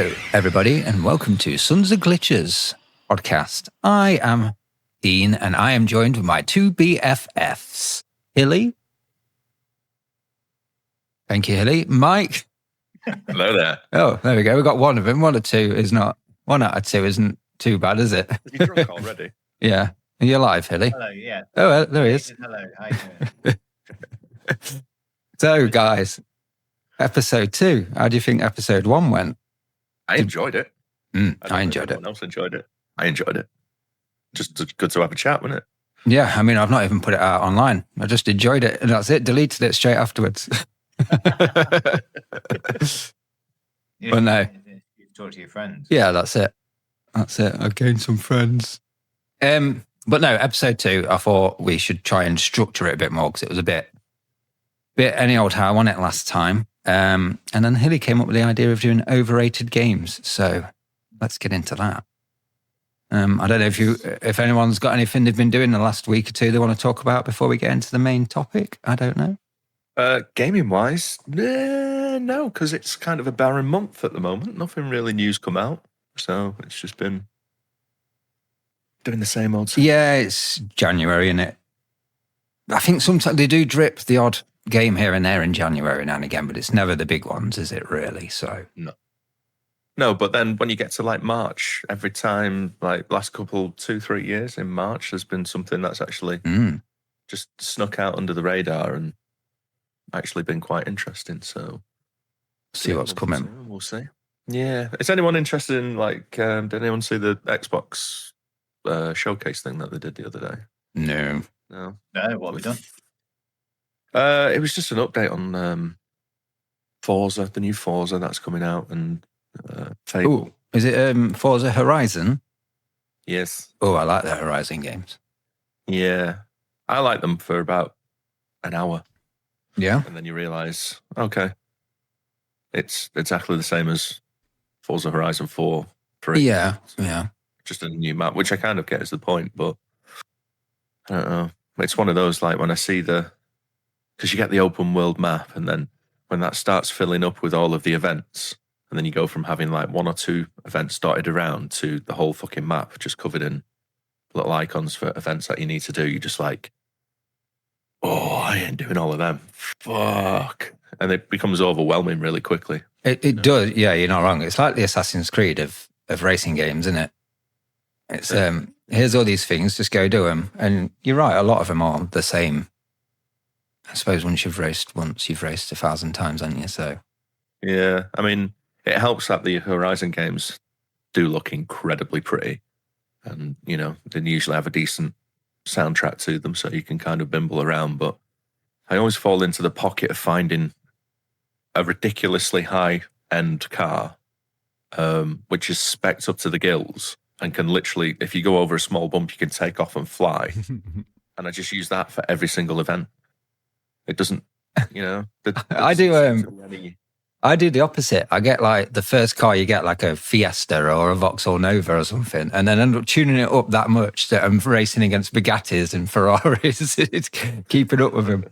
Hello, everybody, and welcome to Sons of Glitches podcast. I am Dean, and I am joined with my two BFFs, Hilly. Thank you, Hilly. Mike. Hello there. Oh, there we go. We got one of them. One out of two isn't too bad, is it? You're drunk already. Yeah. Are you alive, Hilly? Hello, yeah. Oh, there he is. Hello, how you doing? So, guys, episode 2. How do you think episode 1 went? I enjoyed it. I enjoyed it. Everyone else enjoyed it. I enjoyed it. Just good to have a chat, wasn't it? Yeah, I mean, I've not even put it out online. I just enjoyed it, and that's it. Deleted it straight afterwards. But no. You talk to your friends. Yeah, that's it. I gained some friends. But no, episode 2, I thought we should try and structure it a bit more because it was a bit any old how, wasn't it, last time? And then Hilly came up with the idea of doing overrated games. So let's get into that. I don't know if anyone's got anything they've been doing the last week or two they want to talk about before we get into the main topic. I don't know. Gaming wise, no, because it's kind of a barren month at the moment. Nothing really new's come out. So it's just been doing the same old stuff. Yeah, it's January, isn't it? I think sometimes they do drip the odd game here and there in January now and again, but it's never the big ones, is it really? So No, but then when you get to like March, every time, like last couple 2-3 years in March, there's been something that's actually just snuck out under the radar and actually been quite interesting. So see what's coming. We'll see. Yeah. Is anyone interested in like, did anyone see the Xbox showcase thing that they did the other day? No. No, what have we done? It was just an update on Forza, the new Forza that's coming out, and Fable. Ooh, is it Forza Horizon? Yes. Oh, I like the Horizon games. Yeah. I like them for about an hour. Yeah. And then you realise, okay, it's exactly the same as Forza Horizon 4. Yeah. Just a new map, which I kind of get is the point, but I don't know. It's one of those, like, when I see because you get the open world map, and then when that starts filling up with all of the events, and then you go from having like 1 or 2 events dotted around to the whole fucking map just covered in little icons for events that you need to do, you're just like, oh, I ain't doing all of them. Fuck. And it becomes overwhelming really quickly. It does. Yeah, you're not wrong. It's like the Assassin's Creed of racing games, isn't it? It's here's all these things, just go do them. And you're right, a lot of them are the same. I suppose once you've raced once, you've raced 1,000 times, haven't you? So yeah, I mean, it helps that the Horizon games do look incredibly pretty, and you know they usually have a decent soundtrack to them, so you can kind of bimble around. But I always fall into the pocket of finding a ridiculously high-end car, which is spec'd up to the gills and can literally, if you go over a small bump, you can take off and fly. And I just use that for every single event. It doesn't, you know. I do the opposite. I get like the first car you get, like a Fiesta or a Vauxhall Nova or something, and then end up tuning it up that much that I'm racing against Bugattis and Ferraris. It's keeping up with them.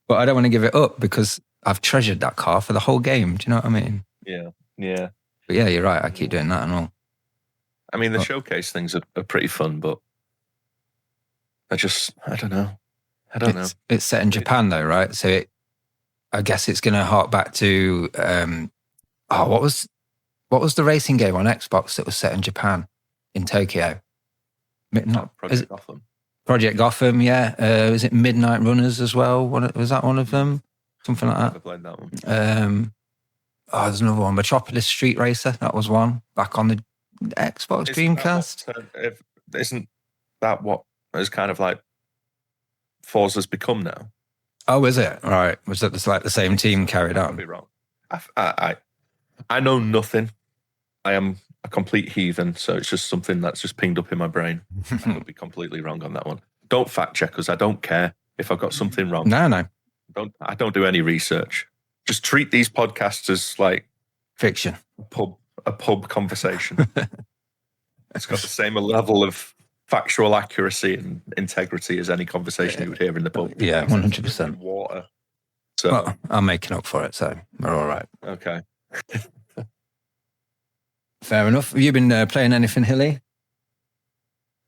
But I don't want to give it up because I've treasured that car for the whole game. Do you know what I mean? Yeah. But yeah, you're right. I keep doing that and all. I mean, the showcase things are pretty fun, but I don't know. It's set in Japan though, right? So I guess it's going to hark back to what was the racing game on Xbox that was set in Japan, in Tokyo? Project Gotham. Project Gotham, yeah. Was it Midnight Runners as well? Was that one of them? Something like that. I played that one. There's another one, Metropolis Street Racer. That was one back on the Xbox Dreamcast. Isn't that what is kind of like Forza's become now? Oh, is it? Right. Was that like the same team carried on? I could be wrong. I know nothing. I am a complete heathen, so it's just something that's just pinged up in my brain. I could be completely wrong on that one. Don't fact check us. I don't care if I've got something wrong. No. I don't do any research. Just treat these podcasts as like fiction. A pub conversation. It's got the same level of factual accuracy and integrity as any conversation you would hear in the pub. Yeah, 100%. Water. So, well, I'm making up for it, so we're all right. Okay. Fair enough. Have you been playing anything, Hilly?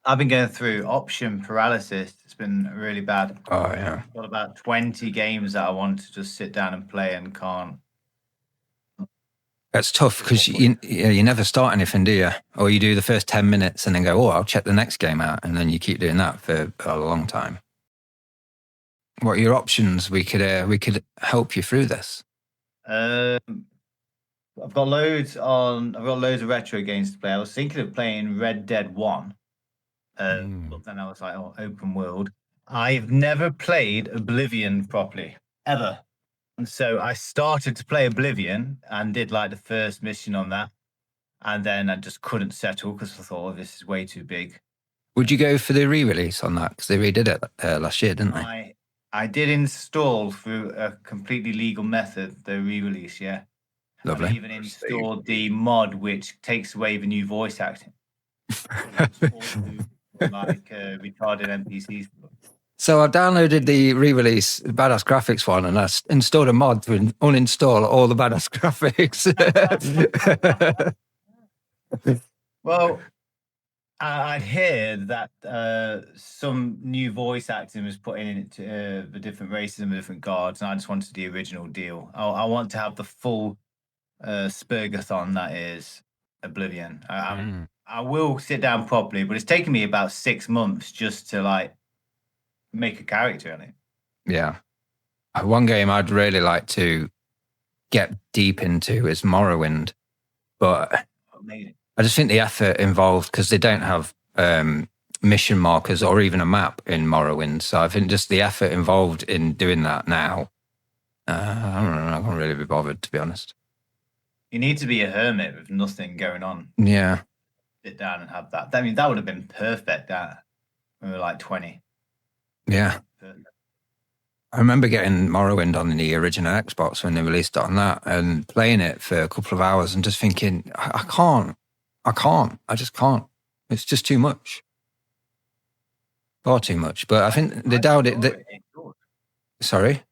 I've been going through option paralysis. It's been really bad. Oh, yeah. I've got about 20 games that I want to just sit down and play and can't. That's tough because you never start anything, do you? Or you do the first 10 minutes and then go, oh, I'll check the next game out. And then you keep doing that for a long time. What are your options? We could help you through this. I've got loads of retro games to play. I was thinking of playing Red Dead 1. But then I was like, oh, open world. I've never played Oblivion properly, ever. And so I started to play Oblivion and did like the first mission on that. And then I just couldn't settle because I thought, oh, this is way too big. Would you go for the re-release on that? Because they redid it last year, didn't they? I did install through a completely legal method the re-release, yeah. Lovely. I even installed the mod which takes away the new voice acting. Like retarded NPCs. So I downloaded the re-release Badass Graphics one and I installed a mod to uninstall all the Badass Graphics. Well, I'd heard that some new voice acting was put in it the different races and the different guards, and I just wanted the original deal. I want to have the full Spurgathon that is Oblivion. I will sit down properly, but it's taken me about 6 months just to like make a character on it. Yeah. One game I'd really like to get deep into is Morrowind, but I just think the effort involved, because they don't have mission markers or even a map in Morrowind. So I think just the effort involved in doing that now, I don't know, I can't really be bothered, to be honest. You need to be a hermit with nothing going on. Yeah. Sit down and have that. I mean, that would have been perfect when we were like 20. Yeah. Perfect. I remember getting Morrowind on the original Xbox when they released it on that and playing it for a couple of hours and just thinking, I just can't. It's just too much. Far too much. But I think they doubted it. Sorry?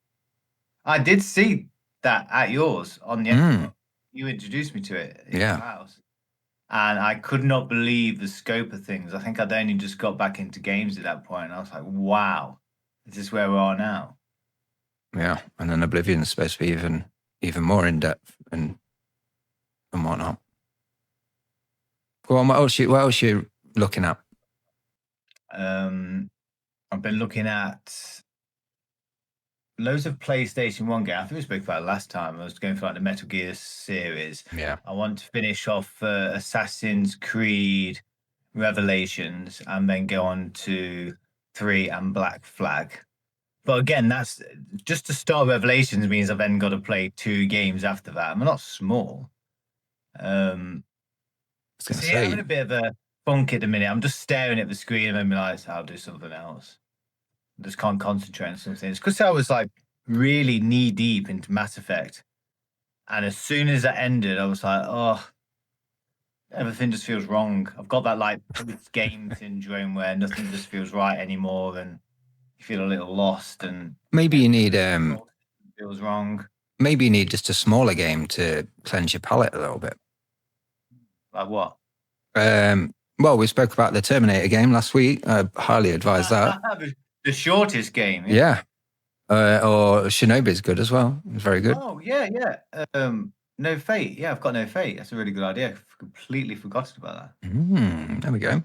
I did see that at yours on the Xbox. You introduced me to it in your house. And I could not believe the scope of things. I think I'd only just got back into games at that point. And I was like, wow, is this where we are now? Yeah. And then Oblivion's supposed to be even more in depth and whatnot. Well, what else are you looking at? I've been looking at loads of PlayStation 1 games. I think we spoke about it last time. I was going for like the Metal Gear series. Yeah. I want to finish off Assassin's Creed Revelations and then go on to 3 and Black Flag. But again, that's just to start Revelations means I've then got to play 2 games after that. I'm not small. I'm having a bit of a funk at the minute. I'm just staring at the screen and I'm like, I'll do something else. I just can't concentrate on something. It's because I was like really knee deep into Mass Effect. And as soon as that ended, I was like, oh, everything just feels wrong. I've got that like game syndrome where nothing just feels right anymore and you feel a little lost and maybe you need feels wrong. Maybe you need just a smaller game to cleanse your palate a little bit. Like what? Well, we spoke about the Terminator game last week. I highly advise that. The shortest game. Yeah. Or Shinobi's good as well. It's very good. Oh, yeah. No Fate. Yeah, I've got No Fate. That's a really good idea. I've completely forgotten about that. There we go.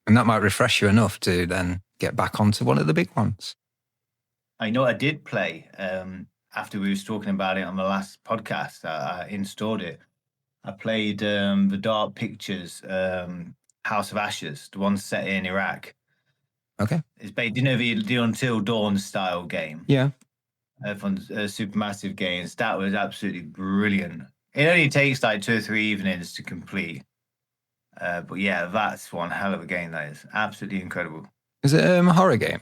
And that might refresh you enough to then get back onto one of the big ones. I know I did play after we was talking about it on the last podcast. I installed it. I played the Dark Pictures House of Ashes, the one set in Iraq. Okay. It's based, the Until Dawn style game. Yeah. From Supermassive Games. That was absolutely brilliant. It only takes like 2 or 3 evenings to complete. But yeah, that's one hell of a game. That is absolutely incredible. Is it a horror game?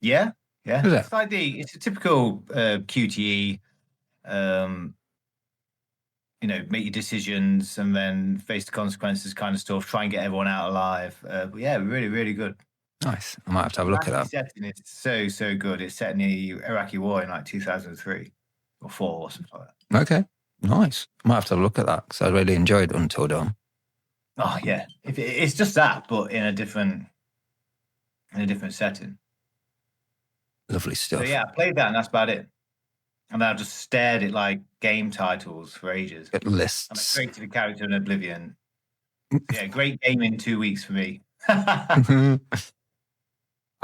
Yeah. Is it? It's a typical QTE. Make your decisions and then face the consequences kind of stuff. Try and get everyone out alive. But yeah, really, really good. Nice. I might have to have a look at that. Setting is so good. It's set in the Iraqi war in like 2003 or 4 or something like that. Okay. Nice. I might have to look at that because I really enjoyed Until Dawn. Oh yeah, it's just that, but in a different setting. Lovely stuff. So yeah, I played that, and that's about it. And then I just stared at like game titles for ages. It And I lists. created a character in Oblivion. Yeah, great game in 2 weeks for me. I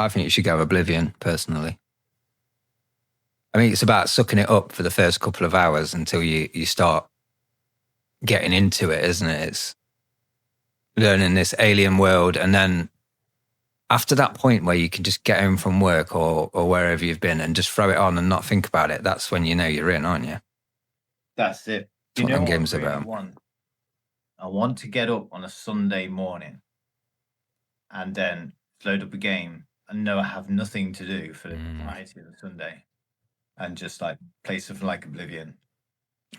think you should go Oblivion, personally. I mean, it's about sucking it up for the first couple of hours until you start getting into it, isn't it? It's learning this alien world. And then after that point where you can just get home from work or wherever you've been and just throw it on and not think about it, that's when you know you're in, aren't you? That's it. That's what them games are about. I want to get up on a Sunday morning and then load up a game and know I have nothing to do for the entirety of the Sunday and just like play something like Oblivion.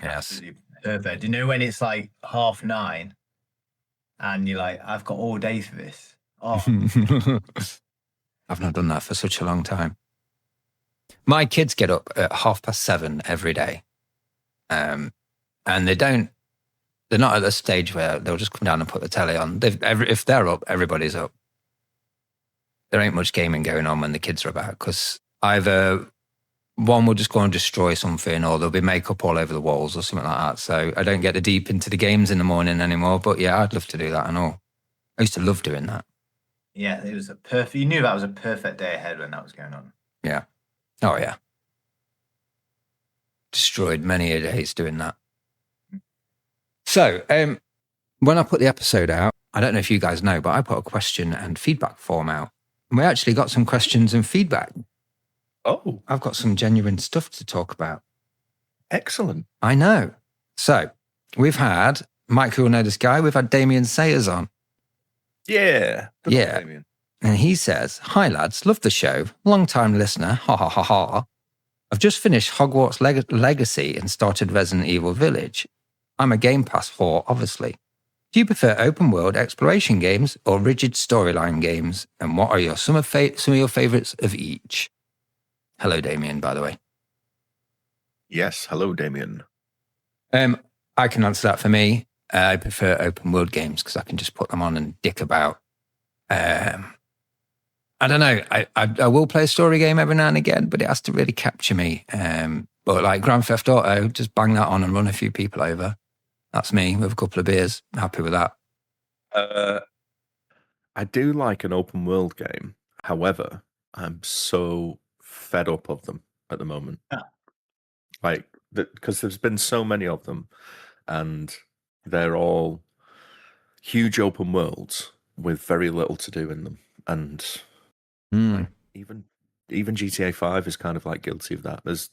Yes. Absolutely perfect. You know when it's like 9:30 and you're like, I've got all day for this. Oh, I've not done that for such a long time. My kids get up at 7:30 every day. And they're not at the stage where they'll just come down and put the telly on. If they're up, everybody's up. There ain't much gaming going on when the kids are about because either one will just go and destroy something or there'll be makeup all over the walls or something like that. So I don't get the deep into the games in the morning anymore. But yeah, I'd love to do that and all. I used to love doing that. Yeah, it was you knew that was a perfect day ahead when that was going on. Yeah. Oh, yeah. Destroyed many a days doing that. So when I put the episode out, I don't know if you guys know, but I put a question and feedback form out. And we actually got some questions and feedback. Oh. I've got some genuine stuff to talk about. Excellent. I know. So we've had, Mike, who will know this guy, we've had Damien Sayers on. Yeah. Good Yeah. luck, Damien. And he says, hi lads, love the show. Long time listener. Ha ha ha ha. I've just finished Hogwarts Legacy and started Resident Evil Village. I'm a Game Pass whore, obviously. Do you prefer open world exploration games or rigid storyline games? And what are some of your favorites of each? Hello, Damien, by the way. Yes. Hello, Damien. I can answer that for me. I prefer open world games because I can just put them on and dick about. I don't know. I will play a story game every now and again, but it has to really capture me. But like Grand Theft Auto, just bang that on and run a few people over. That's me with a couple of beers. Happy with that. I do like an open world game. However, I'm so fed up of them at the moment. Yeah. Like, because there's been so many of them, and they're all huge open worlds with very little to do in them. And like, even GTA 5 is kind of like guilty of that. There's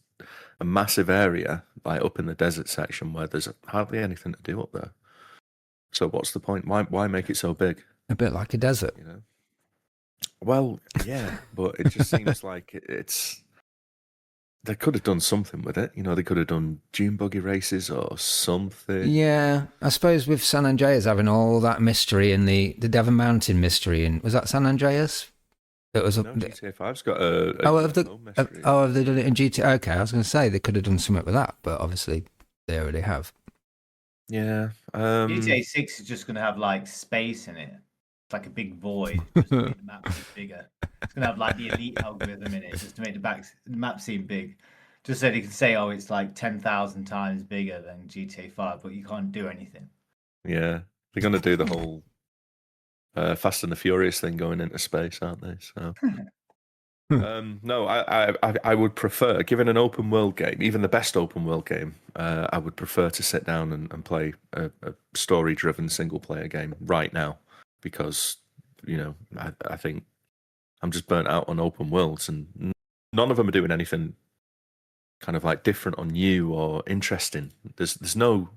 a massive area like up in the desert section where there's hardly anything to do up there. So what's the point? Why make it so big? A bit like a desert. You know? Well, yeah, but it just seems like it's. They could have done something with it. You know, they could have done dune buggy races or something. Yeah, I suppose with San Andreas having all that mystery in the Devon Mountain mystery, and was that San Andreas? It was GTA 5's got a have they done it in GTA? Okay, I was going to say they could have done something with that, but obviously they already have. Yeah. GTA 6 is just going to have like space in it. It's like a big void, just to make the map seem bigger. It's going to have like the elite algorithm in it, just to make the map seem big. Just so they can say, oh, it's like 10,000 times bigger than GTA 5, but you can't do anything. Yeah. They're going to do the whole Fast and the Furious thing going into space, aren't they? So, no, I would prefer, given an open world game, even the best open world game, I would prefer to sit down and play a story-driven single-player game right now, because, you know, I think I'm just burnt out on open worlds, and none of them are doing anything kind of like different or new or interesting. There's no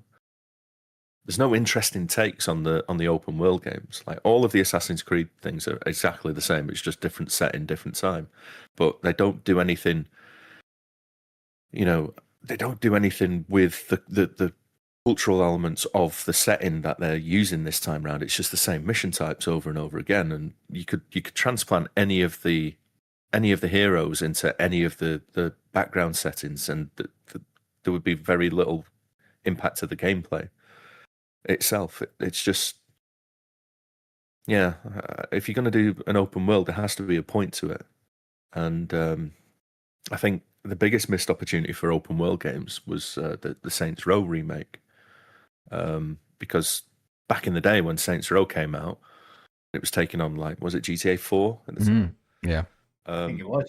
interesting takes on the open world games. Like all of the Assassin's Creed things are exactly the same. It's just different setting, different time. But they don't do anything, you know, they don't do anything with the cultural elements of the setting that they're using this time around. It's just the same mission types over and over again. And you could transplant any of the heroes into any of the background settings, and there would be very little impact of the gameplay itself. It's just, yeah, if you're going to do an open world, there has to be a point to it. And I think the biggest missed opportunity for open world games was the Saints Row remake. Because back in the day when Saints Row came out, it was taking on, like, was it GTA 4 at the time? Yeah. I think it was,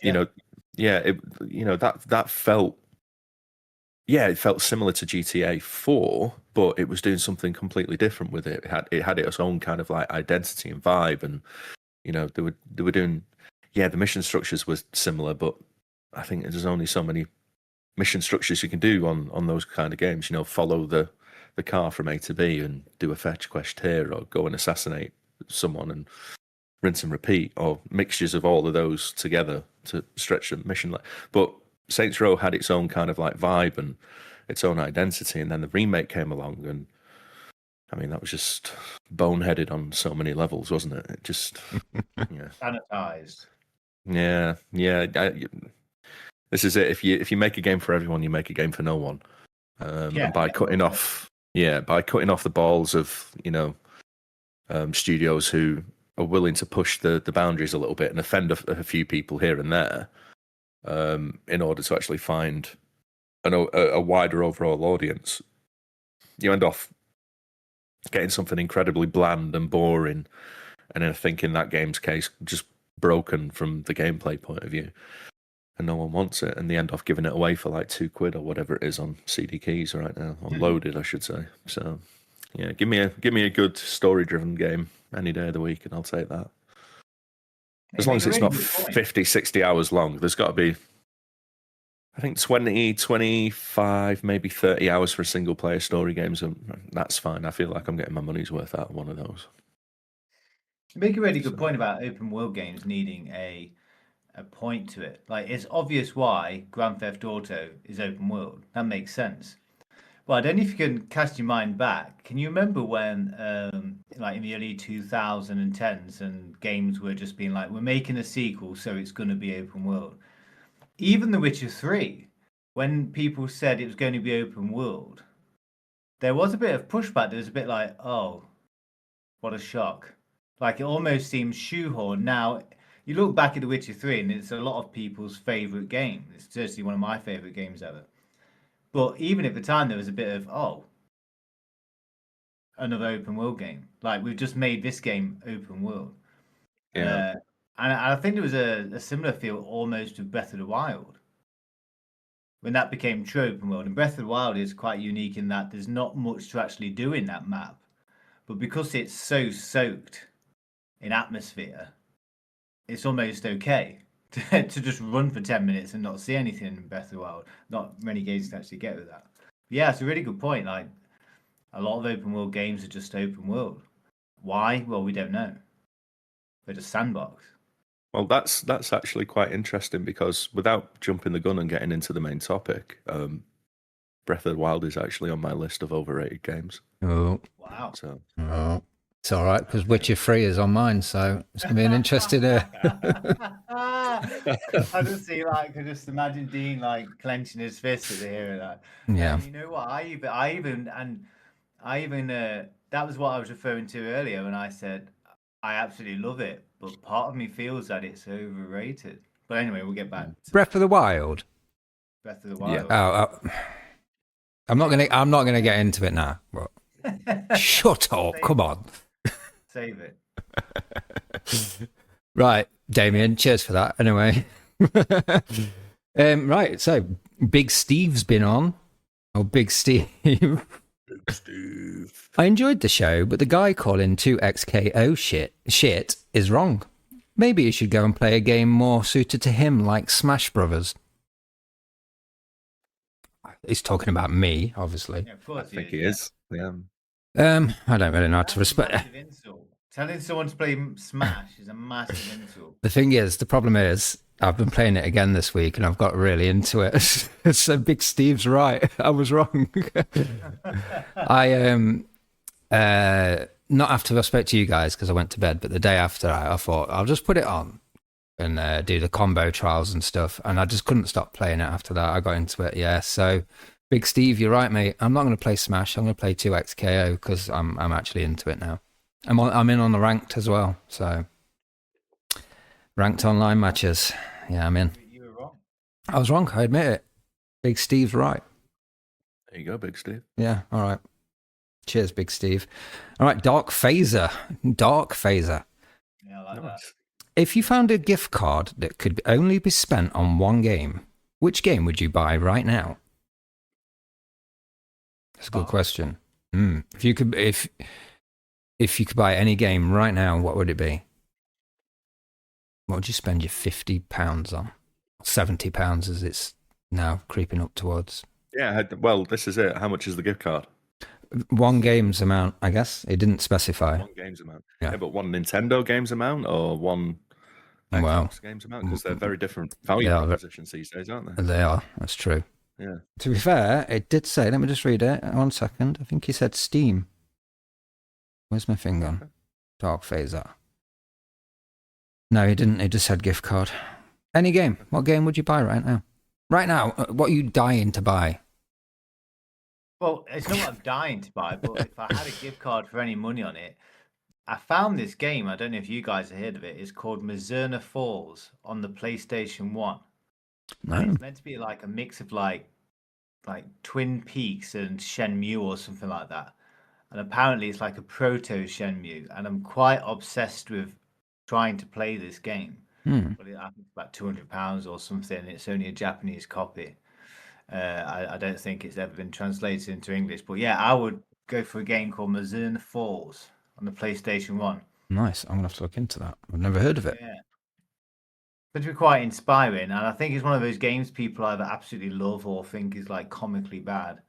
that felt, it felt similar to GTA 4, but it was doing something completely different with it. It had its own kind of like identity and vibe, and they were doing, the mission structures were similar, but I think there's only so many mission structures you can do on those kind of games. Follow the car from A to B and do a fetch quest here, or go and assassinate someone and rinse and repeat, or mixtures of all of those together to stretch the mission. But Saints Row had its own kind of like vibe and its own identity, and then the remake came along, and I mean, that was just boneheaded on so many levels, wasn't it? It just sanitized. Yeah. This is it. If you make a game for everyone, you make a game for no one. And by cutting off the balls of studios who are willing to push the boundaries a little bit and offend a few people here and there, in order to actually find a wider overall audience, you end off getting something incredibly bland and boring, and I think in that game's case, just broken from the gameplay point of view, and no one wants it, and they end off giving it away for like £2 or whatever it is on CD keys right now, on Loaded, I should say. So yeah, give me a good story-driven game any day of the week, and I'll take that. As long as it's not 50, 60 hours long, there's got to be, I think, 20, 25, maybe 30 hours for a single-player story games, and that's fine. I feel like I'm getting my money's worth out of one of those. You make a really good point about open world games needing a point to it. Like, it's obvious why Grand Theft Auto is open world. That makes sense. Well, I don't know if you can cast your mind back. Can you remember when, like in the early 2010s, and games were just being like, we're making a sequel, so it's going to be open world. Even The Witcher 3, when people said it was going to be open world, there was a bit of pushback. There was a bit like, oh, what a shock. Like, it almost seems shoehorned. Now, you look back at The Witcher 3, and it's a lot of people's favourite game. It's certainly one of my favourite games ever. But even at the time, there was a bit of, oh, another open world game. Like, we've just made this game open world. Yeah. And I think there was a similar feel almost to Breath of the Wild, when that became true open world. And Breath of the Wild is quite unique in that there's not much to actually do in that map. But because it's so soaked in atmosphere, it's almost okay to just run for 10 minutes and not see anything in Breath of the Wild. Not many games can actually get with that. But yeah, it's a really good point. Like, a lot of open world games are just open world. Why? Well, we don't know. They're just sandbox. Well, that's actually quite interesting, because without jumping the gun and getting into the main topic, Breath of the Wild is actually on my list of overrated games. Oh, wow! So, it's all right, because Witcher 3 is on mine, so it's gonna be an interesting. I just see, like, I just imagine Dean like clenching his fist at the hearing that. Yeah. And you know what? I even that was what I was referring to earlier when I said I absolutely love it, but part of me feels that it's overrated. But anyway, we'll get back to Breath of the Wild. Breath of the Wild. Yeah. I'm not gonna get into it now. But shut up! Come on. Save it. Right, Damien. Cheers for that. Anyway. Right. So Big Steve's been on. Oh, Big Steve. Big Steve. I enjoyed the show, but the guy calling 2XKO shit is wrong. Maybe he should go and play a game more suited to him, like Smash Brothers. He's talking about me, obviously. Yeah, of course I think he is. Yeah. I don't really know how to respect. Telling someone to play Smash is a massive insult. The thing is, the problem is, I've been playing it again this week, and I've got really into it. So Big Steve's right. I was wrong. Not after I spoke to you guys, because I went to bed, but the day after, I thought I'll just put it on and do the combo trials and stuff, and I just couldn't stop playing it after that. I got into it, yeah. So Big Steve, you're right, mate. I'm not going to play Smash. I'm going to play 2XKO because I'm actually into it now. I'm in on the ranked as well. So ranked online matches. Yeah, I'm in. You were wrong. I was wrong. I admit it. Big Steve's right. There you go, Big Steve. Yeah. All right. Cheers, Big Steve. All right. Dark Phaser. Yeah, I like that. If you found a gift card that could only be spent on one game, which game would you buy right now? That's a good question. If you could buy any game right now, what would it be? What would you spend your £50 on? £70 as it's now creeping up towards. Yeah, well, this is it. How much is the gift card? One game's amount, I guess. It didn't specify. One game's amount. Yeah. Yeah, but one Nintendo game's amount or one Xbox game's amount? Because they're very different value propositions these days, aren't they? They are. That's true. Yeah. To be fair, it did say, let me just read it. 1 second. I think he said Steam. Where's my thing gone? Dark Phaser. No, he didn't. He just said gift card. Any game. What game would you buy right now? Right now, what are you dying to buy? Well, it's not what I'm dying to buy, but if I had a gift card for any money on it, I found this game. I don't know if you guys have heard of it. It's called Mazurna Falls on the PlayStation 1. No. And it's meant to be like a mix of like Twin Peaks and Shenmue or something like that. And apparently it's like a proto Shenmue. And I'm quite obsessed with trying to play this game. But I think it's about £200 or something. It's only a Japanese copy. I don't think it's ever been translated into English. But yeah, I would go for a game called Mazurna Falls on the PlayStation 1. Nice. I'm going to have to look into that. I've never heard of it. Yeah. It's been quite inspiring. And I think it's one of those games people either absolutely love or think is like comically bad.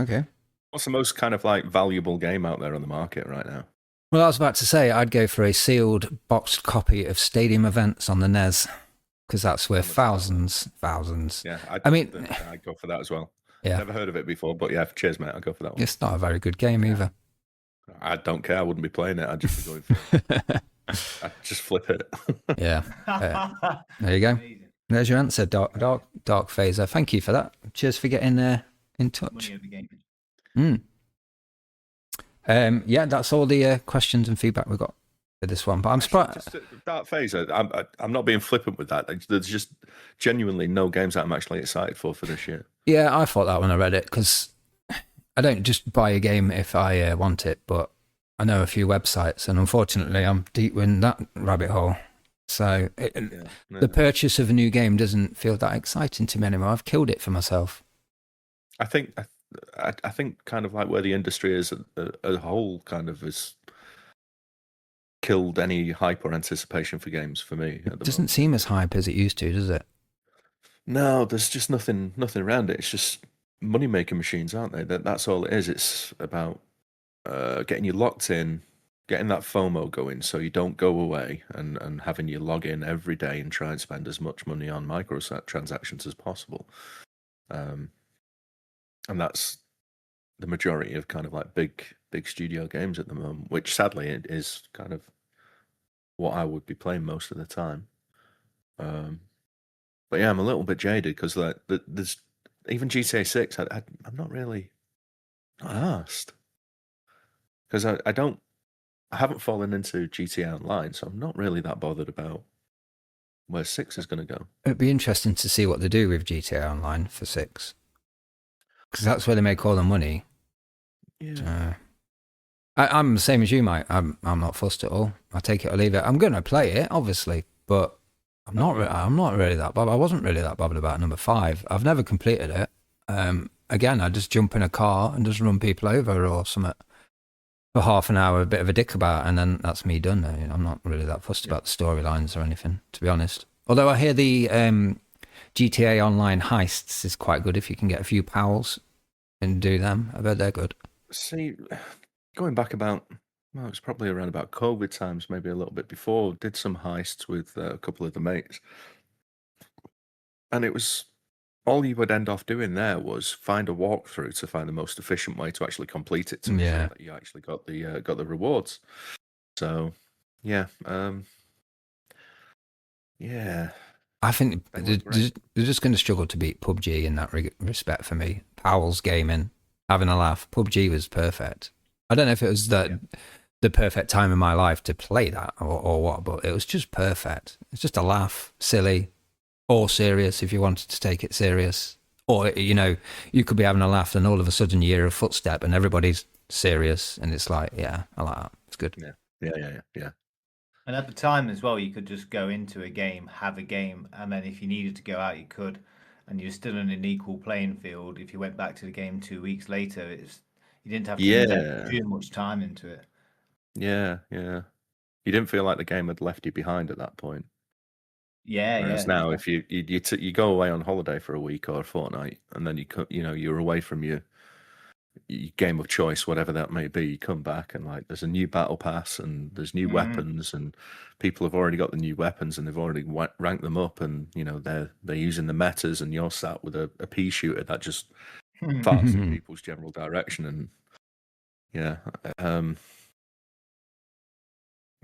Okay. What's the most kind of like valuable game out there on the market right now? Well, I was about to say I'd go for a sealed boxed copy of Stadium Events on the NES because that's worth thousands. Yeah, I'd go for that as well. Yeah. Never heard of it before, but yeah, cheers, mate. I'll go for that one. It's not a very good game either. I don't care. I wouldn't be playing it. I'd just be going for it. I'd just flip it. Yeah. There you go. Amazing. There's your answer, Dark Phaser. Thank you for that. Cheers for getting in touch. Money over gaming. Yeah, that's all the questions and feedback we got for this one. But I'm surprised. Dark Phaser, I'm not being flippant with that. There's just genuinely no games that I'm actually excited for this year. Yeah, I thought that when I read it because I don't just buy a game if I want it, but I know a few websites, and unfortunately, I'm deep in that rabbit hole. So the purchase of a new game doesn't feel that exciting to me anymore. I've killed it for myself. I think kind of like where the industry is as a whole kind of has killed any hype or anticipation for games for me. It doesn't seem as hype as it used to, does it? No, there's just nothing around it. It's just money-making machines, aren't they? That's all it is. It's about getting you locked in, getting that FOMO going so you don't go away, and having you log in every day and try and spend as much money on microtransactions as possible. And that's the majority of kind of like big studio games at the moment, which sadly it is kind of what I would be playing most of the time. But yeah, I'm a little bit jaded because like there's even GTA 6. I'm not really asked because I haven't fallen into GTA Online, so I'm not really that bothered about where 6 is going to go. It'd be interesting to see what they do with GTA Online for 6. Because that's where they make all the money. Yeah. I'm the same as you, mate. I'm not fussed at all. I take it or leave it. I'm going to play it, obviously, but I'm not really that bothered. I wasn't really that bothered about number 5. I've never completed it. Again, I just jump in a car and just run people over or something for half an hour, a bit of a dick about, and then that's me done. I'm not really that fussed about the storylines or anything, to be honest. Although I hear the GTA Online heists is quite good if you can get a few pals and do them. I bet they're good. See, going back about, well, it was probably around about COVID times, maybe a little bit before, did some heists with a couple of the mates. And it was, all you would end off doing there was find a walkthrough to find the most efficient way to actually complete it to make sure that you actually got the rewards. So, yeah. Yeah. I think They they're, look great. they're just going to struggle to beat PUBG in that respect for me. Powell's gaming, having a laugh. PUBG was perfect. I don't know if it was the perfect time in my life to play that or what, but it was just perfect. It's just a laugh, silly, or serious if you wanted to take it serious. Or, you could be having a laugh and all of a sudden you hear a footstep and everybody's serious. And it's like, yeah, I like that. It's good. Yeah. And at the time as well, you could just go into a game, have a game, and then if you needed to go out, you could, and you're still on an equal playing field. If you went back to the game 2 weeks later, you didn't have to invest Yeah. too much time into it. Yeah. You didn't feel like the game had left you behind at that point. Whereas Yeah. now, if you go away on holiday for a week or a fortnight, and then you're away from your game of choice, whatever that may be, you come back and like there's a new battle pass and there's new weapons, and people have already got the new weapons and they've already ranked them up, and they're using the metas, and you're sat with a pea shooter that just farts in people's general direction. And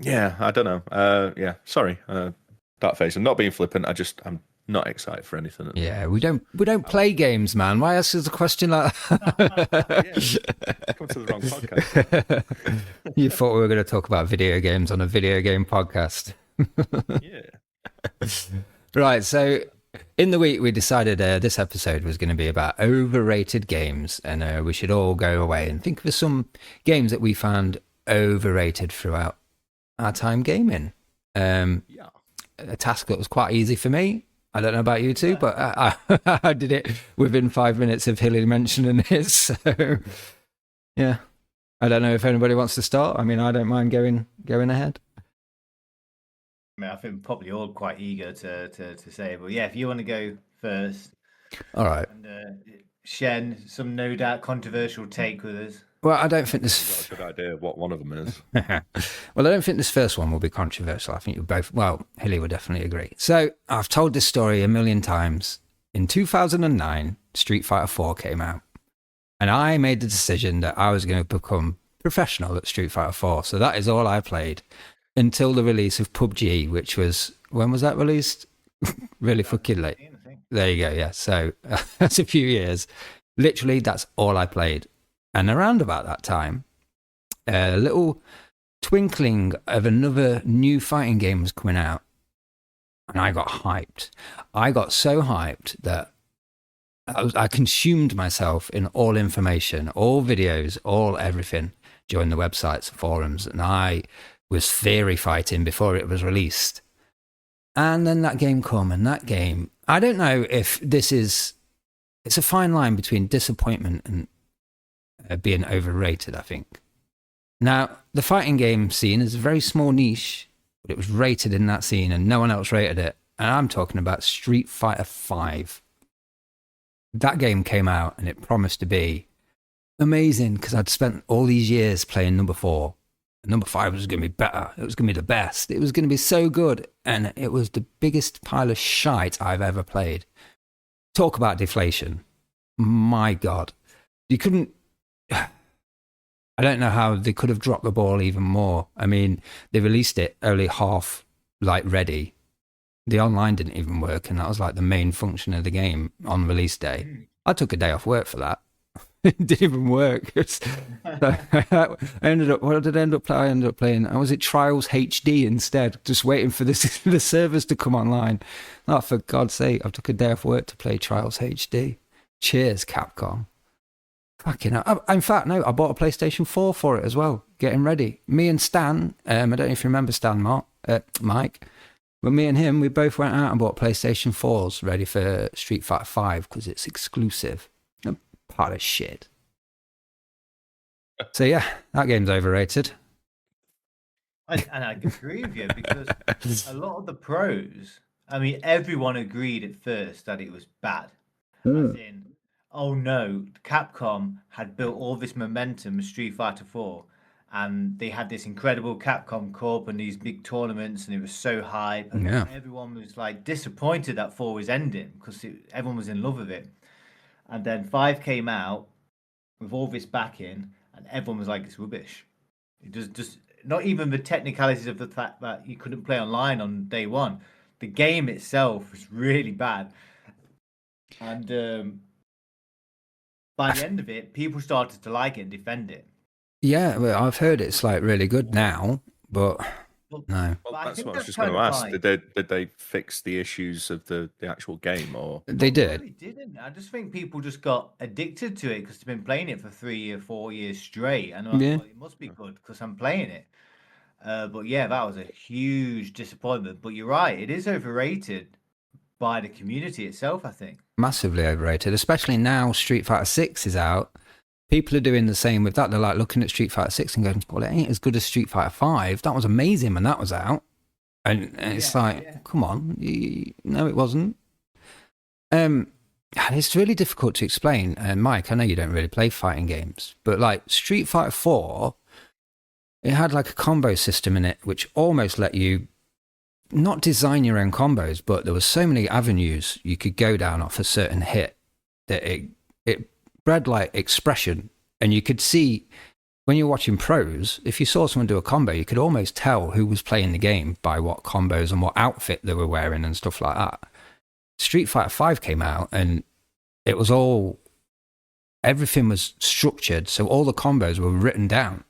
I don't know. Sorry, Dark Face. I'm not being flippant. I'm not excited for anything. Yeah, we don't play games, man. Why ask us a question like that? Come to the wrong podcast. You thought we were going to talk about video games on a video game podcast. Yeah. Right, so in the week we decided this episode was going to be about overrated games, and we should all go away and think of some games that we found overrated throughout our time gaming. A task that was quite easy for me. I don't know about you two, but I did it within 5 minutes of Hilly mentioning it. So, yeah, I don't know if anybody wants to start. I mean, I don't mind going ahead. I mean, I think we're probably all quite eager to say it, but yeah, if you want to go first, all right, and share some no doubt controversial take with us. Well, I don't think this. I've got a good idea of what one of them is. Well, I don't think this first one will be controversial. I think you both. Well, Hilly will definitely agree. So I've told this story a million times. In 2009, Street Fighter 4 came out, and I made the decision that I was going to become professional at Street Fighter 4. So that is all I played until the release of PUBG, which was, when was that released? Really fucking late. There you go. Yeah. So that's a few years. Literally, that's all I played. And around about that time, a little twinkling of another new fighting game was coming out. And I got hyped. I got so hyped that I consumed myself in all information, all videos, all everything during the websites, forums. And I was theory fighting before it was released. And then that game come, and that game, I don't know if it's a fine line between disappointment and being overrated, I think. Now, the fighting game scene is a very small niche, but it was rated in that scene and no one else rated it. And I'm talking about Street Fighter 5. That game came out and it promised to be amazing because I'd spent all these years playing number 4. And number 5 was going to be better. It was going to be the best. It was going to be so good. And it was the biggest pile of shite I've ever played. Talk about deflation. My God. You couldn't... I don't know how they could have dropped the ball even more. I mean, they released it only half ready. The online didn't even work, and that was like the main function of the game on release day. I took a day off work for that. It didn't even work. I ended up. What did I end up playing? I ended up playing. Was it Trials HD instead? Just waiting for the servers to come online. Oh, for God's sake! I took a day off work to play Trials HD. Cheers, Capcom. Fucking hell. In fact, no, I bought a PlayStation 4 for it as well, getting ready. Me and Stan, I don't know if you remember Stan, Mike, but me and him, we both went out and bought PlayStation 4s ready for Street Fighter 5 because it's exclusive. A part of shit. So yeah, that game's overrated. And I agree with you because a lot of the pros, I mean, everyone agreed at first that it was bad. As in, oh no, Capcom had built all this momentum with Street Fighter 4 and they had this incredible Capcom Corp and these big tournaments and it was so hype. And everyone was like disappointed that 4 was ending because everyone was in love with it. And then 5 came out with all this backing and everyone was like, it's rubbish. It just not even the technicalities of the fact that you couldn't play online on day one. the game itself was really bad, and by the end of it, people started to like it and defend it. Yeah, well, I've heard it's like really good now, but Well, no, but Well, I that's think what I was that's just going kind to of ask. like. Did they fix the issues of the actual game, or they No, did. it didn't. I just think people just got addicted to it because they've been playing it for 3 or 4 years straight, and they're like, Yeah, well, it must be good because I'm playing it. But yeah, that was a huge disappointment. But you're right, it is overrated by the community itself, I think. massively overrated, especially now Street Fighter 6 is out. People are doing the same with that. They're like looking at Street Fighter 6 and going, well, it ain't as good as Street Fighter 5. That was amazing when that was out. And it's Yeah, like, yeah. come on. No, it wasn't. And it's really difficult to explain. And Mike, I know you don't really play fighting games, but like Street Fighter 4, it had like a combo system in it, which almost let you not design your own combos, but there were so many avenues you could go down off a certain hit that it bred like expression. And you could see when you're watching pros, if you saw someone do a combo, you could almost tell who was playing the game by what combos and what outfit they were wearing and stuff like that. Street Fighter 5 came out and it was everything was structured. So all the combos were written down.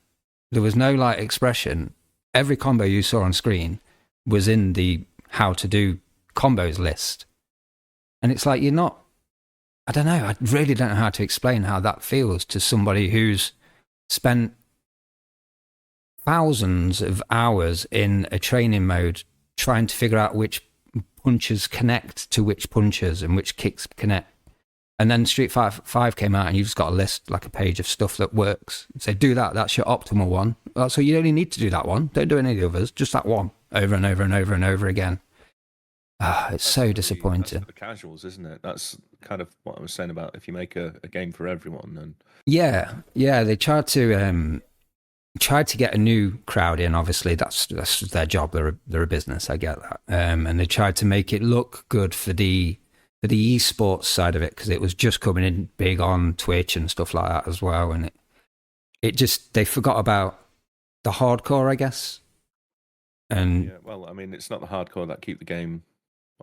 There was no like expression. Every combo you saw on screen was in the how to do combos list. And it's like, I don't know. I really don't know how to explain how that feels to somebody who's spent thousands of hours in a training mode trying to figure out which punches connect to which punches and which kicks connect. And then Street Fighter 5 came out and you've just got a list, like a page of stuff that works. Say, do that. That's your optimal one. So you only need to do that one. Don't do any of the others. Just that one over and over and over and over again. It's so disappointing. That's for the casuals, isn't it? That's kind of what I was saying about if you make a game for everyone. And Yeah. They tried to get a new crowd in. Obviously, that's their job. They're a business. I get that. And they tried to make it look good for the esports side of it because it was just coming in big on Twitch and stuff like that as well. And it just they forgot about the hardcore, I guess. And yeah, well, I mean, it's not the hardcore that keep the game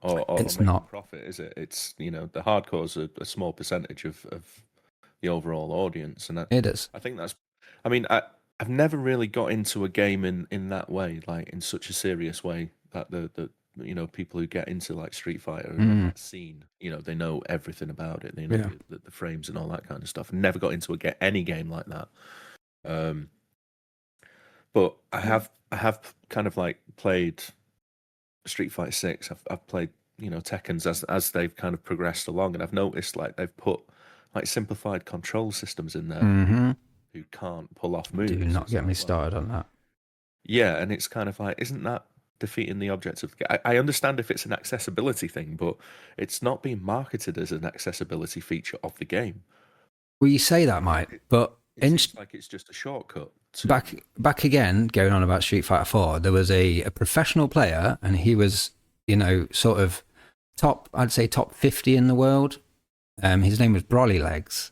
or It's make not. profit, is it? It's the hardcore's a small percentage of the overall audience, and it is. I think that's. I mean, I've never really got into a game in that way, like in such a serious way that the people who get into like Street Fighter and that scene, they know everything about it. They know Yeah. the frames and all that kind of stuff. And never got into any game like that. But I have kind of like played Street Fighter 6. I've played Tekken's as they've kind of progressed along, and I've noticed like they've put like simplified control systems in there Mm-hmm. who can't pull off moves. Do not It's get like, me well, started on that. yeah, and it's kind of like, isn't that defeating the object of the game? I understand if it's an accessibility thing, but it's not being marketed as an accessibility feature of the game. Well, you say that, Mike, but It seems like it's just a shortcut. back again, going on about Street Fighter 4, there was a professional player, and he was, sort of I'd say top 50 in the world. His name was Broly Legs.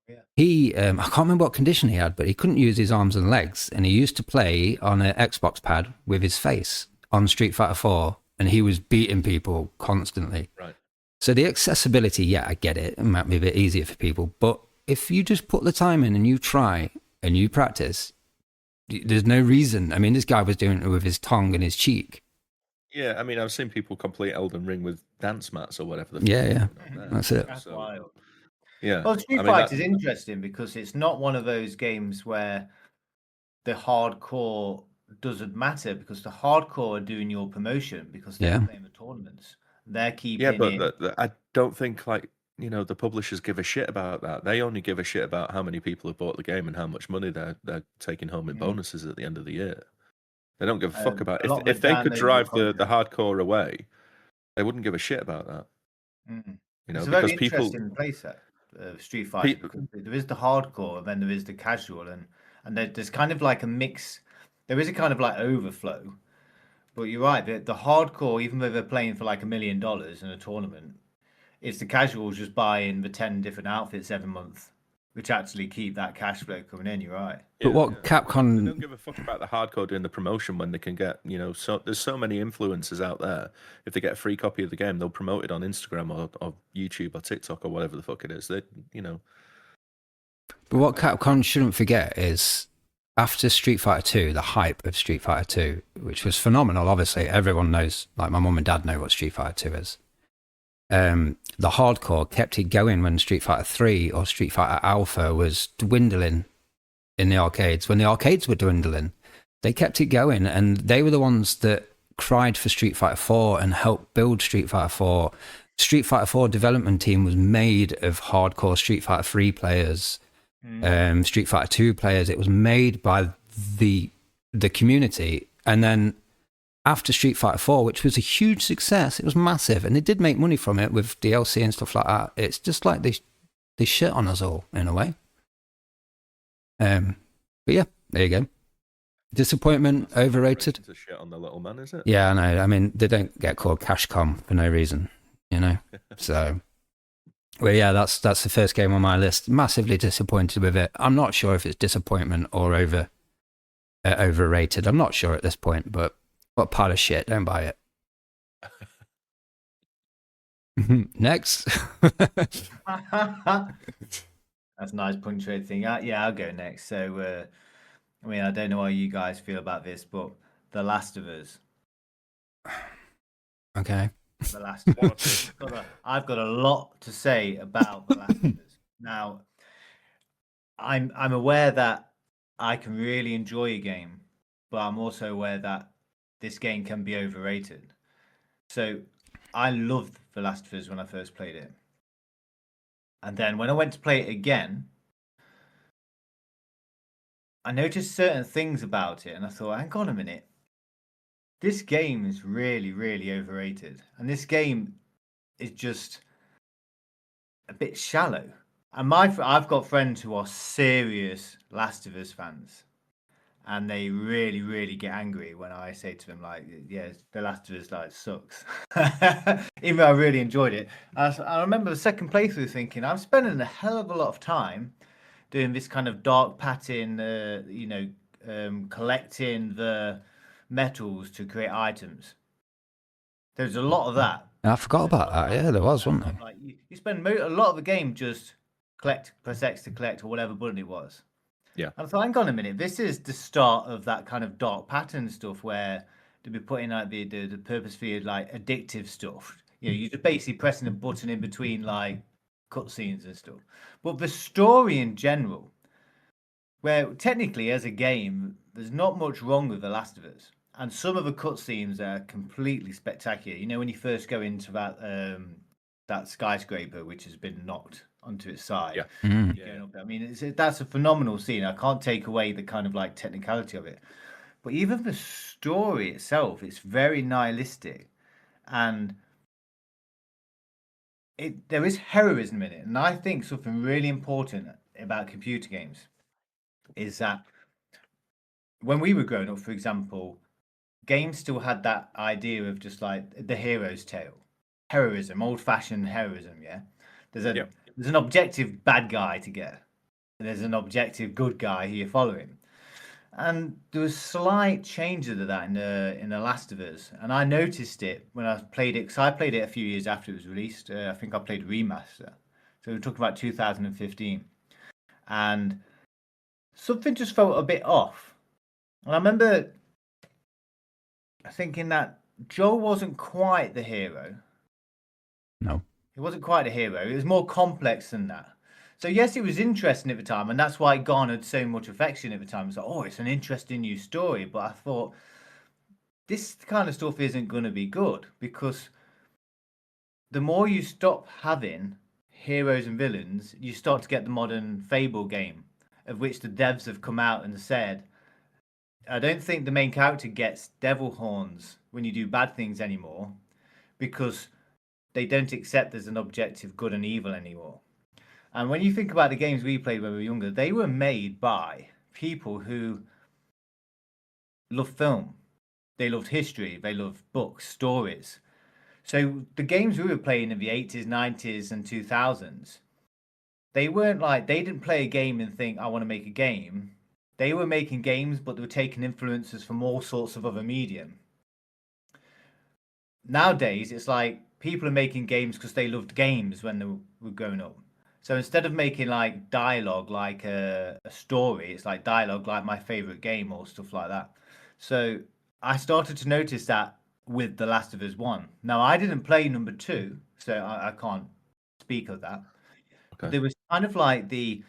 Yeah. He, I can't remember what condition he had, but he couldn't use his arms and legs, and he used to play on an Xbox pad with his face on Street Fighter 4, and he was beating people constantly. Right. So the accessibility, yeah, I get it. It might be a bit easier for people, but if you just put the time in and you try and you practice, there's no reason. I mean, this guy was doing it with his tongue and his cheek. Yeah, I mean, I've seen people complete Elden Ring with dance mats or whatever. Yeah. That's it. That's So, wild. yeah. Well, Street I mean, Fighter is interesting because it's not one of those games where the hardcore doesn't matter because the hardcore are doing your promotion because they're playing the tournaments. They're keeping yeah, but it. I don't think like the publishers give a shit about that. They only give a shit about how many people have bought the game and how much money they're taking home in bonuses at the end of the year. They don't give a fuck about a lot of if they could downloadable drive the content. hardcore away, they wouldn't give a shit about that. It's a because very people interesting playset of Street Fighter because there is the hardcore and then there is the casual and there's kind of like a mix. There is a kind of like overflow, but you're right. The hardcore, even though they're playing for like $1 million in a tournament, it's the casuals just buying the 10 different outfits every month which actually keep that cash flow coming in. You're right. But what They Capcom don't give a fuck about the hardcore doing the promotion when they can get, so there's so many influencers out there. If they get a free copy of the game, they'll promote it on Instagram or YouTube or TikTok or whatever the fuck it is. But what Capcom shouldn't forget is after Street Fighter 2, the hype of Street Fighter 2, which was phenomenal, obviously, everyone knows, like my mum and dad know what Street Fighter 2 is. The hardcore kept it going when Street Fighter 3 or Street Fighter Alpha was dwindling in the arcades. When the arcades were dwindling, they kept it going, and they were the ones that cried for Street Fighter 4 and helped build Street Fighter 4. Street Fighter 4 development team was made of hardcore Street Fighter 3 players, Street Fighter 2 players. It was made by the community. And then after Street Fighter 4, which was a huge success, it was massive, and they did make money from it with DLC and stuff like that. It's just like they shit on us all in a way. But yeah, there you go. Disappointment, overrated. It's a shit on the little man, is it? Yeah, I know. I mean, they don't get called Cashcom for no reason, So, well, yeah, that's the first game on my list. Massively disappointed with it. I'm not sure if it's disappointment or overrated. I'm not sure at this point, but what pile of shit? Don't buy it. Next. That's a nice punctuated thing. Yeah, I'll go next. So, I mean, I don't know how you guys feel about this, but The Last of Us. Okay. The Last of Us. I've got a lot to say about The Last of Us. Now, I'm aware that I can really enjoy a game, but I'm also aware that this game can be overrated. So, I loved The Last of Us when I first played it. And then when I went to play it again, I noticed certain things about it, and I thought, hang on a minute. This game is really, really overrated. And this game is just a bit shallow. And I've got friends who are serious Last of Us fans. And they really, really get angry when I say to them, like, yeah, The Last of Us like sucks. Even though I really enjoyed it. I remember the second playthrough thinking, I'm spending a hell of a lot of time doing this kind of dark pattern, collecting the metals to create items. There's a lot of that. I forgot about that. Yeah, there was, wasn't there? Like you spend a lot of the game just press X to collect, or whatever button it was. Yeah. And I thought, hang on a minute, this is the start of that kind of dark pattern stuff where they'll be putting like the purposefully like addictive stuff. You're just basically pressing a button in between like cutscenes and stuff. But the story in general, where technically as a game, there's not much wrong with The Last of Us. And some of the cutscenes are completely spectacular. When you first go into that skyscraper, which has been knocked onto its side. Yeah. Mm. Up there. I mean, that's a phenomenal scene. I can't take away the kind of like technicality of it. But even the story itself, it's very nihilistic. And there is heroism in it. And I think something really important about computer games is that when we were growing up, for example, games still had that idea of just like the hero's tale. Heroism, old-fashioned heroism, yeah? There's an objective bad guy to get. And there's an objective good guy who you're following. And there was slight changes of that in the Last of Us. And I noticed it when I played it, because I played it a few years after it was released. I think I played Remaster. So we're talking about 2015. And something just felt a bit off. And I remember thinking that Joel wasn't quite the hero. No. He wasn't quite a hero. It was more complex than that. So yes, it was interesting at the time, and that's why it garnered so much affection at the time. It's like, oh, it's an interesting new story. But I thought, this kind of stuff isn't going to be good, because the more you stop having heroes and villains, you start to get the modern Fable game, of which the devs have come out and said, I don't think the main character gets devil horns when you do bad things anymore, because they don't accept there's an objective good and evil anymore. And when you think about the games we played when we were younger, they were made by people who love film. They loved history. They loved books, stories. So the games we were playing in the 80s, 90s and 2000s, they weren't like they didn't play a game and think I want to make a game. They were making games, but they were taking influences from all sorts of other medium. Nowadays, it's like people are making games because they loved games when they were growing up. So instead of making like dialogue like a story, it's like dialogue like my favorite game or stuff like that. So I started to notice that with The Last of Us 1. Now, I didn't play number two, so I can't speak of that. But Okay. there was kind of like the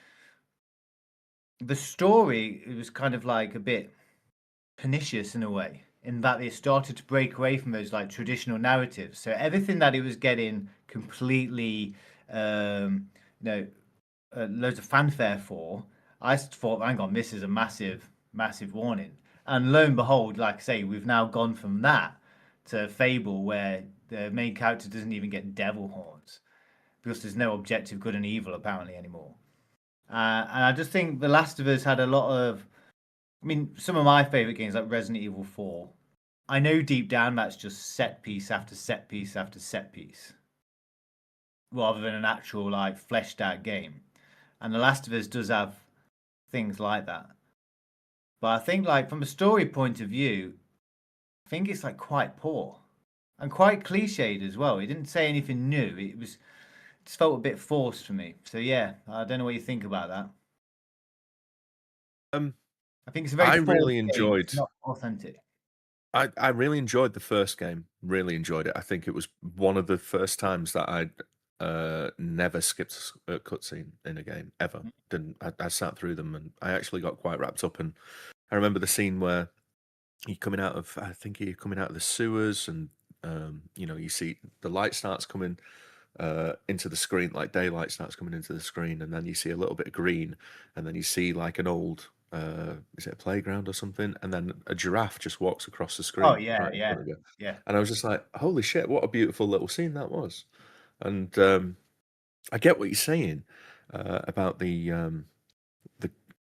story, it was kind of like a bit pernicious in a way, in that they started to break away from those like traditional narratives. So everything that he was getting completely, you know, loads of fanfare for, I thought, hang on, this is a massive, massive warning. And lo and behold, like I say, we've now gone from that to Fable, where the main character doesn't even get devil horns because there's no objective good and evil apparently anymore. And I just think The Last of Us had a lot of, I mean, some of my favorite games like Resident Evil 4. I know deep down that's just set piece after set piece after set piece, rather than an actual like fleshed out game. And The Last of Us does have things like that. But I think like from a story point of view, I think it's like quite poor and quite cliched as well. It didn't say anything new. It just felt a bit forced for me. So yeah, I don't know what you think about that. Um, I think it's a very I forced really game. enjoyed. It's not authentic. I really enjoyed the first game. Really enjoyed it. I think it was one of the first times that I'd never skipped a cutscene in a game ever. Didn't I sat through them and I actually got quite wrapped up. And I remember the scene where you're coming out of, I think you're coming out of the sewers, and you see the light starts coming into the screen, like daylight starts coming into the screen, and then you see a little bit of green, and then you see like an old, is it a playground or something? And then a giraffe just walks across the Oh screen yeah, right in yeah, front of you. yeah. And I was just like, holy shit, what a beautiful little scene that was. And I get what you're saying about the,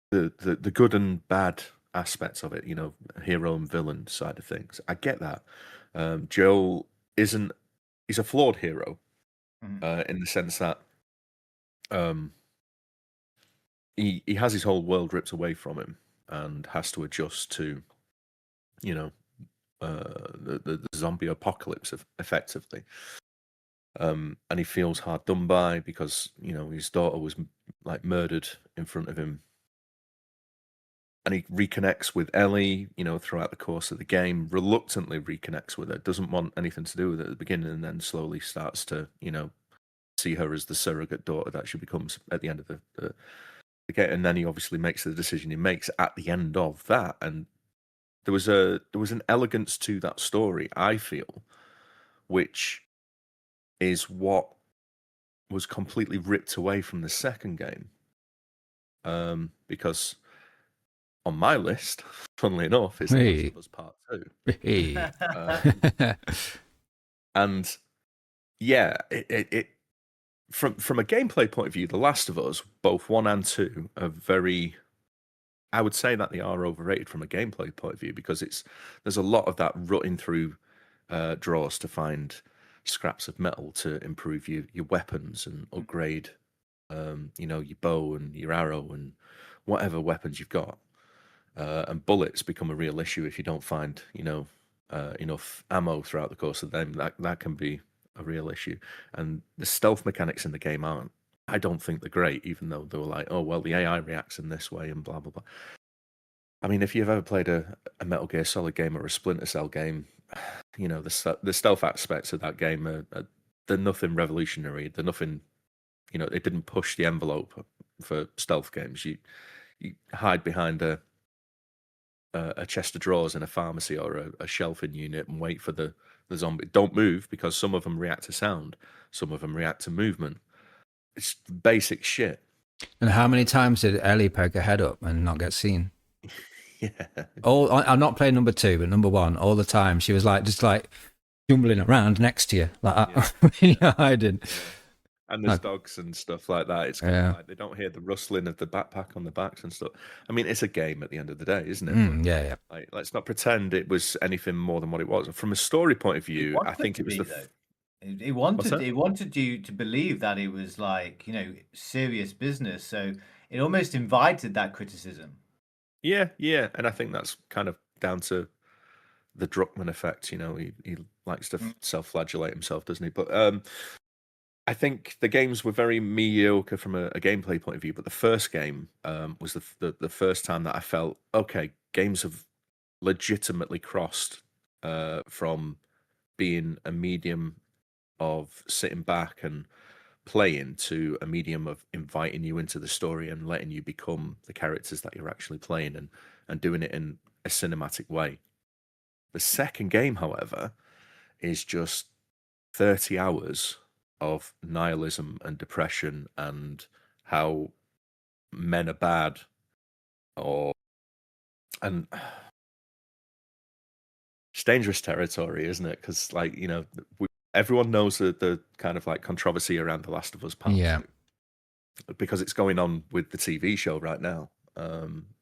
the good and bad aspects of it, hero and villain side of things. I get that. Joel isn't, he's a flawed hero in the sense that um, he has his whole world ripped away from him and has to adjust to, you know, the zombie apocalypse effectively. And he feels hard done by because his daughter was like murdered in front of him, and he reconnects with Ellie, throughout the course of the game. Reluctantly reconnects with her, doesn't want anything to do with it at the beginning, and then slowly starts to, see her as the surrogate daughter that she becomes at the end of the game. And then he obviously makes the decision he makes at the end of that, and there was an elegance to that story, I feel, which is what was completely ripped away from the second game. Because on my list, funnily enough, is The Last of Us Part 2. Hey. And yeah, it from a gameplay point of view, The Last of Us, both 1 and 2, are very, I would say that they are overrated from a gameplay point of view, because there's a lot of that rutting through drawers to find scraps of metal to improve your weapons and upgrade your bow and your arrow and whatever weapons you've got. And bullets become a real issue if you don't find enough ammo throughout the course of them. That can be a real issue. And the stealth mechanics in the game aren't, I don't think they're great, even though they were like, oh well, the AI reacts in this way and blah blah blah. I mean, if you've ever played a Metal Gear Solid game or a Splinter Cell game, the stealth aspects of that game they're nothing revolutionary. They're nothing, it didn't push the envelope for stealth games. You hide behind a chest of drawers in a pharmacy or a shelving unit and wait for the zombie. Don't move, because some of them react to sound, some of them react to movement. It's basic shit. And how many times did Ellie poke her head up and not get seen? Yeah. I'm not playing number 2, but number 1, all the time. She was like, just like jumbling around next to you, like hiding. Yeah. And there's dogs and stuff like that. It's kind of like they don't hear the rustling of the backpack on the backs and stuff. I mean, it's a game at the end of the day, isn't it? Yeah. Like, let's not pretend it was anything more than what it was. From a story point of view, I think it was It What's wanted that? it wanted you to believe that it was like, serious business. So it almost invited that criticism. Yeah, yeah, and I think that's kind of down to the Druckmann effect. He likes to Mm. self-flagellate himself, doesn't he? But I think the games were very mediocre from a gameplay point of view. But the first game was the first time that I felt okay. Games have legitimately crossed from being a medium of sitting back and playing to a medium of inviting you into the story and letting you become the characters that you're actually playing and doing it in a cinematic way. The second game, however, is just 30 hours of nihilism and depression and how men are bad or and it's dangerous territory, isn't it? Because everyone knows the kind of like controversy around The Last of Us Part Yeah. 2 because it's going on with the TV show right now.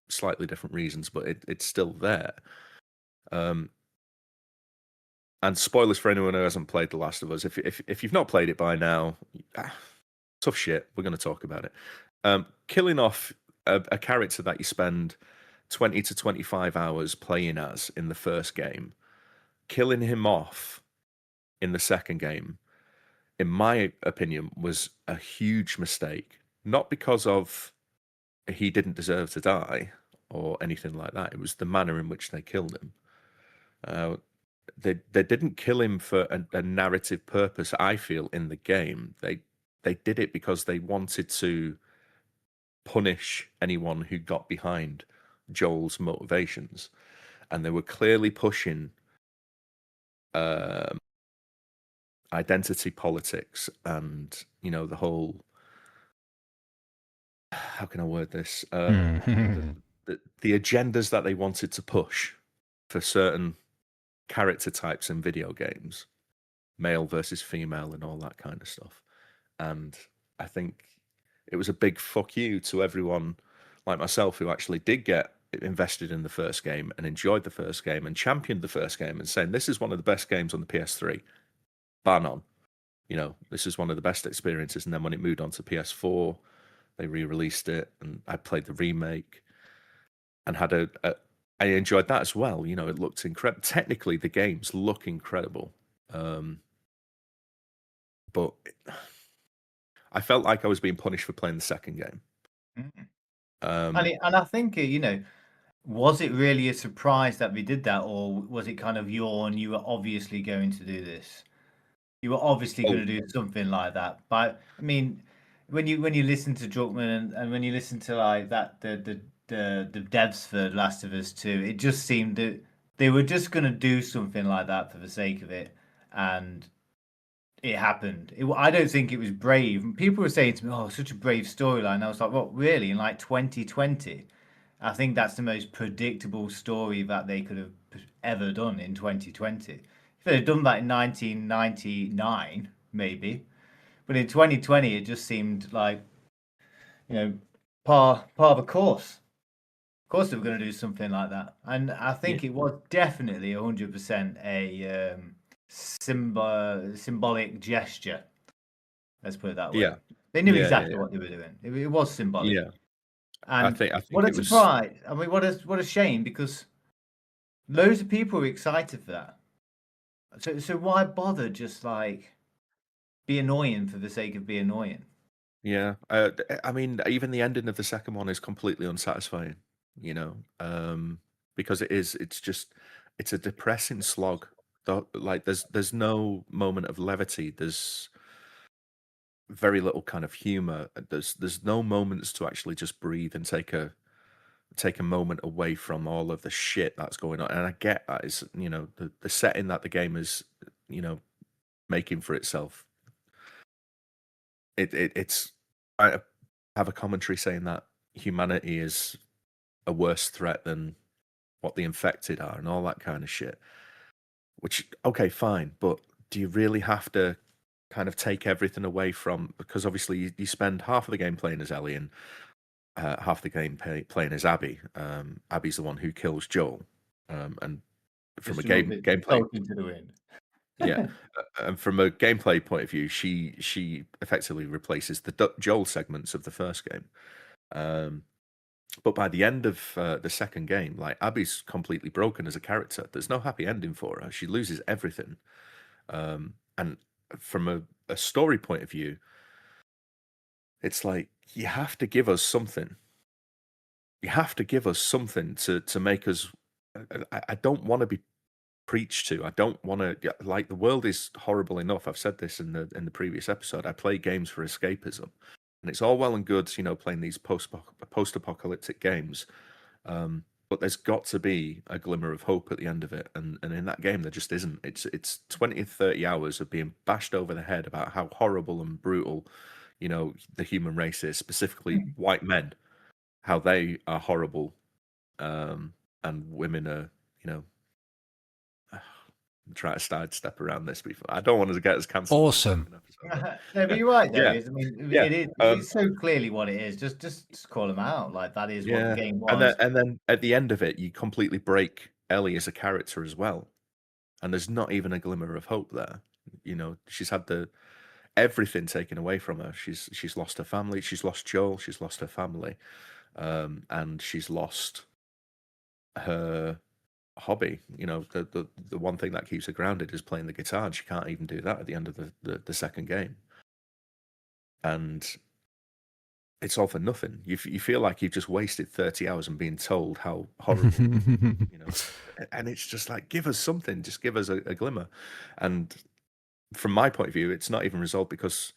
Slightly different reasons, but it's still there. And spoilers for anyone who hasn't played The Last of Us. If you've not played it by now, tough shit. We're going to talk about it. Killing off a character that you spend 20 to 25 hours playing as in the first game, killing him off in the second game, in my opinion, was a huge mistake. Not because of he didn't deserve to die or anything like that. It was the manner in which they killed him. They didn't kill him for a narrative purpose. I feel in the game they did it because they wanted to punish anyone who got behind Joel's motivations, and they were clearly pushing um identity politics and the whole, how can I word this, the agendas that they wanted to push for certain character types in video games, male versus female and all that kind of stuff. And I think it was a big fuck you to everyone like myself who actually did get invested in the first game and enjoyed the first game and championed the first game and saying this is one of the best games on the PS3, ban on. This is one of the best experiences. And then when it moved on to PS4, they re-released it, and I played the remake and I enjoyed that as well. It looked incredible. Technically, the games look incredible, but I felt like I was being punished for playing the second game. Mm. Um, And I think, was it really a surprise that we did that, or was it kind of you were obviously going to do this? You were obviously going well, to do something like that. But I mean, when you listen to Druckmann and when you listen to like that the devs for Last of Us 2, it just seemed that they were just going to do something like that for the sake of it, and it happened. I don't think it was brave. And people were saying to me, "Oh, such a brave storyline." I was like, "What, really?" In like 2020, I think that's the most predictable story that they could have ever done in 2020. If they'd have done that in 1999, maybe, but in 2020, it just seemed like you know par of the course. Of course, they were going to do something like that, and I yeah, think it was definitely 100% a symbolic gesture. Let's put it that way. yeah, They knew yeah, yeah, exactly what they were doing. It was symbolic. yeah. I And think I what think a it was. surprise. I mean, what a shame because loads of people were excited for that. So why bother just like be annoying for the sake of being annoying? Yeah, I mean, even the ending of the second one is completely unsatisfying. Because it's a depressing slog. Like there's no moment of levity. There's very little kind of humor. There's no moments to actually just breathe and take a moment away from all of the shit that's going on. And I get that is the setting that the game is you know making for itself. It's I have a commentary saying that humanity is a worse threat than what the infected are and all that kind of shit. Which okay, fine, but do you really have to kind of take everything away from, because obviously you spend half of the game playing as Ellie and half the game playing as Abby. Abby's the one who kills Joel, and from a Just a little bit gameplay, spoken to the wind. Yeah, and from a gameplay point of view, she effectively replaces the Joel segments of the first game. But by the end of the second game, like Abby's completely broken as a character. There's no happy ending for her. She loses everything. And from a story point of view, it's like you have to give us something. You have to give us something to make us. I don't want to be preached to. I don't want to like the world is horrible enough. I've said this in the previous episode. I play games for escapism, and it's all well and good, playing these post-apocalyptic games. But there's got to be a glimmer of hope at the end of it, and in that game there just isn't. It's 20 or 30 hours of being bashed over the head about how horrible and brutal, the human race is, specifically white men, how they are horrible, and women are, try to sidestep around this before. I don't want to get as cancelled. Awesome. No, but you're right, though. Yeah. I mean, Yeah. it's so clearly what it is. Just call them out. Like that is what the game was. And then at the end of it, you completely break Ellie as a character as well, and there's not even a glimmer of hope there. She's had everything taken away from her. She's lost her family. She's lost Joel. She's lost her family, and she's lost her hobby. The one thing that keeps her grounded is playing the guitar, and she can't even do that at the end of the second game. And it's all for nothing. You feel like you've just wasted 30 hours and being told how horrible, and it's just like, give us something, just give us a glimmer. And from my point of view, it's not even resolved because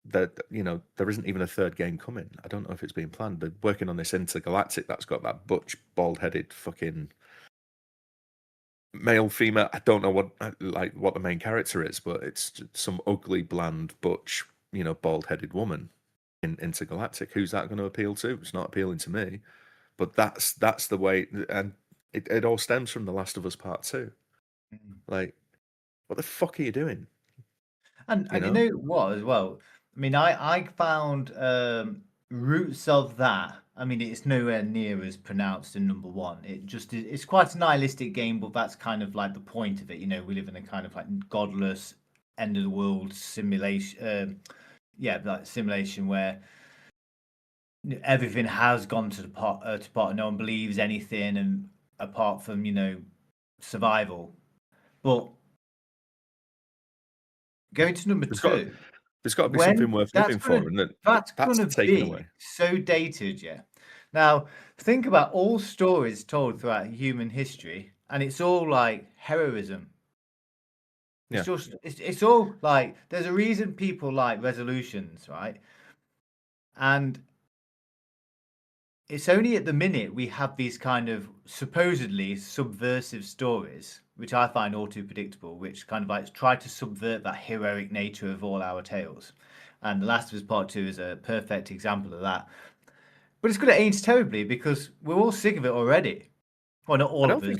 there isn't even a third game coming. I don't know if it's being planned. They're working on this intergalactic that's got that butch, bald-headed fucking male, female. I don't know what the main character is, but it's some ugly, bland, butch, bald-headed woman in Intergalactic. Who's that going to appeal to? It's not appealing to me. But that's the way, and it all stems from The Last of Us Part 2. Like, what the fuck are you doing? And you know what as well? I mean, I found roots of that. I mean, it's nowhere near as pronounced in number one. It's quite a nihilistic game, but that's kind of like the point of it. We live in a kind of like godless end of the world simulation. Like simulation where everything has gone to pot. No one believes anything, and apart from survival. But going to number two. There's got to be something worth living for, and that's going to taken away. So dated, yeah. Now think about all stories told throughout human history, and it's all like heroism. It's all like there's a reason people like resolutions, right? And it's only at the minute we have these kind of supposedly subversive stories, which I find all too predictable, which kind of like try to subvert that heroic nature of all our tales. And The Last of Us Part 2 is a perfect example of that. But it's going to age terribly because we're all sick of it already. Well, not all of us.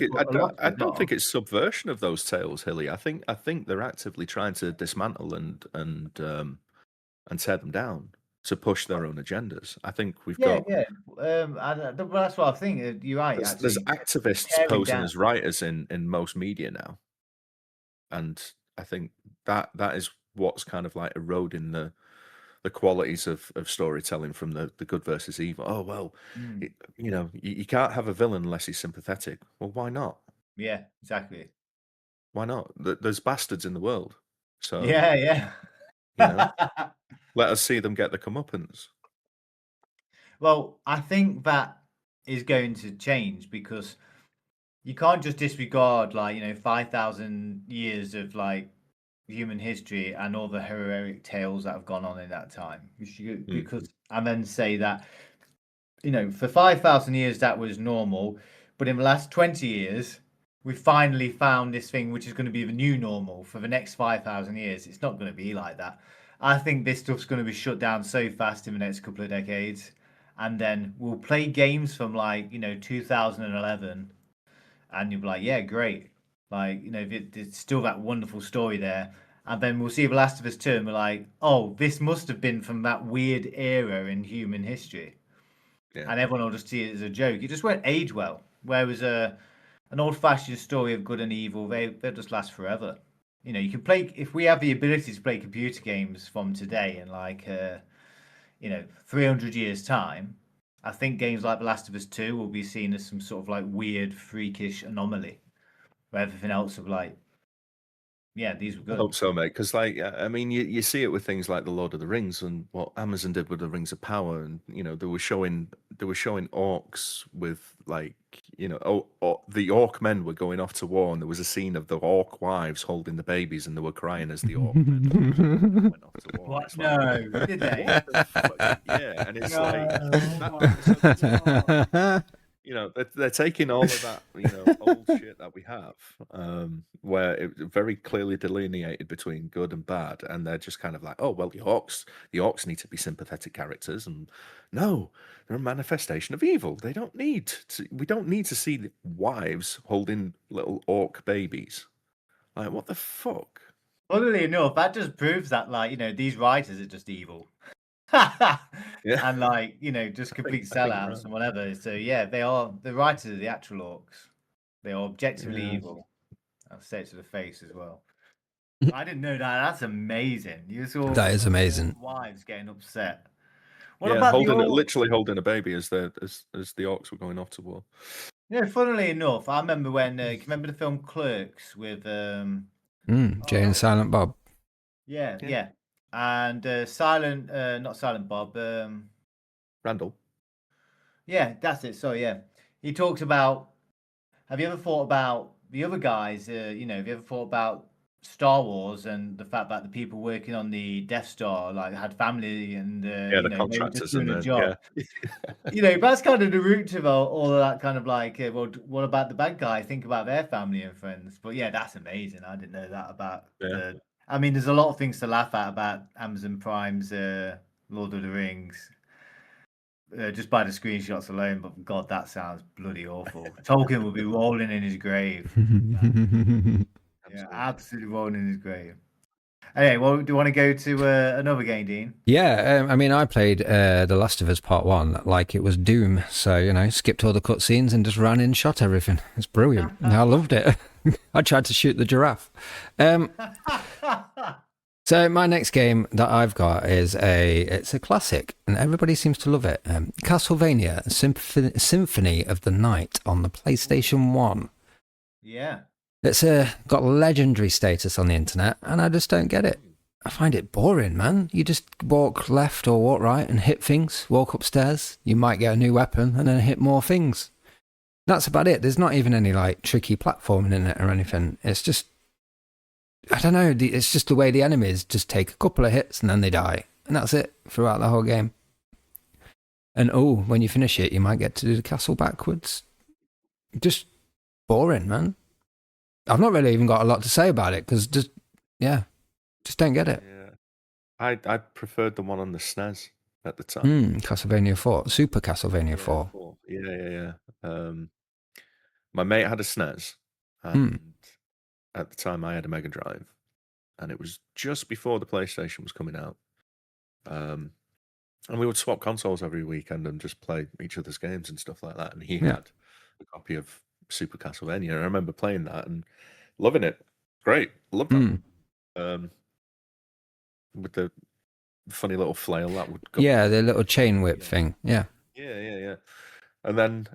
I don't think it's subversion of those tales, Hilly. I think they're actively trying to dismantle and tear them down to push their own agendas. I think we've got that's what I think. You're right. There's activists posing as writers in most media now, and I think that is what's kind of like eroding the qualities of storytelling from the good versus evil. Oh well, you can't have a villain unless he's sympathetic. Well, why not? Yeah, exactly. Why not? There's bastards in the world, so yeah. Let us see them get the comeuppance. Well, I think that is going to change because you can't just disregard 5,000 years of human history and all the heroic tales that have gone on in that time. Because and then say that for 5,000 years that was normal, but in the last 20 years we finally found this thing which is going to be the new normal for the next 5,000 years. It's not going to be like that. I think this stuff's going to be shut down so fast in the next couple of decades, and then we'll play games from 2011, and you'll be like, yeah, great. It's still that wonderful story there. And then we'll see The Last of Us 2 and we're like, oh, this must have been from that weird era in human history. Yeah. And everyone will just see it as a joke. It just won't age well. Whereas an old-fashioned story of good and evil, they'll just last forever. you can play if we have the ability to play computer games from today in like 300 years time. I think games like The Last of Us 2 will be seen as some sort of like weird, freakish anomaly, where everything else will be like, yeah, these were I good. hope so, mate. Because, like, I mean, you see it with things like the Lord of the Rings and what Amazon did with the Rings of Power, and they were showing orcs with like, the orc men were going off to war, and there was a scene of the orc wives holding the babies, and they were crying as the orc men went off to war. And What? it's like, No, did they? what the fuck? Yeah, and it's No, like oh that. my So they're God. they're taking all of that, old shit that we have, where it very clearly delineated between good and bad, and they're just kind of like, oh well, the orcs need to be sympathetic characters, and no, they're a manifestation of evil. They don't need to. We don't need to see the wives holding little orc babies. Like, what the fuck? Funnily enough, that just proves that, like, these writers are just evil. Yeah, And, like, just complete I think you're sellouts right. and whatever. So, yeah, they are the writers of the actual orcs. They are objectively Yeah, evil. I'll say it to the face as well. I didn't know that. That's amazing. You saw That is amazing. wives getting upset. What yeah, about the orcs? literally holding a baby as the orcs were going off to war. Yeah, funnily enough, I remember when, can you remember the film Clerks with, Jay and Silent Bob. yeah, Yeah. yeah. And not Silent Bob, Randall. yeah, that's it. So, yeah. He talked about, have you ever thought about the other guys, have you ever thought about Star Wars and the fact that the people working on the Death Star, like, had family and, Yeah, the they were just contractors doing and a the job? yeah. That's kind of the root to all of that kind of like, what about the bad guy? Think about their family and friends. But yeah, that's amazing. I didn't know that about Yeah. I mean, there's a lot of things to laugh at about Amazon Prime's Lord of the Rings, just by the screenshots alone. But God, that sounds bloody awful. Tolkien would be rolling in his grave. Man. Yeah, Absolutely. absolutely rolling in his grave. Anyway, well, do you want to go to another game, Dean? Yeah, I mean, I played The Last of Us Part 1 like it was Doom. So, skipped all the cutscenes and just ran in and shot everything. It's brilliant. I loved it. I tried to shoot the giraffe. So my next game that I've got is it's a classic, and everybody seems to love it. Castlevania Symphony of the Night on the PlayStation 1. Yeah. It's got legendary status on the internet, and I just don't get it. I find it boring, man. You just walk left or walk right and hit things, walk upstairs, you might get a new weapon, and then hit more things. That's about it. There's not even any like tricky platforming in it or anything. It's just, I don't know, it's just the way the enemies just take a couple of hits and then they die. And that's it throughout the whole game. And when you finish it, you might get to do the castle backwards. Just boring, man. I've not really even got a lot to say about it because just don't get it. Yeah. I preferred the one on the SNES at the time. Castlevania 4, Super Castlevania 4. Yeah. My mate had a SNES, and at the time I had a Mega Drive, and it was just before the PlayStation was coming out. And we would swap consoles every weekend and just play each other's games and stuff like that. And he had a copy of Super Castlevania. And I remember playing that and loving it. Great. Love that. With the funny little flail that would go. Yeah, the little chain whip thing. Yeah. Yeah. And then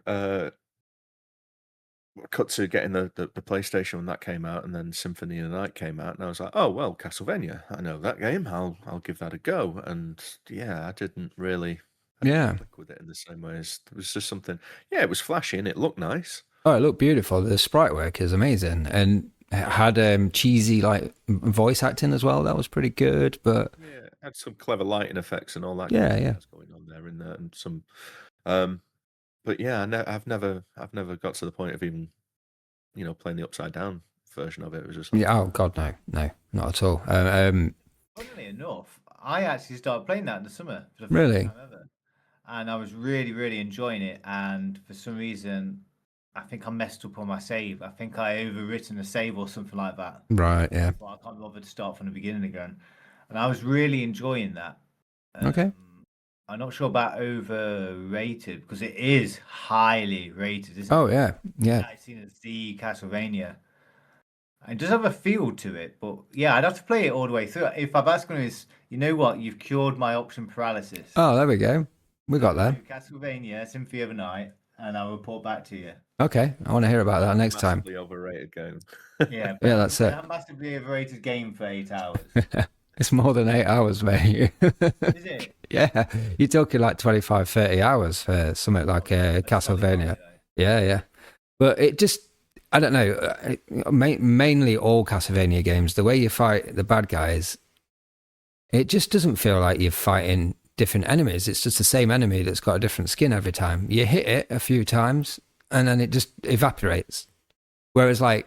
cut to getting the PlayStation when that came out, and then Symphony of the Night came out, and I was like, oh well, Castlevania, I know that game, I'll give that a go. And yeah, I didn't really click with it in the same way. It was just something. Yeah, it was flashy and it looked nice. Oh, it looked beautiful. The sprite work is amazing, and it had cheesy like voice acting as well. That was pretty good, but yeah, it had some clever lighting effects and all that. Yeah. That's going on there in there, and some. But yeah, I've never got to the point of even, playing the upside down version of it. It was just like, oh god, no, not at all. Funnily enough, I actually started playing that in the summer for the Really? first time ever, and I was really, really enjoying it. And for some reason, I think I messed up on my save. I think I overwritten a save or something like that. Right, yeah. But I can't bother to start from the beginning again. And I was really enjoying that. Okay. I'm not sure about overrated because it is highly rated. Isn't Oh it? yeah. I've seen it as the Castlevania. It does have a feel to it, but yeah, I'd have to play it all the way through. If I'm asking is, you know what, you've cured my option paralysis. Oh, there we go. We got Do there. Castlevania Symphony of the Night, and I'll report back to you. Okay, I want to hear about that next time. Massively overrated game. Yeah, Yeah, that's it. a massively overrated game for 8 hours. It's more than 8 hours, mate. Is it? Yeah, you're talking like 25, 30 hours for something like Castlevania. Yeah. But it just, I don't know, mainly all Castlevania games, the way you fight the bad guys, it just doesn't feel like you're fighting different enemies. It's just the same enemy that's got a different skin every time. You hit it a few times and then it just evaporates. Whereas like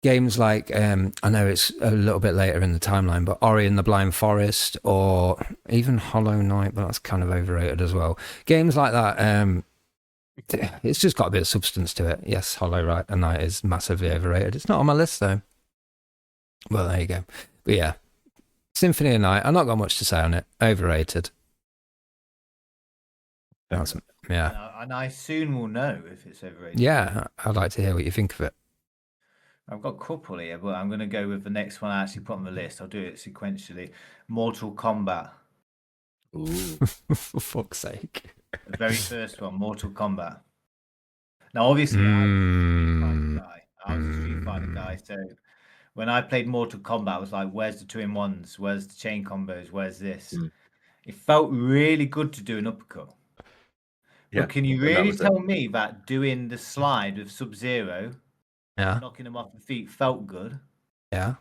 games like, I know it's a little bit later in the timeline, but Ori and the Blind Forest or even Hollow Knight, but that's kind of overrated as well. Games like that, it's just got a bit of substance to it. Yes, Hollow Knight is massively overrated. It's not on my list though. Well, there you go. But yeah, Symphony of the Night, I've not got much to say on it. Overrated. Yeah. And I soon will know if it's overrated. Yeah, I'd like to hear what you think of it. I've got a couple here, but I'm going to go with the next one I actually put on the list. I'll do it sequentially. Mortal Kombat. Ooh. For fuck's sake. The very first one, Mortal Kombat. Now, obviously, I was a Street Fighter guy, so when I played Mortal Kombat, I was like, where's the 2-in-1s? Where's the chain combos? Where's this? It felt really good to do an uppercut. Yeah, but can you really tell me that doing the slide with Sub-Zero, knocking him off the feet, felt good? Yeah,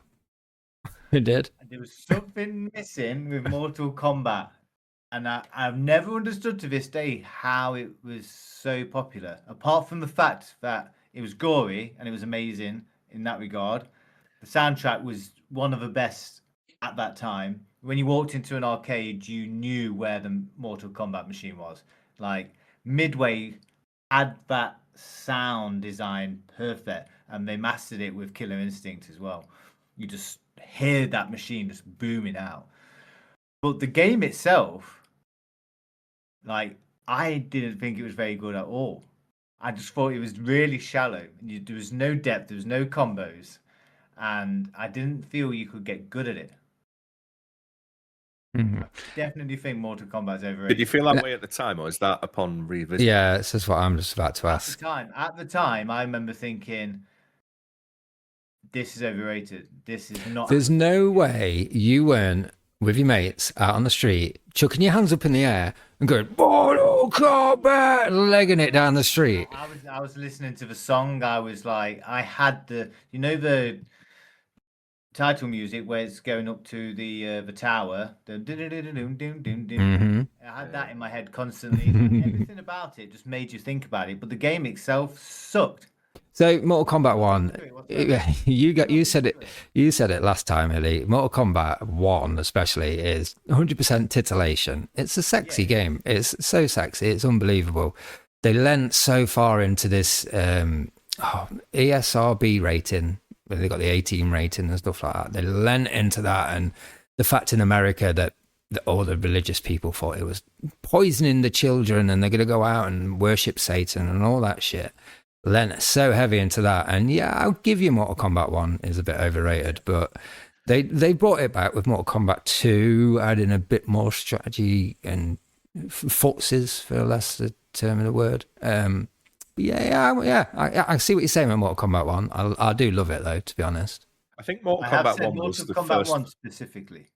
it did. And there was something missing with Mortal Kombat. And I've never understood to this day how it was so popular, apart from the fact that it was gory and it was amazing in that regard. The soundtrack was one of the best at that time. When you walked into an arcade, you knew where the Mortal Kombat machine was. Like, Midway had that sound design perfect, and they mastered it with Killer Instinct as well. You just hear that machine just booming out. But the game itself, like, I didn't think it was very good at all. I just thought it was really shallow. There was no depth, there was no combos, and I didn't feel you could get good at it. Mm-hmm. I definitely think Mortal Kombat is overrated. Did you feel that way at the time, or is that upon revisiting? Yeah, this is what I'm just about to ask. At the time, I remember thinking, this is overrated. This is not. There's no way you weren't with your mates out on the street, chucking your hands up in the air and going, Mortal Kombat, legging it down the street. I was listening to the song. I was like, I had the title music where it's going up to the tower. I had that in my head constantly. Everything about it just made you think about it, but the game itself sucked. So Mortal Kombat 1, you said it last time, Ellie. Mortal Kombat 1 especially is 100% titillation. It's a sexy game. It's so sexy. It's unbelievable. They lent so far into this ESRB rating. They got the 18 rating and stuff like that. They lent into that, and the fact in America that all the religious people thought it was poisoning the children and they're going to go out and worship Satan and all that shit. Lent so heavy into that. And yeah, I'll give you Mortal Kombat 1 is a bit overrated, but they brought it back with Mortal Kombat 2, adding a bit more strategy and footses, for less the term of the word. I see what you're saying with Mortal Kombat 1. I do love it though, to be honest. I think Mortal Kombat 1 was the Mortal Kombat first. 1 specifically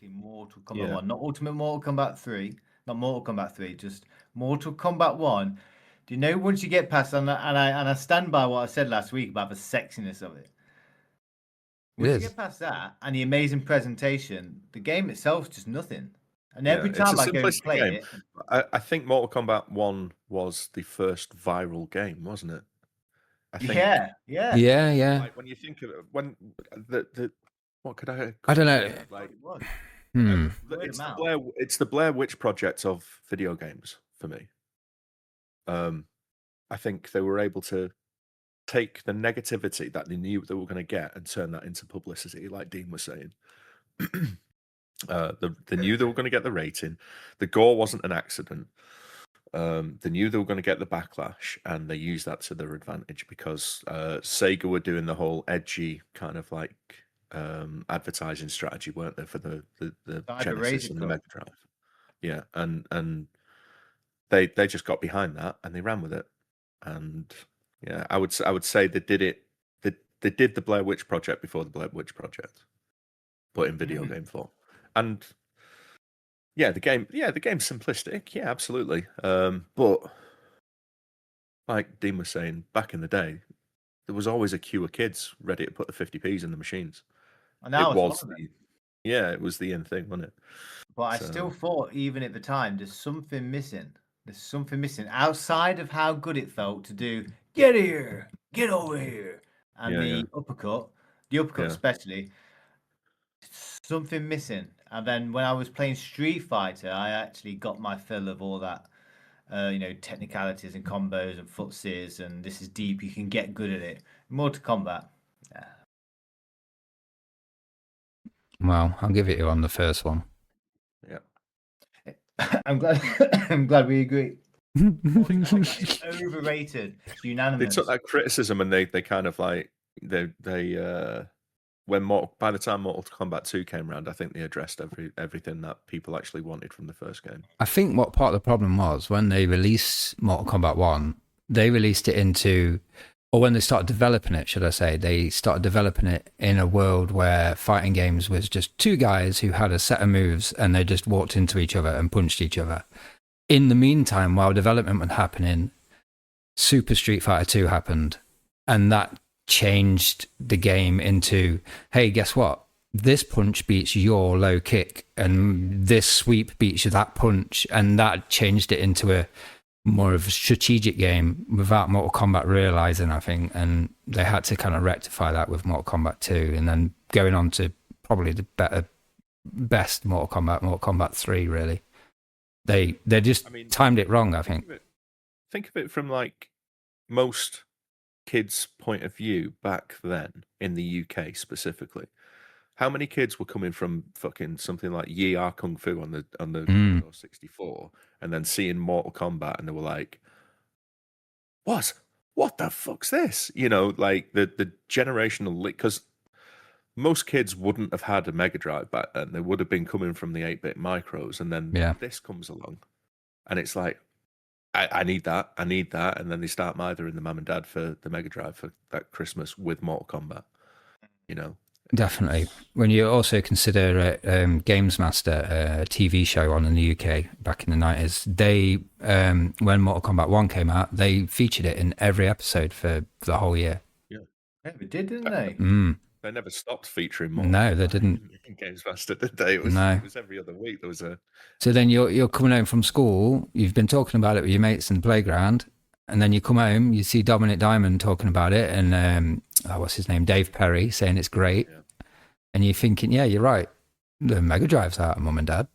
Mortal Kombat 1, not Ultimate Mortal Kombat 3, not Mortal Kombat 3, just Mortal Kombat 1. Do you know once you get past, and I stand by what I said last week about the sexiness of it. Once you get past that and the amazing presentation, the game itself is just nothing. And every time I go and play it, I think Mortal Kombat 1 was the first viral game, wasn't it? I think. Yeah. Like when you think of it, when the what could I? I don't know. Like, it's the Blair Witch Project of video games for me. I think they were able to take the negativity that they knew they were going to get and turn that into publicity, like Dean was saying. They knew they were going to get the rating. The gore wasn't an accident. they knew they were going to get the backlash, and they used that to their advantage because Sega were doing the whole edgy kind of like advertising strategy, weren't they, for the Genesis and the Mega Drive? Yeah, and they just got behind that and they ran with it, and yeah, I would say they did it. They did the Blair Witch Project before the Blair Witch Project, but in video game form, and yeah, the game's simplistic. Yeah, absolutely. But like Dean was saying, back in the day, there was always a queue of kids ready to put the 50p's in the machines. And that was it was the end thing, wasn't it? But I still thought, even at the time, there's something missing. There's something missing outside of how good it felt to do. Get here, get over here, and the uppercut especially. Something missing. And then when I was playing Street Fighter, I actually got my fill of all that, technicalities and combos and footsies, and this is deep. You can get good at it. Mortal Kombat. Yeah. Well, I'll give it you on the first one. Yeah. I'm glad. I'm glad we agree. It's overrated. It's unanimous. They took that criticism and they kind of like they when by the time Mortal Kombat 2 came around, I think they addressed everything that people actually wanted from the first game. I think what part of the problem was when they released Mortal Kombat 1, they released it into, or when they started developing it, should I say, they started developing it in a world where fighting games was just two guys who had a set of moves and they just walked into each other and punched each other. In the meantime, while development was happening, Super Street Fighter 2 happened, and that changed the game into, hey, guess what? This punch beats your low kick, and this sweep beats that punch, and that changed it into a more of a strategic game without Mortal Kombat realizing, I think, and they had to kind of rectify that with Mortal Kombat 2, and then going on to probably the best Mortal Kombat 3, really. They just timed it wrong, I think. Think of it from like most kids' point of view back then in the UK specifically. How many kids were coming from fucking something like Yi Ar Kung Fu on the Commodore 64 and then seeing Mortal Kombat and they were like, what the fuck's this? You know, like the generational leap, because most kids wouldn't have had a Mega Drive back then. They would have been coming from the 8-bit micros, and then this comes along and it's like, I need that, and then they start mithering the mum and dad for the Mega Drive for that Christmas with Mortal Kombat, you know. Definitely. When you also consider Games Master, a TV show on in the UK back in the 90s, they, when Mortal Kombat 1 came out, they featured it in every episode for the whole year. Yeah, they did, didn't they? They never stopped featuring Mortal No, they didn't. In Games Master, did they? It was every other week. There was a. So then you're coming home from school, you've been talking about it with your mates in the playground, and then you come home, you see Dominic Diamond talking about it, and what's his name? Dave Perry saying it's great. Yeah. And you're thinking, yeah, you're right. The Mega Drive's out, Mum and Dad.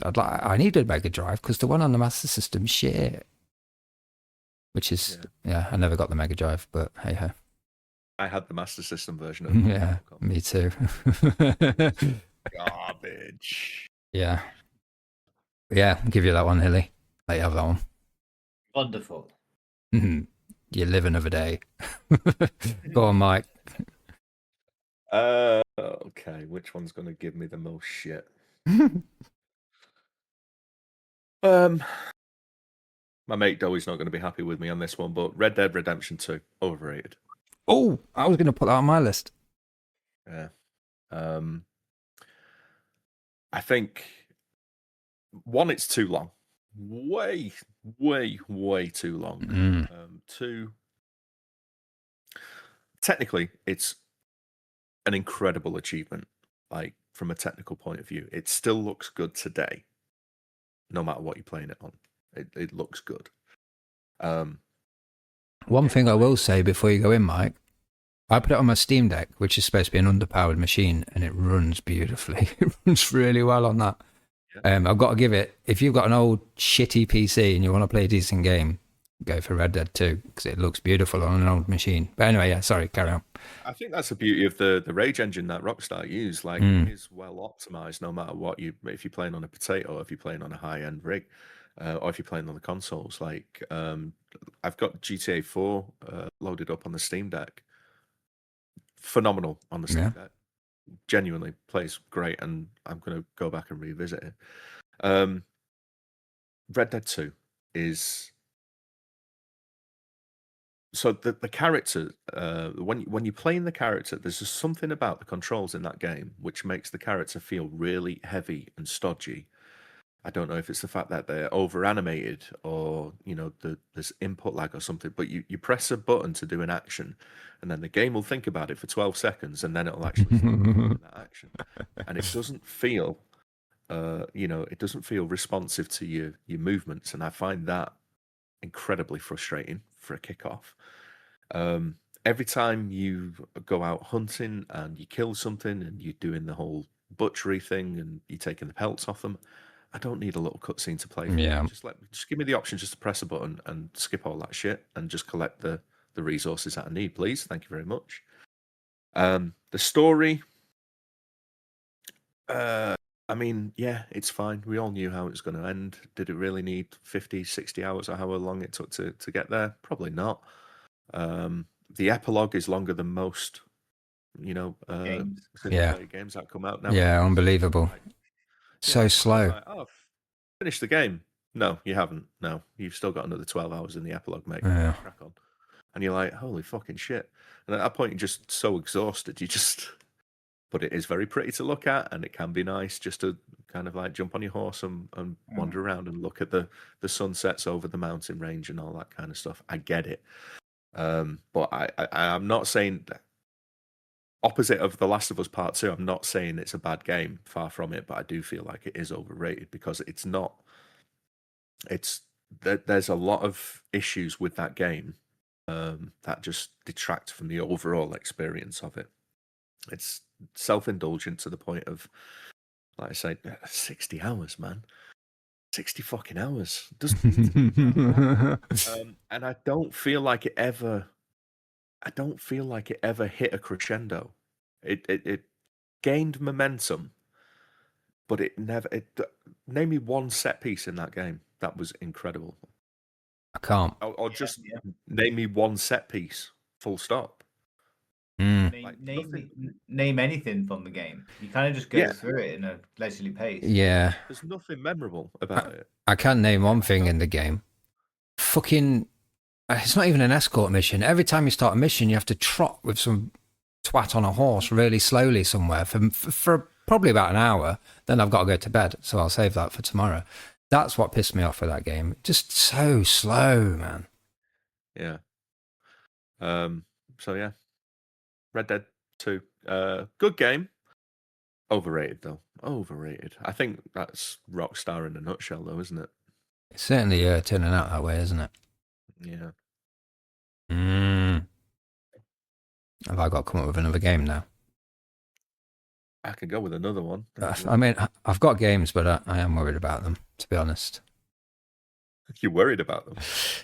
I need a Mega Drive because the one on the Master System shit. Which is, I never got the Mega Drive, but hey ho. I had the Master System version of it. Yeah, me too. Garbage. Yeah. Yeah, I'll give you that one, Hilly. Let you have that one. Wonderful. You live another day. Go on, Mike. Okay, which one's going to give me the most shit? My mate Doey's not going to be happy with me on this one, but Red Dead Redemption 2, overrated. Oh, I was going to put that on my list. Yeah. I think, one, it's too long. Way too long. Two, technically, it's an incredible achievement. Like, from a technical point of view, it still looks good today, no matter what you're playing it on. It looks good. One thing I will say before you go in, Mike, I put it on my Steam Deck, which is supposed to be an underpowered machine, and it runs beautifully. It runs really well on that. Yeah. I've got to give it, if you've got an old shitty PC and you want to play a decent game, go for Red Dead 2, because it looks beautiful on an old machine. But anyway, yeah, sorry, carry on. I think that's the beauty of the Rage engine that Rockstar use. Like, it is well optimized no matter what if you're playing on a potato or if you're playing on a high-end rig. or if you're playing on the consoles. Like I've got GTA 4 loaded up on the Steam Deck. Phenomenal on the Steam Yeah. Deck. Genuinely plays great, and I'm going to go back and revisit it. Red Dead 2 is so the character when you're playing the character, there's just something about the controls in that game which makes the character feel really heavy and stodgy. I don't know if it's the fact that they're over animated or there's input lag or something, but you press a button to do an action, and then the game will think about it for 12 seconds, and then it'll actually start doing that action, and it doesn't feel it doesn't feel responsive to your movements, and I find that incredibly frustrating for a kickoff. Every time you go out hunting and you kill something and you're doing the whole butchery thing and you're taking the pelts off them, I don't need a little cutscene to play through. Yeah. Just give me the option just to press a button and skip all that shit and just collect the resources that I need, please. Thank you very much. The story, I mean, yeah, it's fine. We all knew how it was going to end. Did it really need 50, 60 hours or however long it took to get there? Probably not. The epilogue is longer than most, Games. single-player games that come out now. Yeah, unbelievable. So slow. Like, oh, finish the game. No, you haven't. No, you've still got another 12 hours in the epilogue, mate. Yeah. Crack on. And you're like, holy fucking shit. And at that point, you're just so exhausted. But it is very pretty to look at, and it can be nice just to kind of like jump on your horse and wander around and look at the sunsets over the mountain range and all that kind of stuff. I get it. But I'm not saying that. Opposite of The Last of Us Part 2, I'm not saying it's a bad game, far from it, but I do feel like it is overrated because it's not. There's a lot of issues with that game that just detract from the overall experience of it. It's self-indulgent to the point of, like I say, 60 hours, man. 60 fucking hours. Doesn't need to be that. And I don't feel like it ever hit a crescendo. It gained momentum, but it never. Name me one set piece in that game that was incredible. I can't. Or just name me one set piece. Full stop. Name anything from the game. You kind of just go through it in a leisurely pace. Yeah. There's nothing memorable about it. I can name one thing in the game. Fucking. It's not even an escort mission. Every time you start a mission, you have to trot with some twat on a horse really slowly somewhere for probably about an hour. Then I've got to go to bed, so I'll save that for tomorrow. That's what pissed me off with that game. Just so slow, man. Yeah. So yeah, Red Dead 2, good game. Overrated though. Overrated. I think that's Rockstar in a nutshell, though, isn't it? It's certainly turning out that way, isn't it? Yeah. Have I got to come up with another game now? I could go with another one. I mean, I've got games, but I am worried about them, to be honest. You're worried about them?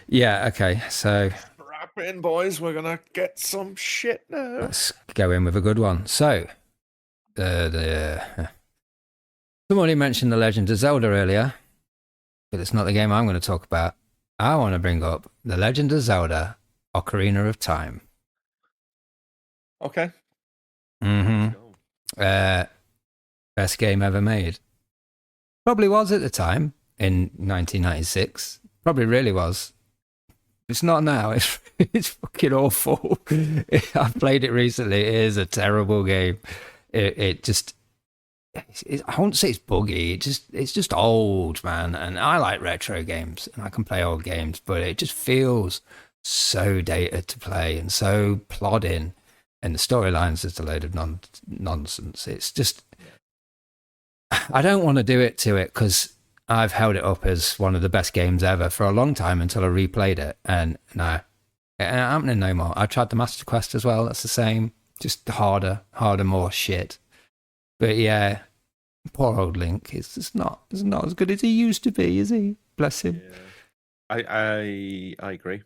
Yeah, okay. So... strap in, boys. We're going to get some shit now. Let's go in with a good one. So, somebody mentioned The Legend of Zelda earlier, but it's not the game I'm going to talk about. I want to bring up The Legend of Zelda Ocarina of Time. Okay. Best game ever made. Probably was at the time in 1996. Probably really was. It's not now. It's fucking awful. I've played it recently. It is a terrible game. I won't say it's buggy. It's just old, man. And I like retro games and I can play old games, but it just feels so dated to play and so plodding. And the storyline's just a load of nonsense. It's just, I don't want to do it to it because I've held it up as one of the best games ever for a long time until I replayed it. And no, it ain't happening no more. I tried the Master Quest as well. That's the same. Just harder, more shit. But yeah, poor old Link. It's just not as good as he used to be, is he? Bless him. Yeah. I agree.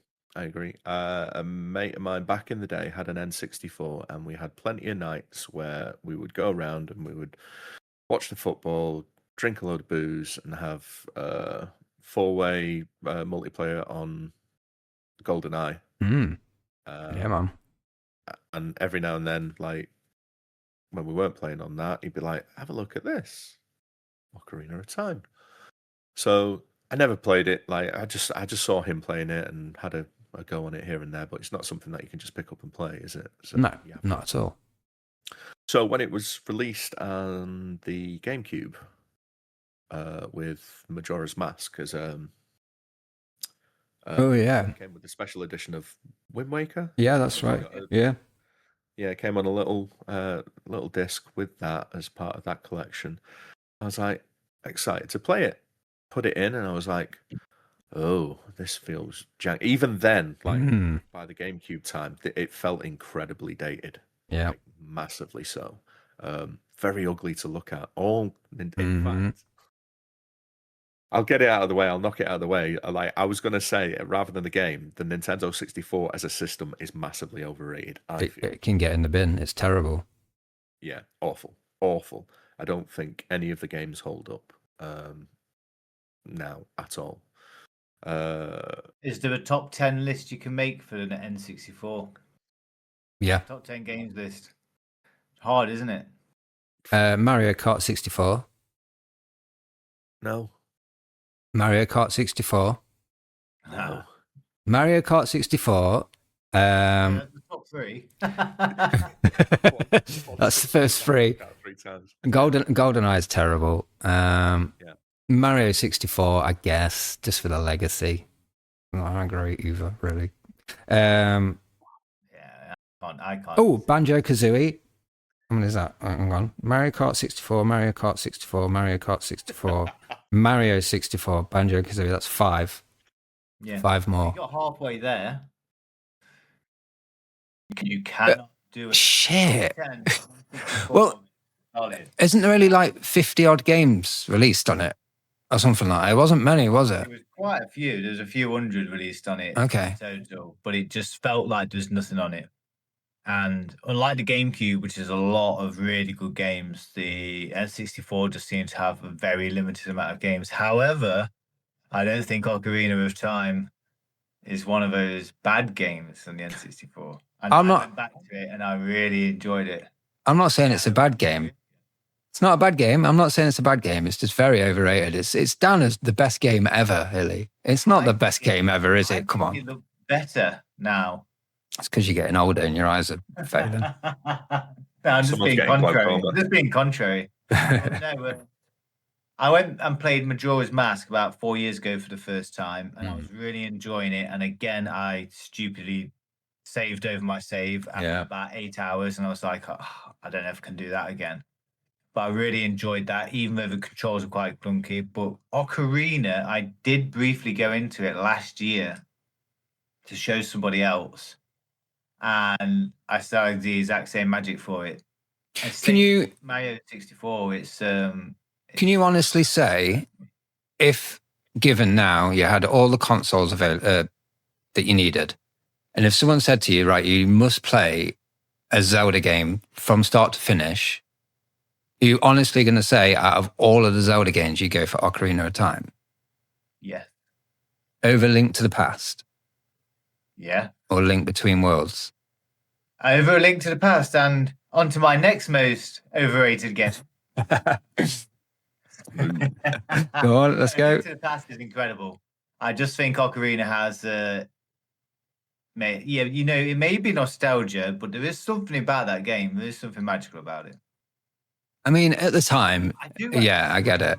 A mate of mine back in the day had an N64, and we had plenty of nights where we would go around and we would watch the football, drink a load of booze, and have 4-way multiplayer on GoldenEye. Yeah, man. And every now and then, like when we weren't playing on that, he'd be like, "Have a look at this, Ocarina of Time." So I never played it. Like I just saw him playing it and had a go on it here and there. But it's not something that you can just pick up and play, is it? So, No, yeah. not at all. So when it was released on the GameCube, with Majora's Mask as Oh yeah, it came with a special edition of Wind Waker. yeah, that's right. Yeah, It came on a little disc with that as part of that collection. I was like excited to play it. Put it in, and I was like, "Oh, this feels jank." Even then, like by the GameCube time, it felt incredibly dated. Yeah, like, massively so. Very ugly to look at. In fact, I'll get it out of the way. I'll knock it out of the way. Like I was going to say, rather than the game, the Nintendo 64 as a system is massively overrated. it can get in the bin. It's terrible. Yeah, awful. I don't think any of the games hold up now at all. Is there a top 10 list you can make for an N64? Yeah. Top 10 games list. Hard, isn't it? Mario Kart 64. No. Mario Kart 64. No. Mario Kart 64. That's the top 3. That's the first 3. 3 times. GoldenEye is terrible. Mario 64, I guess, just for the legacy. Not great either, really. Yeah, I can't. Oh, Banjo-Kazooie. How many is that? Hang on. Mario Kart 64, Mario Kart 64, Mario Kart 64, Mario 64, Banjo-Kazooie. That's 5. Yeah. 5 more. You got halfway there. You cannot do it. Shit. Well, isn't there only like 50 odd games released on it? Or something like that. It wasn't many, was it? There was quite a few. There's a few hundred released on it. Okay. In total, but it just felt like there's nothing on it. And unlike the GameCube, which is a lot of really good games, the N64 just seems to have a very limited amount of games. However, I don't think Ocarina of Time is one of those bad games on the N64. And I went back to it and I really enjoyed it. I'm not saying it's a bad game. It's not a bad game. I'm not saying it's a bad game. It's just very overrated. It's down as the best game ever, Hilly. It's not the best game ever, is it? Come on. It looks better now. It's because you're getting older and your eyes are failing. No, I'm just being contrary. Just being contrary. I went and played Majora's Mask about 4 years ago for the first time, and I was really enjoying it. And again, I stupidly saved over my save after about 8 hours, and I was like, oh, I don't know if I can do that again. But I really enjoyed that, even though the controls are quite clunky. But Ocarina, I did briefly go into it last year to show somebody else, and I started the exact same magic for it. Can you Mario 64? Can you honestly say, if given now you had all the consoles available that you needed, and if someone said to you, right, you must play a Zelda game from start to finish, are you honestly going to say, out of all of the Zelda games, you go for Ocarina of Time? Yeah. Over Link to the Past? Yeah. Or Link Between Worlds? Over Link to the Past, and on to my next most overrated game. Go on, let's go. Link to the Past is incredible. I just think Ocarina has, it may be nostalgia, but there is something about that game. There is something magical about it. I mean, at the time, I get it.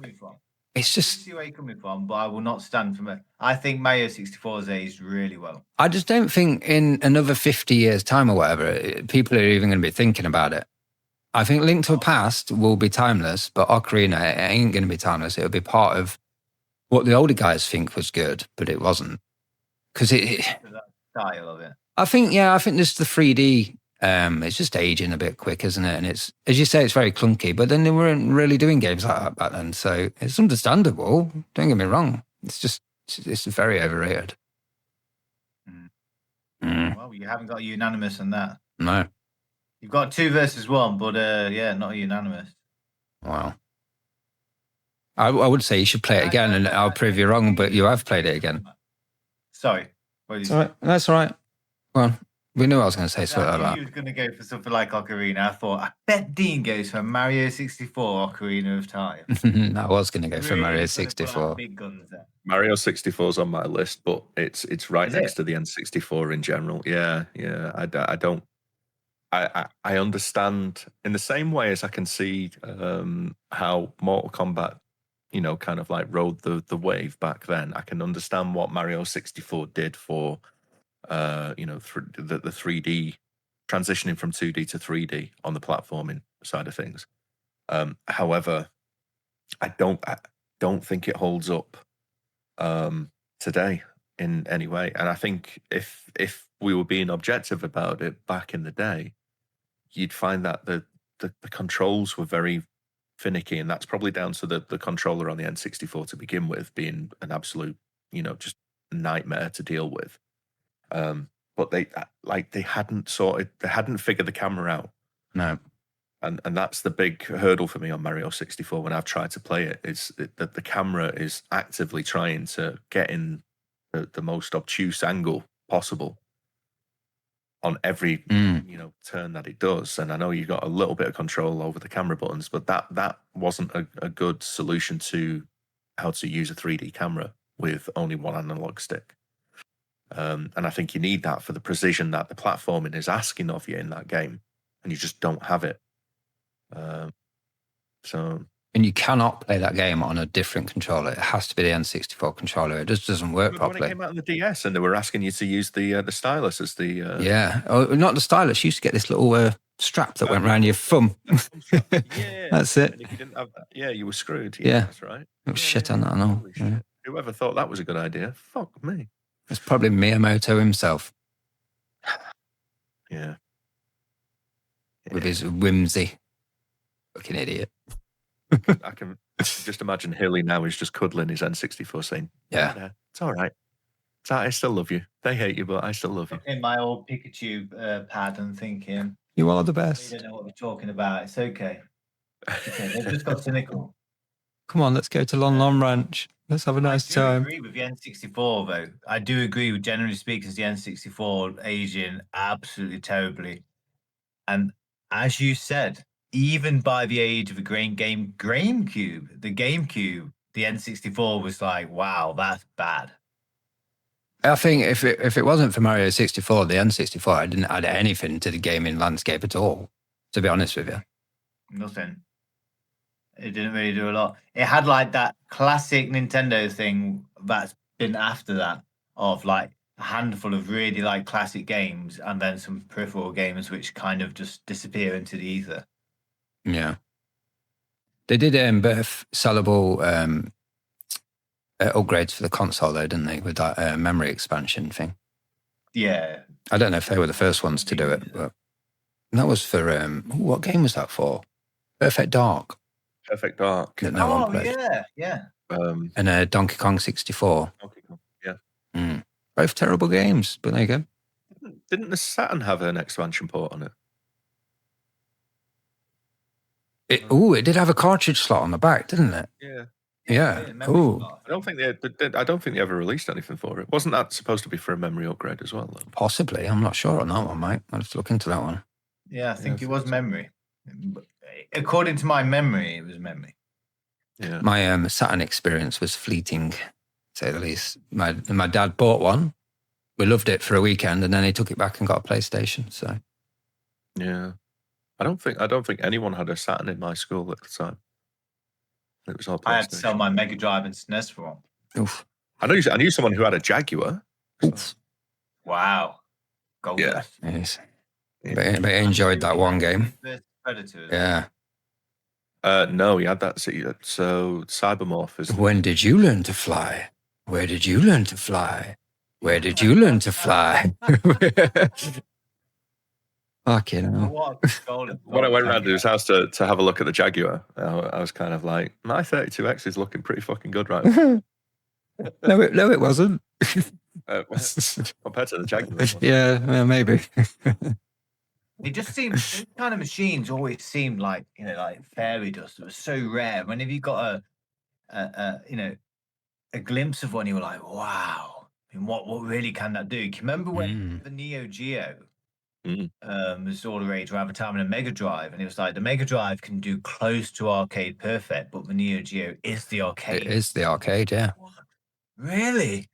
It's just, I see where you're coming from, but I will not stand for it. I think Mario 64 is aged really well. I just don't think in another 50 years' time or whatever, people are even going to be thinking about it. I think Link to the Past will be timeless, but Ocarina ain't going to be timeless. It'll be part of what the older guys think was good, but it wasn't. Because that style of it. I think just the 3D, it's just aging a bit quick, isn't it? And it's, as you say, it's very clunky, but then they weren't really doing games like that back then. So it's understandable. Don't get me wrong. It's very overrated. Well, you haven't got unanimous on that. No. You've got 2 versus 1, but not unanimous. Wow. I would say you should play it again, and I'll prove you wrong, but you have played it again. Sorry. What did you It's say? all right. That's all right. Well, we knew I was going to say something I like knew that. you was going to go for something like Ocarina. I thought, I bet Dean goes for Mario 64 Ocarina of Time. I was going to go for Really Mario gonna pull 64. out big guns there. Mario 64 is on my list, but it's right Is next it? to the N64 in general. Yeah. I don't. I understand in the same way as I can see how Mortal Kombat, kind of like rode the wave back then. I can understand what Mario 64 did for, the 3D transitioning from 2D to 3D on the platforming side of things. However, I don't think it holds up today in any way. And I think if we were being objective about it back in the day, you'd find that the controls were very finicky, and that's probably down to the controller on the N64 to begin with being an absolute, just nightmare to deal with. But they hadn't figured the camera out. No. And that's the big hurdle for me on Mario 64 when I've tried to play it. Is that the camera is actively trying to get in the most obtuse angle possible on every turn that it does. And I know you've got a little bit of control over the camera buttons, but that wasn't a good solution to how to use a 3D camera with only one analog stick. And I think you need that for the precision that the platforming is asking of you in that game, and you just don't have it. And you cannot play that game on a different controller. It has to be the N64 controller. It just doesn't work properly. When it came out on the DS, and they were asking you to use the stylus as the yeah, not the stylus. You used to get this little strap that went around your thumb. Yeah, that's it. And if you didn't have that, you were screwed. Yeah, that's right. Shit on that, I know. Yeah. Whoever thought that was a good idea? Fuck me. It's probably Miyamoto himself. Yeah. With his whimsy. Fucking idiot. I can just imagine Hilly now is just cuddling his N64 saying, yeah, it's all right. I still love you. They hate you, but I still love you. In my old Pikachu pad and thinking, you are the best. You don't know what we're talking about. It's okay. They've just got cynical. Come on, let's go to Lon Lon Ranch. Let's have a nice time. I agree with the N64, though. I do agree with, generally speaking, the N64 aging absolutely terribly. And as you said, even by the age of the GameCube, the N64 was like, wow, that's bad. I think if it wasn't for Mario 64, the N64 didn't add anything to the gaming landscape at all, to be honest with you. Nothing. It didn't really do a lot. It had like that classic Nintendo thing that's been after that of like a handful of really like classic games and then some peripheral games which kind of just disappear into the ether. Yeah. They did both sellable upgrades for the console though, didn't they, with that memory expansion thing? Yeah. I don't know if they were the first ones to do it, but that was for, what game was that for? Perfect Dark. Perfect Dark. That no one played. Yeah. And Donkey Kong 64. Donkey Kong, yeah. Both terrible games, but there you go. Didn't the Saturn have an expansion port on it? It did have a cartridge slot on the back, didn't it? Yeah. Yeah. Ooh. I don't think they ever released anything for it. Wasn't that supposed to be for a memory upgrade as well, though? Possibly. I'm not sure on that one, mate. I'll have to look into that one. Yeah, I think it was memory. According to my memory, it was memory. Yeah. My Saturn experience was fleeting, to say the least. My dad bought one. We loved it for a weekend, and then he took it back and got a PlayStation. So, yeah, I don't think anyone had a Saturn in my school at the time. It was all PlayStation. I had to sell my Mega Drive and SNES for one. Oof. I knew someone who had a Jaguar. So. Wow. Gold dust. Yes. But I enjoyed that one game. Predator. Yeah. No, he had that. So Cybermorph is. When did you learn to fly? Where did you learn to fly? Where did you learn to fly? Fucking hell. When I went round to his house to have a look at the Jaguar, I was kind of like, my 32X is looking pretty fucking good right now. No, it wasn't. Compared to the Jaguar. Yeah, well, maybe. It just seemed, those kind of machines always seemed like, like fairy dust. It was so rare. Whenever you got a glimpse of one, you were like, wow. I mean, what really can that do? Can you remember when Mm. the Neo Geo Mm. was all the rage around the time in a Mega Drive, and it was like the Mega Drive can do close to arcade perfect, but the Neo Geo is the It arcade. is the arcade, yeah. What? Really?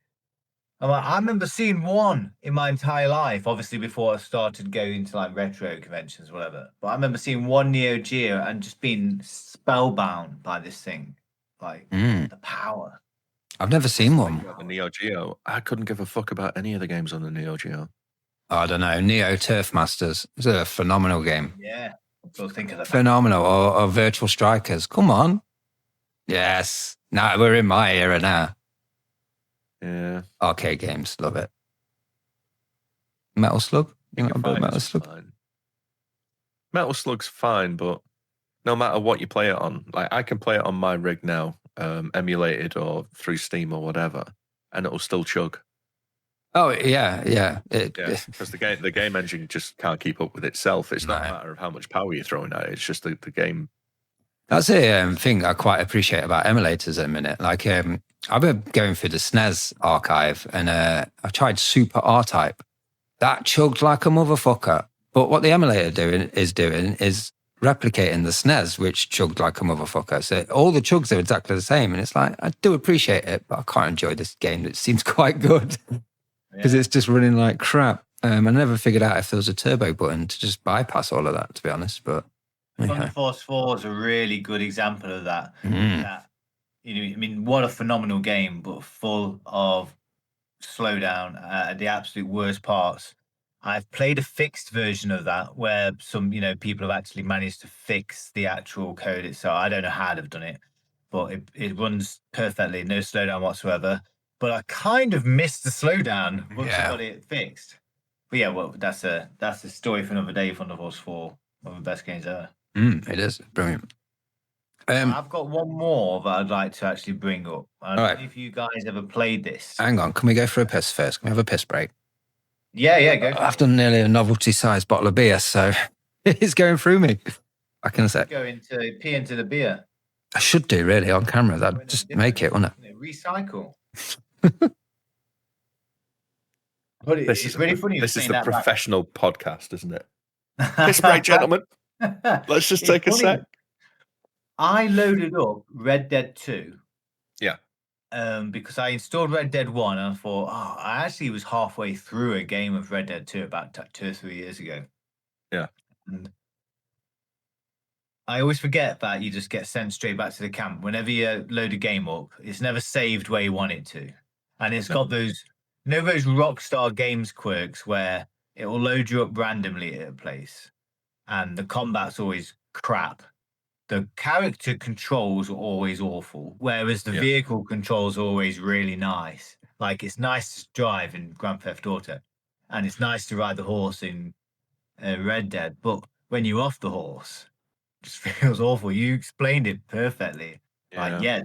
I remember seeing one in my entire life, obviously before I started going to like retro conventions, whatever. But I remember seeing one Neo Geo and just being spellbound by this thing, like Mm. the power. I've never seen one. About the Neo Geo, I couldn't give a fuck about any of the games on the Neo Geo. I don't know. Neo Turf Masters. It's a phenomenal game. Yeah, I think of that. Phenomenal. Or Virtual Strikers. Come on. Yes. Now we're in my era now. Yeah. Arcade games. Love it. Metal Slug? You know about Metal Slug? Fine. Metal Slug's fine, but no matter what you play it on, like I can play it on my rig now, emulated or through Steam or whatever, and it'll still chug. Oh yeah, yeah. Because the game engine just can't keep up with itself. It's not a matter of how much power you're throwing at it. It's just the game. That's a thing I quite appreciate about emulators at the minute. Like I've been going through the SNES archive, and I tried Super R-Type. That chugged like a motherfucker. But what the emulator is replicating the SNES, which chugged like a motherfucker. So all the chugs are exactly the same. And it's like, I do appreciate it, but I can't enjoy this game that seems quite good because it's just running like crap. I never figured out if there was a turbo button to just bypass all of that, to be honest. But Thunder Force 4 is a really good example of that. That, I mean, what a phenomenal game, but full of slowdown at the absolute worst parts. I've played a fixed version of that where some, people have actually managed to fix the actual code itself. I don't know how they've done it, but it runs perfectly, no slowdown whatsoever. But I kind of missed the slowdown once I got it fixed. But yeah, well, that's a story for another day. Thunder Force 4, one of the best games ever. It is brilliant. I've got one more that I'd like to actually bring up. I don't know if you guys ever played this. Hang on, can we go for a piss first? Can we have a piss break? Yeah, go. I've done nearly a novelty-sized bottle of beer, so it's going through me. I can say. Pee into the beer. I should do really on camera. That'd just make it, wouldn't it? Recycle. But it's really funny. This is the professional podcast, isn't it? Piss break, gentlemen. Let's just take a sec. I loaded up Red Dead 2. Yeah. Because I installed Red Dead 1 and I thought, I actually was halfway through a game of Red Dead 2 about 2 or 3 years ago. Yeah. And I always forget that you just get sent straight back to the camp. Whenever you load a game up, it's never saved where you want it to. And it's got those, those Rockstar Games quirks where it will load you up randomly at a place. And the combat's always crap. The character controls are always awful, whereas the vehicle controls are always really nice. Like, it's nice to drive in Grand Theft Auto, and it's nice to ride the horse in Red Dead. But when you're off the horse, it just feels awful. You explained it perfectly.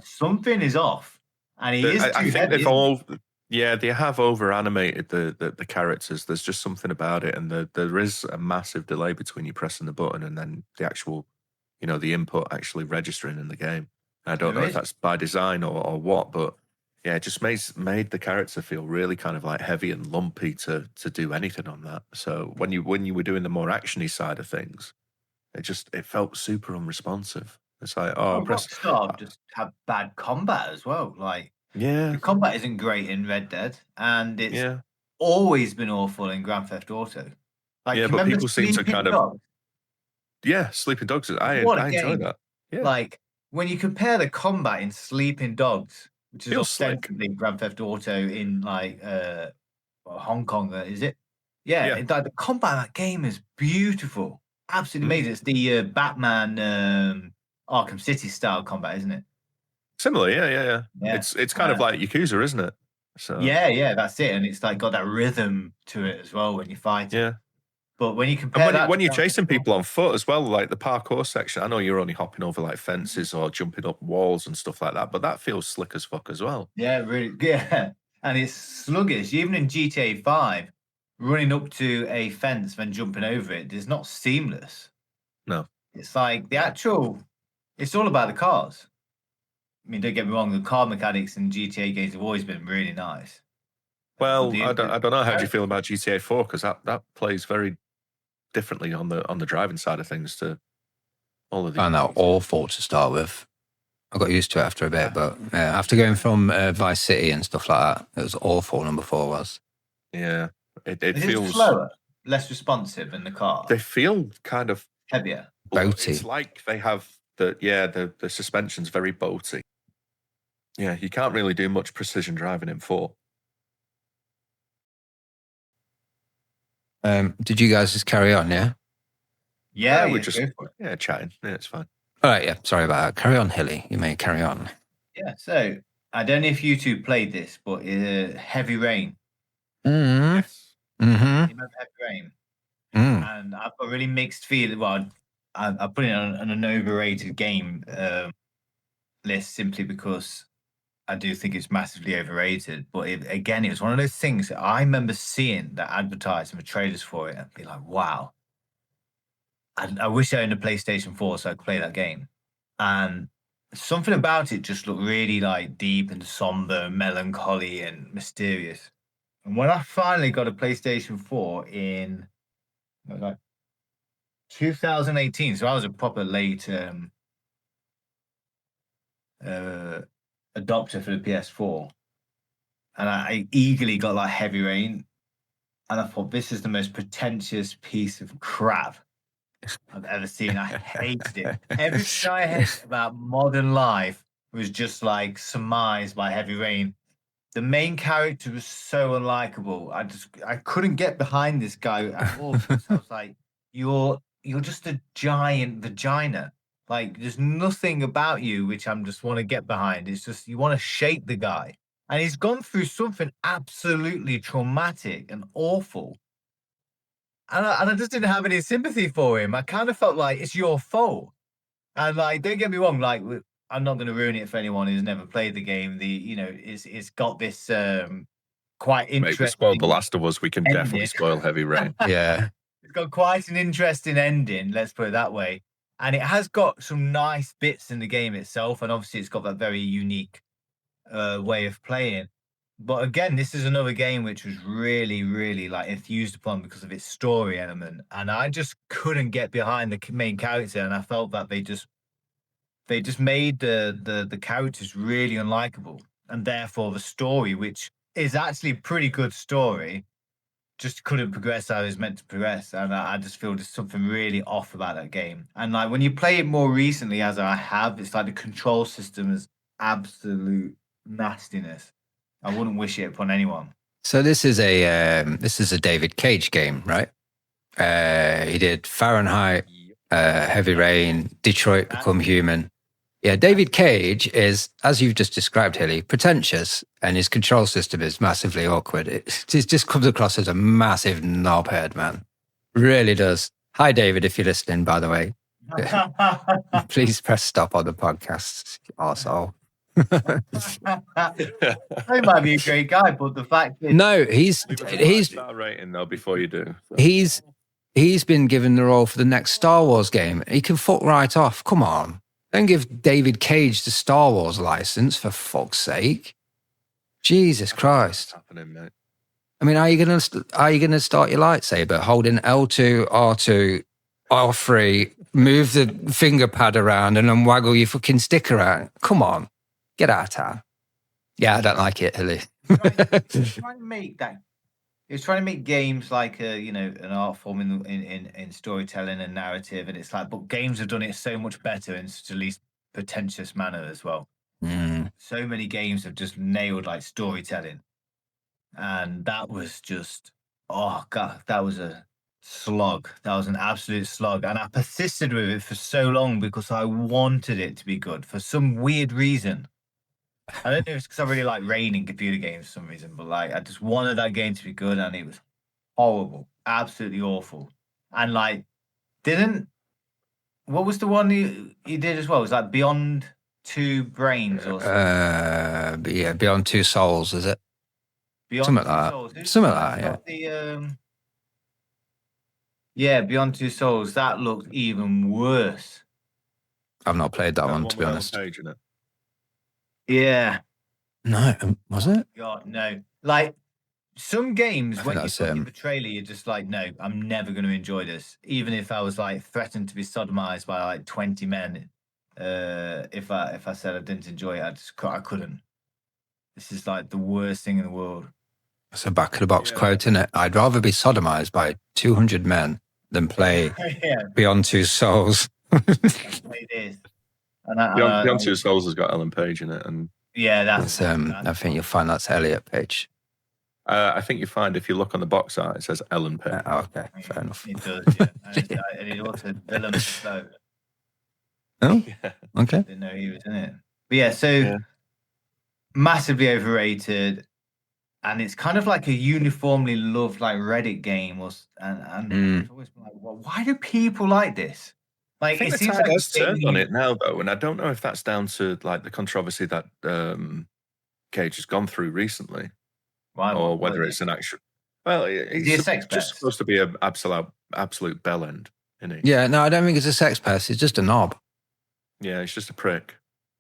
Something is off, and he is too I think heavy, they have over animated the characters. There's just something about it, and there is a massive delay between you pressing the button and then the actual, the input actually registering in the game. I don't know if that's by design or what, but yeah, it just made the character feel really kind of like heavy and lumpy to do anything on that. So when you were doing the more actiony side of things, it felt super unresponsive. It's like, Rockstar just have bad combat as well. Like, the combat isn't great in Red Dead, and it's always been awful in Grand Theft Auto. Like, but people seem to kind of Sleeping Dogs. I enjoy that. Yeah. Like, when you compare the combat in Sleeping Dogs, which is ostensibly Grand Theft Auto in like Hong Kong, is it? Yeah. Like, the combat in that game is beautiful, absolutely amazing. It's the Batman Arkham City style combat, isn't it? Similar, yeah. It's kind of like Yakuza, isn't it? So yeah, that's it, and it's like got that rhythm to it as well when you fight. Yeah. But when you compare when you're chasing people on foot as well, like the parkour section, I know you're only hopping over like fences or jumping up walls and stuff like that, but that feels slick as fuck as well. Yeah, really. Yeah, and it's sluggish. Even in GTA 5, running up to a fence then jumping over it is not seamless. No. It's like it's all about the cars. I mean, don't get me wrong, the car mechanics in GTA games have always been really nice. Well, The- I don't know. How do you the- feel about GTA 4? Because that plays very differently on the driving side of things to all of the. And they're awful to start with. I got used to it after a bit, but after going from Vice City and stuff like that, it was awful. Number 4 was. Yeah, it Is it feels slower, less responsive in the car, They feel kind of heavier? Boaty. It's like they have the suspension's very boaty. Yeah, you can't really do much precision driving in 4. Did you guys just carry on? Yeah. Yeah, we're yeah, just go for it. chatting. Yeah, it's fine. All right. Yeah. Sorry about that. Carry on, Hilly. You may carry on. Yeah. So I don't know if you two played this, but Heavy Rain. Mm-hmm. Yes. Mm-hmm. You remember Heavy Rain? Mm. And I've got really mixed feeling. Well, I put it on an overrated game list simply because I do think it's massively overrated. But again, it was one of those things that I remember seeing that advertised and the trailers for it and be like, wow. I wish I owned a PlayStation 4 so I could play that game. And something about it just looked really like deep and somber, melancholy and mysterious. And when I finally got a PlayStation 4 in like 2018, so I was a proper late adopter for the PS4, and I eagerly got like Heavy Rain, and I thought this is the most pretentious piece of crap I've ever seen. I hated it. Everything I hate about modern life was just like surmised by Heavy Rain. The main character was so unlikable. I couldn't get behind this guy at all because I was like, you're just a giant vagina. Like there's nothing about you which I'm just want to get behind. It's just you want to shake the guy. And he's gone through something absolutely traumatic and awful. And I just didn't have any sympathy for him. I kind of felt like it's your fault. And like, don't get me wrong, like I'm not going to ruin it for anyone who's never played the game. It's got this quite Mate, we interesting spoiled The Last of Us. We can definitely ending. spoil Heavy Rain. Yeah. It's got quite an interesting ending, let's put it that way. And it has got some nice bits in the game itself, and obviously it's got that very unique way of playing. But again, this is another game which was really, really like enthused upon because of its story element, and I just couldn't get behind the main character, and I felt that they just made the characters really unlikable, and therefore the story, which is actually a pretty good story, just couldn't progress how it was meant to progress. And I just feel there's something really off about that game. And like when you play it more recently, as I have, it's like the control system is absolute nastiness. I wouldn't wish it upon anyone. So this is a David Cage game, right? He did Fahrenheit, Heavy Rain, Detroit Become Human. Yeah, David Cage is, as you've just described, Hilly, pretentious, and his control system is massively awkward. It just comes across as a massive knobhead, man. Really does. Hi, David, if you're listening, by the way. Please press stop on the podcast, arsehole. He might be a great guy, but the fact is, No, he's Star rating though before you do. So. he's been given the role for the next Star Wars game. He can fuck right off. Come on. Don't give David Cage the Star Wars license, for fuck's sake. Jesus Christ. What's happening, mate? I mean, are you gonna start your lightsaber holding L2, R2, R3, move the finger pad around and then waggle your fucking stick around? Come on. Get out of town. Yeah, I don't like it, Hilly. trying to make that. It's trying to make games like an art form in storytelling and narrative, and it's like, but games have done it so much better in such a least pretentious manner as well. So many games have just nailed like storytelling, and that was just, oh god, that was a slog. That was an absolute slog, and I persisted with it for so long because I wanted it to be good for some weird reason. I don't know if it's because I really like raining computer games for some reason, but like I just wanted that game to be good, and it was horrible, absolutely awful. And like, didn't what was the one you did as well? It was like Beyond Two Brains or something. But yeah, Beyond Two Souls, is it? Beyond something Two like that. Souls. Who's Something the one like that's that, yeah. got yeah, Beyond Two Souls. That looked even worse. I've not played that one, to be with Ellen honest. Page in it. Yeah. No, was it? God, no. Like some games, I think when you that's, look at the trailer, you're just like, no, I'm never going to enjoy this. Even if I was like threatened to be sodomized by like 20 men, if I said I didn't enjoy it, I couldn't. This is like the worst thing in the world. It's a back of the box quote, isn't it? I'd rather be sodomized by 200 men than play Yeah, Beyond Two Souls. play this. Beyond Two Souls has got Ellen Page in it, and Yeah, that's. I think you'll find that's Elliot Page. I think you find if you look on the box art, it says Ellen Page. Okay, fair enough. It does, yeah. And it also Willem Dafoe. Oh, Yeah. okay. Didn't know he was in it. But yeah, so massively overrated, and it's kind of like a uniformly loved like Reddit game, and it's always been like, well, why do people like this? I Like think it the seems tide like has turned on it now, though, and I don't know if that's down to like the controversy that Cage has gone through recently, or whether it's an actual. Well, he's just supposed to be an absolute bell end, isn't he? Yeah, no, I don't think it's a sex pest. It's just a knob. Yeah, he's just a prick.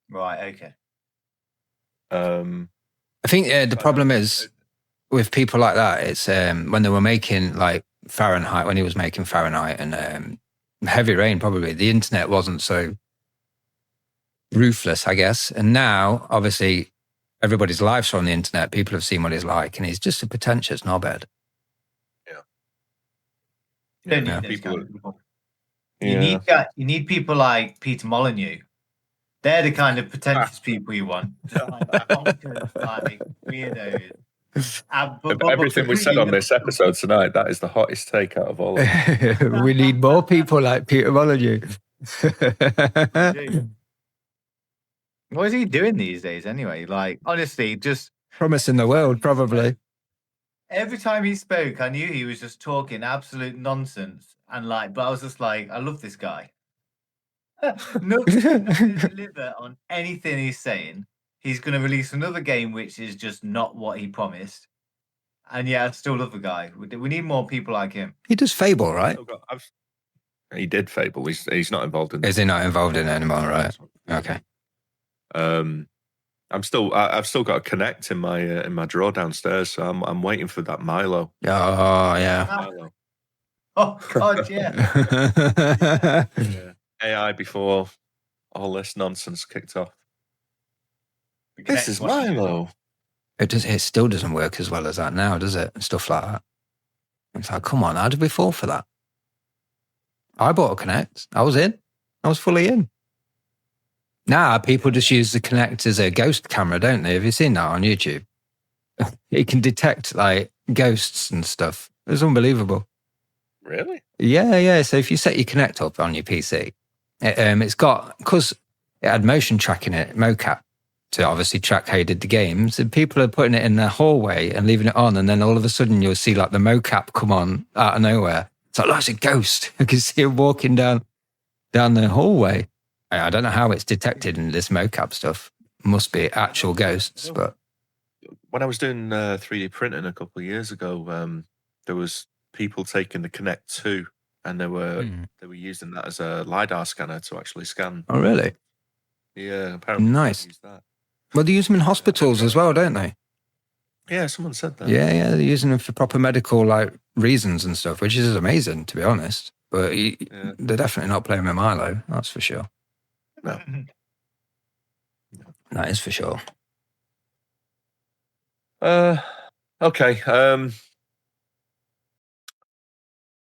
Right. Okay. I think the problem is with people like that. It's when they were making like Fahrenheit, when he was making Fahrenheit and Heavy Rain, probably the internet wasn't so ruthless, I guess. And now, obviously, everybody's lives are on the internet. People have seen what he's like, and he's just a pretentious knobhead. Don't need people. You need people like Peter Molyneux. They're the kind of pretentious people you want. Just like bonkers, like weirdos. Everything we said on this episode tonight, that is the hottest take out of all of them. We need more people like Peter Molyneux. What is he doing these days anyway? Like, honestly, just promising the world, probably. Every time he spoke, I knew he was just talking absolute nonsense. And like, but I was just like, I love this guy. Nothing's going to deliver on anything he's saying. He's going to release another game which is just not what he promised. And yeah, I still love the guy. We need more people like him. He does Fable, right? He did Fable. He's not involved in it. Is he not involved in it anymore? Right. Okay. I've still got a Connect in my drawer downstairs, so I'm waiting for that Milo. Oh yeah. Milo. Oh God, yeah. AI before all this nonsense kicked off. This is Milo. It still doesn't work as well as that now, does it? And stuff like that. It's like, come on, how did we fall for that? I bought a Connect. I was in. I was fully in. Now people just use the Connect as a ghost camera, don't they? Have you seen that on YouTube? It can detect like ghosts and stuff. It's unbelievable. Really? Yeah. So if you set your Connect up on your PC, it's got, because it had motion tracking in it, mocap, to obviously track how you did the games. And people are putting it in their hallway and leaving it on, and then all of a sudden you'll see like the mocap come on out of nowhere. It's like, that's a ghost. I can see him walking down the hallway. I don't know how it's detected in this mocap stuff. Must be actual ghosts, but when I was doing 3D printing a couple of years ago, there was people taking the Connect 2 and they were using that as a LiDAR scanner to actually scan. Oh, really? Yeah, apparently. Nice. Use that. Well, they use them in hospitals as well, don't they? Yeah, someone said that. Yeah, they're using them for proper medical like reasons and stuff, which is amazing, to be honest. But they're definitely not playing with Milo, that's for sure. No. That is for sure. Okay.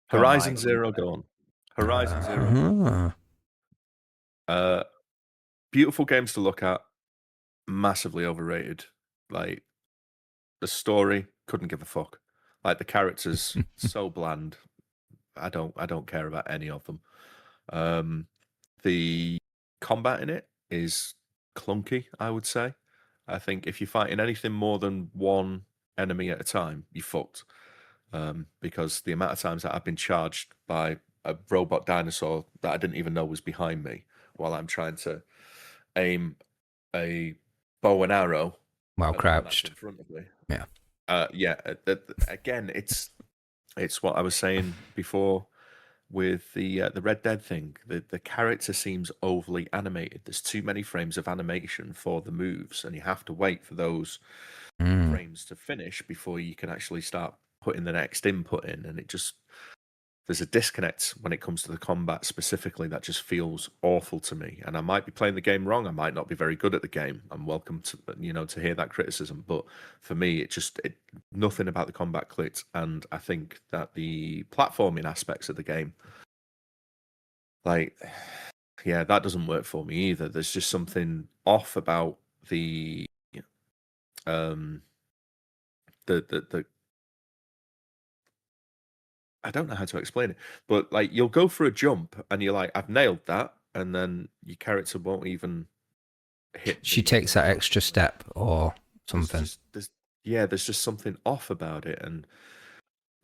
Horizon Zero Dawn. Horizon Zero Dawn. Beautiful games to look at. Massively overrated. Like, the story, couldn't give a fuck. Like, the characters, so bland. I don't care about any of them. The combat in it is clunky, I would say. I think if you're fighting anything more than one enemy at a time, you're fucked. Because the amount of times that I've been charged by a robot dinosaur that I didn't even know was behind me while I'm trying to aim a bow and arrow while crouched in front of me. Yeah. Again, it's what I was saying before. with the Red Dead thing. The character seems overly animated. There's too many frames of animation for the moves, and you have to wait for those frames to finish before you can actually start putting the next input in. And it just there's a disconnect when it comes to the combat specifically that just feels awful to me. And I might be playing the game wrong. I might not be very good at the game. I'm welcome to to hear that criticism. But for me, nothing about the combat clicked. And I think that the platforming aspects of the game, like, yeah, that doesn't work for me either. There's just something off about the the I don't know how to explain it, but like you'll go for a jump and you're like, I've nailed that, and then your character won't even hit. She takes that extra step or something. There's just something off about it, and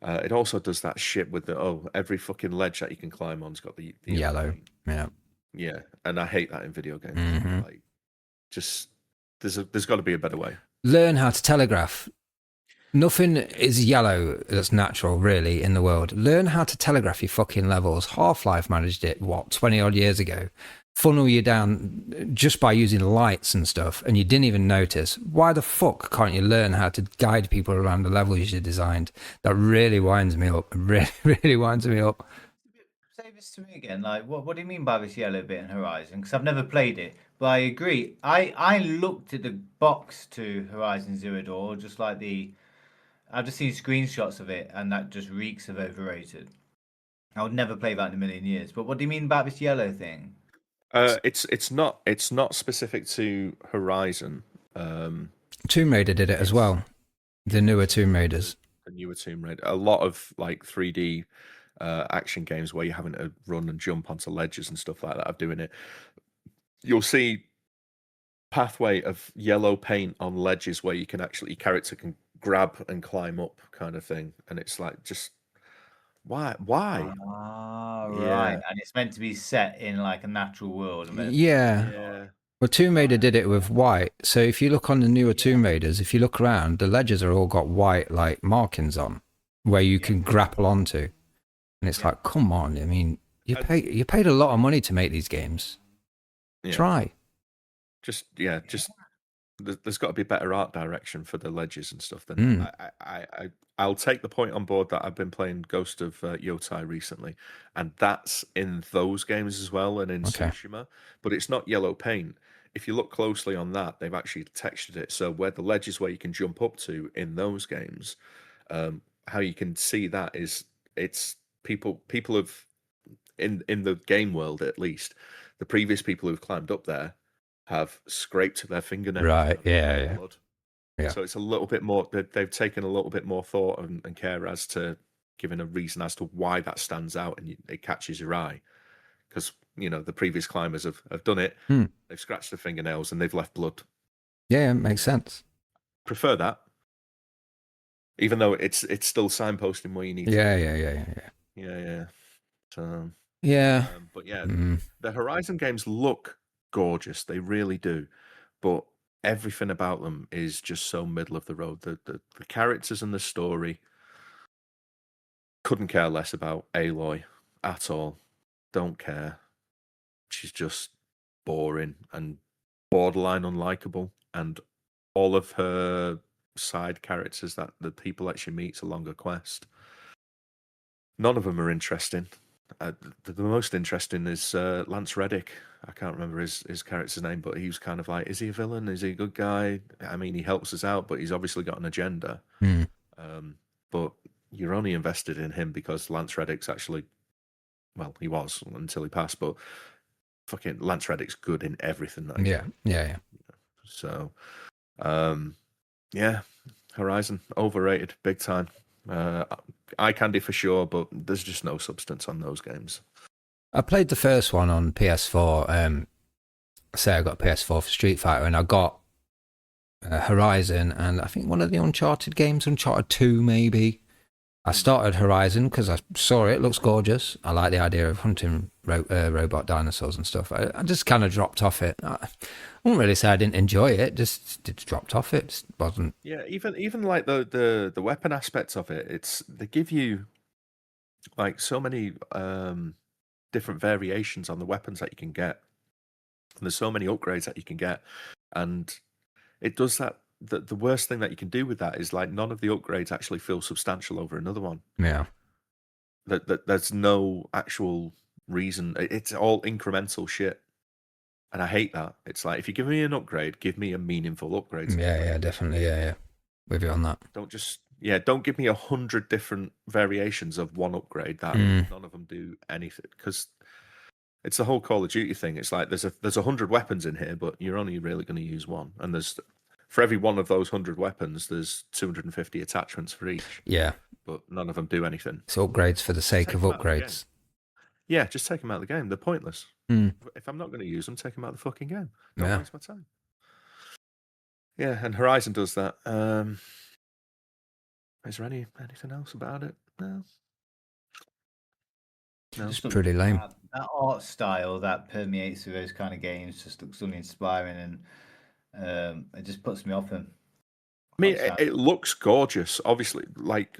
it also does that shit with every fucking ledge that you can climb on's got the yellow. Yeah, and I hate that in video games. Mm-hmm. Like, just there's got to be a better way. Learn how to telegraph. Nothing is yellow that's natural, really, in the world. Learn how to telegraph your fucking levels. Half-Life managed it, 20-odd years ago? Funnel you down just by using lights and stuff, and you didn't even notice. Why the fuck can't you learn how to guide people around the levels you designed? That really winds me up. Really, really winds me up. Say this to me again. Like, what do you mean by this yellow bit in Horizon? Because I've never played it, but I agree. I looked at the box to Horizon Zero Dawn, just like I've just seen screenshots of it, and that just reeks of Overrated. I would never play that in a million years. But what do you mean about this yellow thing? It's not specific to Horizon. Tomb Raider did it as well. The newer Tomb Raiders. The newer Tomb Raider. A lot of like 3D action games where you're having to run and jump onto ledges and stuff like that are doing it. You'll see pathway of yellow paint on ledges where your character can grab and climb up, kind of thing. And it's like, just why? Ah, right. And it's meant to be set in like a natural world. Yeah. Well, Tomb Raider did it with white. So if you look on the newer Tomb Raiders, if you look around, the ledges are all got white like markings on where you can grapple onto. And it's like, come on. I mean, you paid a lot of money to make these games. Try. There's got to be better art direction for the ledges and stuff. Then I'll take the point on board that I've been playing Ghost of Yotai recently, and that's in those games as well, and in Tsushima, but it's not yellow paint. If you look closely on that, they've actually textured it. So where the ledges where you can jump up to in those games, how you can see that is it's people have in the game world, at least the previous people who've climbed up there have scraped their fingernails. Right. Yeah. Blood. Yeah. So it's a little bit more. They've taken a little bit more thought and care as to giving a reason as to why that stands out and it catches your eye. Because the previous climbers have done it. They've scratched their fingernails and they've left blood. Yeah, it makes sense. Prefer that, even though it's still signposting where you need. Yeah. So yeah, but yeah, the Horizon games look gorgeous. They really do, but everything about them is just so middle of the road. The characters and the story, couldn't care less about Aloy at all. Don't care. She's just boring and borderline unlikable, and all of her side characters that the people that she meets along a quest, none of them are interesting. The most interesting is Lance Reddick. I can't remember his character's name, but he was kind of like, is he a villain? Is he a good guy? I mean, he helps us out, but he's obviously got an agenda. But you're only invested in him because Lance Reddick's actually, well, he was until he passed, but fucking Lance Reddick's good in everything that he's in. Yeah. So, Horizon, overrated, big time. Eye candy for sure, but there's just no substance on those games. I played the first one on PS4. Say I got PS4 for Street Fighter, and I got Horizon, and I think one of the Uncharted games, Uncharted 2 maybe. I started Horizon because I saw it looks gorgeous. I like the idea of hunting robot dinosaurs and stuff. I just kind of dropped off it. I wouldn't really say I didn't enjoy it. Just dropped off it. Just wasn't. Yeah, even like the weapon aspects of it. They give you like so many different variations on the weapons that you can get. And there's so many upgrades that you can get, and it does that. The worst thing that you can do with that is like none of the upgrades actually feel substantial over another one. Yeah. That there's no actual reason. It's all incremental shit, and I hate that. It's like if you give me an upgrade, give me a meaningful upgrade. Yeah, definitely. Yeah. With you on that. Don't give me 100 different variations of one upgrade that none of them do anything, because it's the whole Call of Duty thing. It's like there's 100 weapons in here, but you're only really going to use one, and for every one of those 100 weapons, there's 250 attachments for each. Yeah. But none of them do anything. It's upgrades for the sake of upgrades. Yeah, just take them out of the game. They're pointless. If I'm not going to use them, take them out of the fucking game. Don't waste my time. Yeah, and Horizon does that. Is there anything else about it? No. It's pretty lame. That art style that permeates through those kind of games just looks uninspiring, and it just puts me off him. I mean, it looks gorgeous. Obviously, like,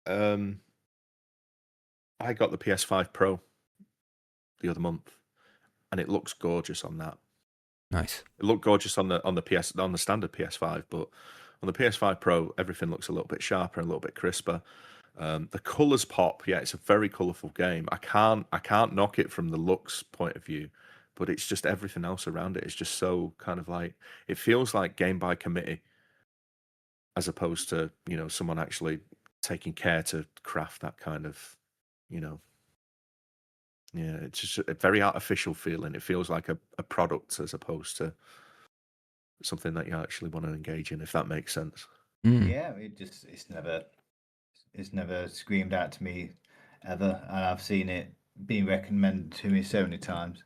I got the PS5 Pro the other month, and it looks gorgeous on that. Nice. It looked gorgeous on the standard PS5, but on the PS5 Pro, everything looks a little bit sharper and a little bit crisper. The colors pop. Yeah, it's a very colorful game. I can't knock it from the looks point of view, but it's just everything else around it is just so kind of like, it feels like game by committee, as opposed to, someone actually taking care to craft that kind of, yeah, it's just a very artificial feeling. It feels like a product as opposed to something that you actually want to engage in, if that makes sense. Yeah, it's never screamed out to me ever, and I've seen it being recommended to me so many times.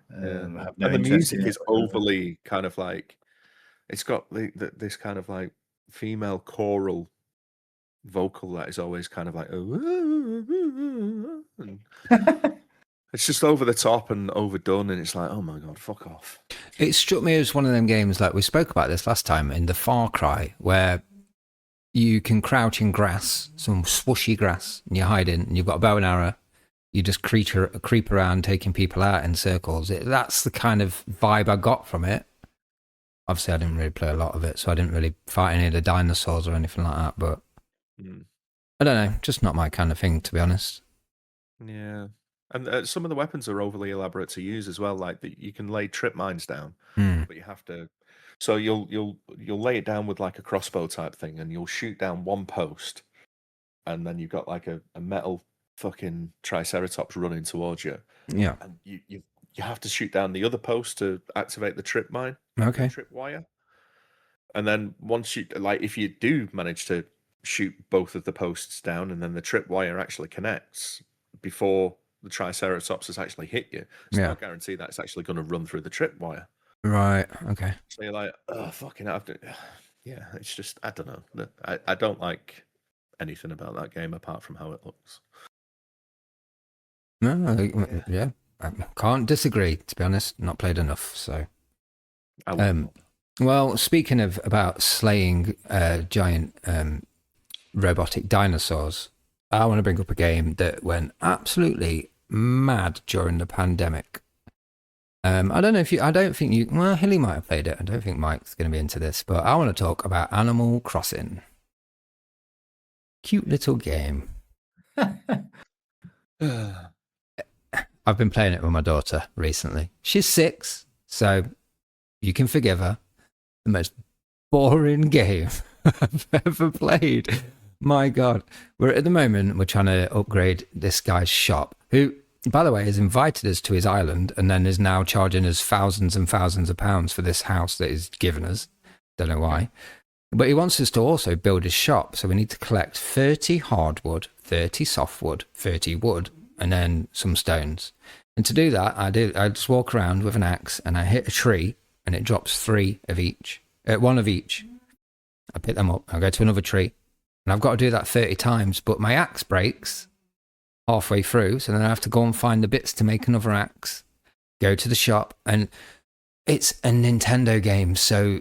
And the music is overly kind of like, it's got this kind of like female choral vocal that is always kind of like, and it's just over the top and overdone, and it's like, oh my god, fuck off. It struck me as one of them games, like we spoke about this last time in the Far Cry, where you can crouch in grass, some swooshy grass, and you hide in, and you've got a bow and arrow. You just creep around taking people out in circles. That's the kind of vibe I got from it. Obviously, I didn't really play a lot of it, so I didn't really fight any of the dinosaurs or anything like that, but I don't know, just not my kind of thing, to be honest. Yeah. And some of the weapons are overly elaborate to use as well. Like you can lay trip mines down, but you have to. So you'll lay it down with like a crossbow type thing, and you'll shoot down one post, and then you've got like a metal fucking triceratops running towards you. Yeah. And you have to shoot down the other post to activate the trip mine. Okay. The trip wire. And then once if you do manage to shoot both of the posts down, and then the trip wire actually connects before the triceratops has actually hit you, it's no guarantee that it's actually going to run through the trip wire. Right. Okay. So you're like, oh, fucking hell. Yeah, it's just, I don't know. I don't like anything about that game apart from how it looks. No, yeah. I can't disagree, to be honest. Not played enough, so. Well, speaking of about slaying giant robotic dinosaurs, I want to bring up a game that went absolutely mad during the pandemic. I don't think you, well, Hilly might have played it. I don't think Mike's going to be into this, but I want to talk about Animal Crossing. Cute little game. I've been playing it with my daughter recently. She's 6, so you can forgive her. The most boring game I've ever played. My God. At the moment, we're trying to upgrade this guy's shop, who, by the way, has invited us to his island and then is now charging us thousands and thousands of pounds for this house that he's given us. Don't know why. But he wants us to also build his shop. So we need to collect 30 hardwood, 30 softwood, 30 wood, and then some stones. And to do that, I just walk around with an axe and I hit a tree and it drops 3 of each, 1 of each. I pick them up, I go to another tree, and I've got to do that 30 times, but my axe breaks halfway through, so then I have to go and find the bits to make another axe, go to the shop, and it's a Nintendo game, so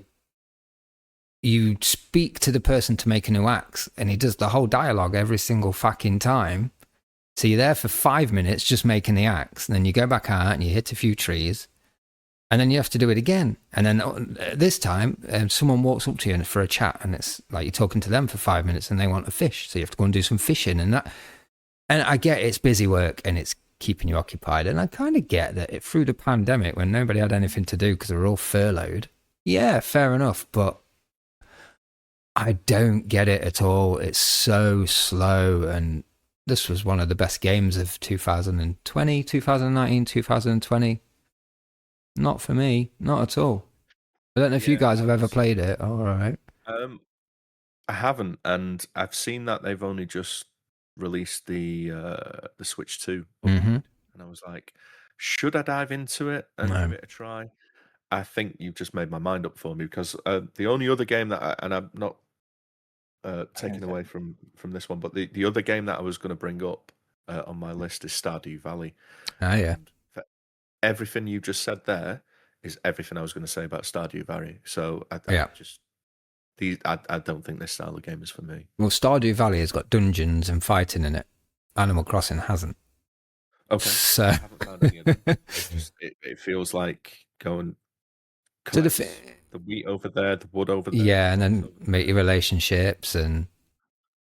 you speak to the person to make a new axe, and he does the whole dialogue every single fucking time. So you're there for 5 minutes just making the axe, and then you go back out and you hit a few trees, and then you have to do it again. And then this time, someone walks up to you for a chat, and it's like you're talking to them for 5 minutes, and they want a fish, so you have to go and do some fishing, and that. And I get it's busy work and it's keeping you occupied, and I kind of get that through the pandemic when nobody had anything to do because they were all furloughed. Yeah, fair enough, but I don't get it at all. It's so slow, and this was one of the best games of 2020, 2019, 2020. Not for me, not at all. I don't know if you guys have ever played it. All right. I haven't, and I've seen that they've only just released the Switch 2 upgrade, and I was like, should I dive into it and give it a try? I think you've just made my mind up for me, because the only other game that and I'm not taking away from this one, but the other game that I was going to bring up on my list is Stardew Valley. Oh, yeah. And everything you just said there is everything I was going to say about Stardew Valley. So I don't think this style of game is for me. Well, Stardew Valley has got dungeons and fighting in it. Animal Crossing hasn't. Okay. So I haven't found any of them. It feels like going to the wheat over there, the wood over there. Yeah, and then make your relationships and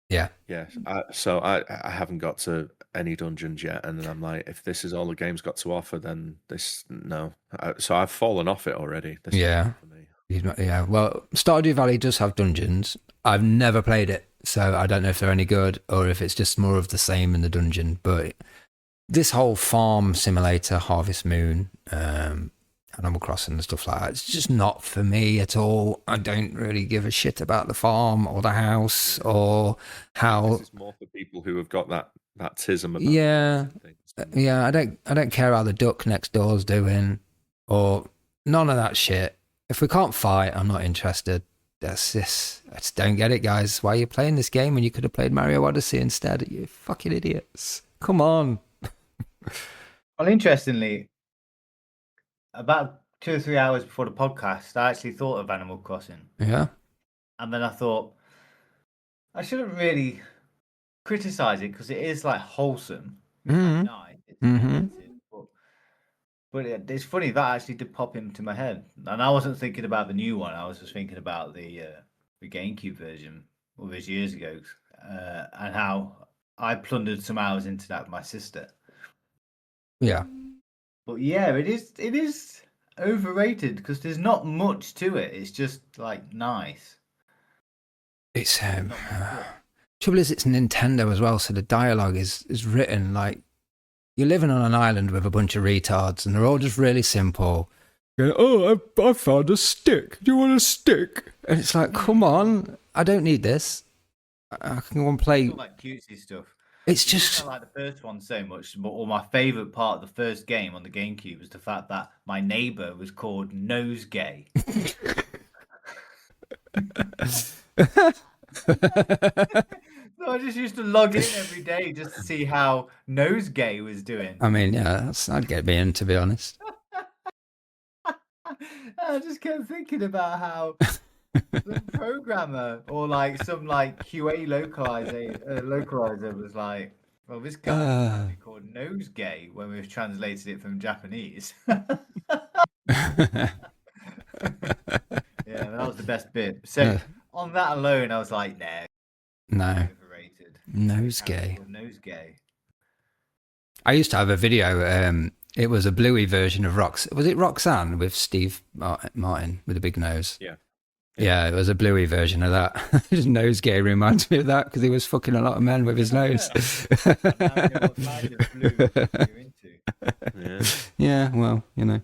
yeah. Yes. So I haven't got to any dungeons yet, and then I'm like, if this is all the game's got to offer, then no. So I've fallen off it already. This is not for me. Yeah. Well, Stardew Valley does have dungeons. I've never played it, so I don't know if they're any good or if it's just more of the same in the dungeon. But this whole farm simulator, Harvest Moon, Animal Crossing and stuff like that, it's just not for me at all. I don't really give a shit about the farm or the house or how. It's more for people who have got that tism about things. Yeah. I don't care how the duck next door's doing or none of that shit. If we can't fight, I'm not interested. That's this. I just don't get it, guys. Why are you playing this game when you could have played Mario Odyssey instead? You fucking idiots. Come on. Well, interestingly, about 2 or 3 hours before the podcast, I actually thought of Animal Crossing. Yeah. And then I thought, I shouldn't really criticize it because it is like wholesome. It's nice. It's but it's funny, that actually did pop into my head. And I wasn't thinking about the new one. I was just thinking about the GameCube version all those years ago, and how I plundered some hours into that with my sister. Yeah. But yeah, it is overrated because there's not much to it. It's just like nice. It's trouble is it's Nintendo as well, so the dialogue is written like you're living on an island with a bunch of retards, and they're all just really simple. Going, oh, I found a stick. Do you want a stick? And it's like, come on, I don't need this. I can go and play. It's all like cutesy stuff. It's just I like the first one so much, but my favorite part of the first game on the GameCube was the fact that my neighbor was called Nosegay. So I just used to log in every day just to see how Nosegay was doing. I mean, yeah, I'd get me in, to be honest. I just kept thinking about how the programmer or like some like QA localizer was like, well, this guy is called Nosegay when we've translated it from Japanese. Yeah, that was the best bit. So on that alone, I was like, no, overrated. Nosegay. I used to have a video. It was a bluey version of Was it Roxanne with Steve Martin with a big nose? Yeah, it was a bluey version of that. His Nosegay reminds me of that because he was fucking a lot of men with his nose. Yeah, well, you know.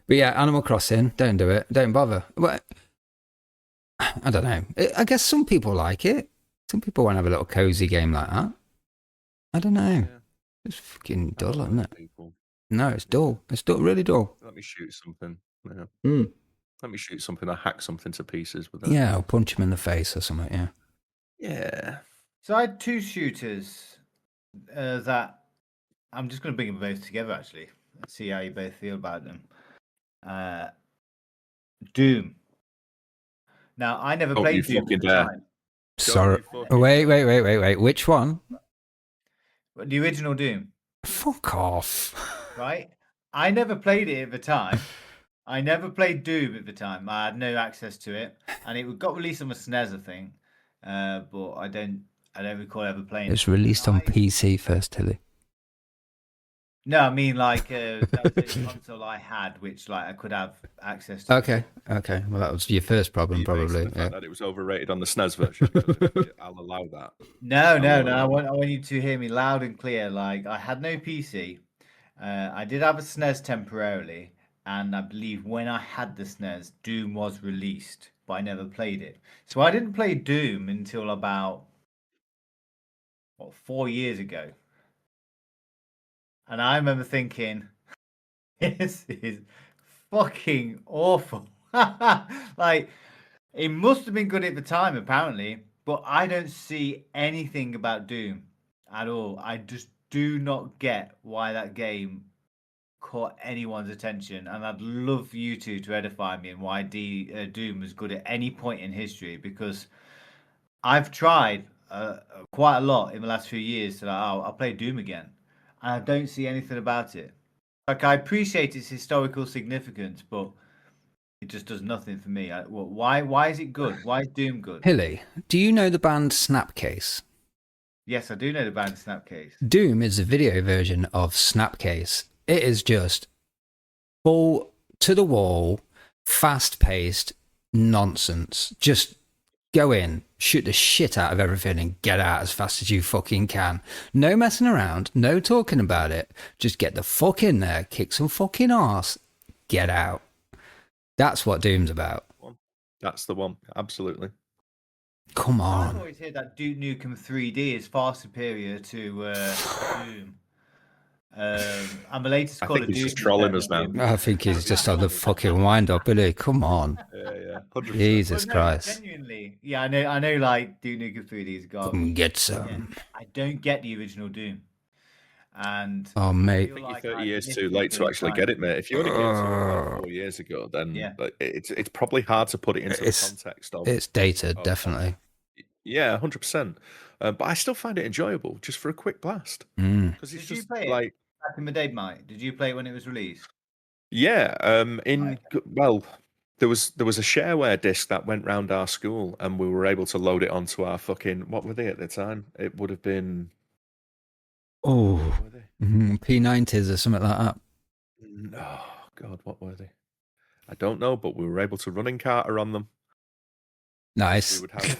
But yeah, Animal Crossing, don't do it. Don't bother. But I don't know. I guess some people like it. Some people want to have a little cozy game like that. I don't know. Yeah. It's fucking dull, isn't it? No, it's dull. It's dull, really dull. Let me shoot something. Yeah. Let me shoot something. I hack something to pieces with it. Yeah, I'll punch him in the face or something. Yeah. Yeah. So I had 2 shooters that I'm just going to bring them both together. Actually, let's see how you both feel about them. Doom. Now I never played Doom at the time. Sorry. Wait. Which one? The original Doom, Fuck off. right? I never played it at the time. I never played Doom at the time. I had no access to it, and it got released on the SNES, I think. But I don't recall ever playing It's it. released on PC first, Tilly. No, I mean like that was the console I had, which like I could have access to. Okay. Well, that was your first problem, Are you basing probably. the fact that it was overrated on the SNES version? Because I'll allow that. No. I want you to hear me loud and clear. Like I had no PC. I did have a SNES temporarily, and I believe when I had the SNES, Doom was released, but I never played it. So I didn't play Doom until about 4 years ago, and I remember thinking, this is fucking awful. Like it must have been good at the time, apparently, but I don't see anything about Doom at all. I just do not get why that game caught anyone's attention, and I'd love for you two to edify me on why Doom was good at any point in history, because I've tried quite a lot in the last few years to like, oh, I'll play Doom again, and I don't see anything about it. Like I appreciate its historical significance, but it just does nothing for me. Why is it good? Why is Doom good? Hilly, do you know the band Snapcase? Yes, I do know the band Snapcase. Doom is a video version of Snapcase. It is just full to the wall, fast paced nonsense. Just go in, shoot the shit out of everything, and get out as fast as you fucking can. No messing around, no talking about it. Just get the fuck in there, kick some fucking arse, get out. That's what Doom's about. That's the one. Absolutely. Come I've on. always heard that Duke Nukem 3D is far superior to Doom. And the latest I Call think of he's Duty just trolling us now. I think he's just on the fucking wind up, isn't he? Come on. Yeah. 100%. Jesus Christ. Genuinely, yeah, I know. Like Duke Nukem 3D is garbage. Come get some. Yeah, I don't get the original Doom, and Oh, mate. I think you're 30 years too late to actually get it, mate. If you only get it about 4 years ago, then it's probably hard to put it into the context of. It's dated, definitely. Yeah, 100%. But I still find it enjoyable just for a quick blast. Because it's Did you just play like it back in the day, Mike? Did you play it when it was released? yeah. Well, there was a shareware disc that went round our school, and we were able to load it onto our fucking what were they at the time? It would have been Oh, P90s or something like that. Oh God, what were they? I don't know, but we were able to run in Carter on them. Nice. We would have,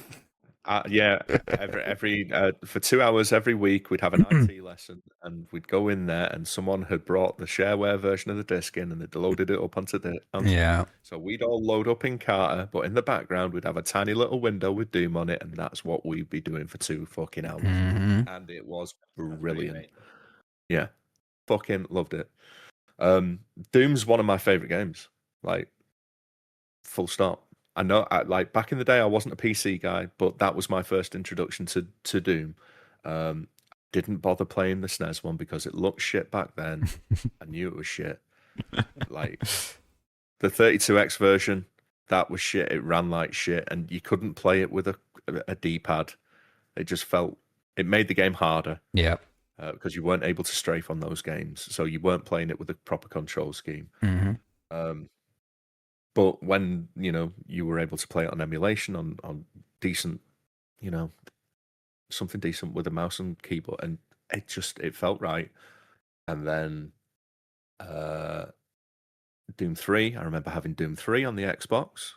every for 2 hours every week we'd have an IT lesson, and we'd go in there, and someone had brought the shareware version of the disc in, and they'd loaded it up onto yeah. So we'd all load up in Carter, but in the background we'd have a tiny little window with Doom on it, and that's what we'd be doing for 2 fucking hours, and it was brilliant. Yeah, fucking loved it. Doom's one of my favorite games, like full stop. I know, like back in the day, I wasn't a PC guy, but that was my first introduction to Doom. Didn't bother playing the SNES one because it looked shit back then. I knew it was shit. Like the 32X version, that was shit. It ran like shit, and you couldn't play it with a D-pad. It just it made the game harder. Yeah. Because you weren't able to strafe on those games, so you weren't playing it with a proper control scheme. But when you were able to play it on emulation on decent, something decent with a mouse and keyboard, and it felt right. And then Doom 3, I remember having Doom 3 on the Xbox.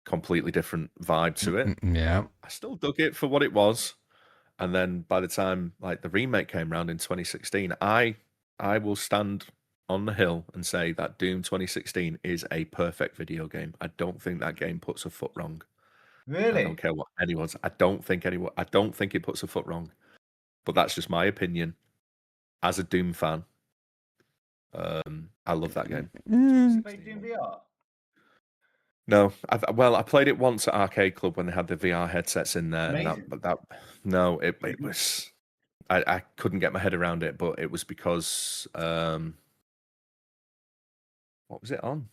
Completely different vibe to it. Yeah, I still dug it for what it was. And then by the time like the remake came around in 2016, I will stand on the hill and say that Doom 2016 is a perfect video game. I don't think that game puts a foot wrong. Really? I don't care what anyone's. I don't think it puts a foot wrong. But that's just my opinion. As a Doom fan, I love that game. Did you play Doom VR? No, I played it once at Arcade Club when they had the VR headsets in there. Amazing. It was. I couldn't get my head around it, but it was because what was it on?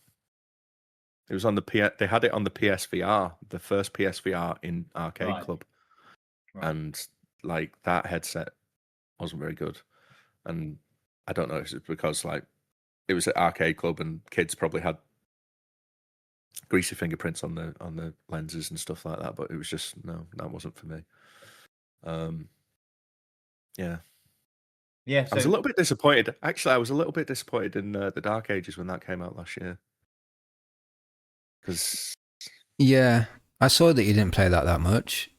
It was on they had it on the PSVR, the first PSVR in Arcade Club, and like that headset wasn't very good. And I don't know if it's because like it was at arcade club and kids probably had greasy fingerprints on the lenses and stuff like that, but it was just no, that wasn't for me. Yeah. Yeah, I was a so little bit disappointed. Actually, I was a little bit disappointed in the Dark Ages when that came out last year. Because Yeah, I saw that you didn't play that much.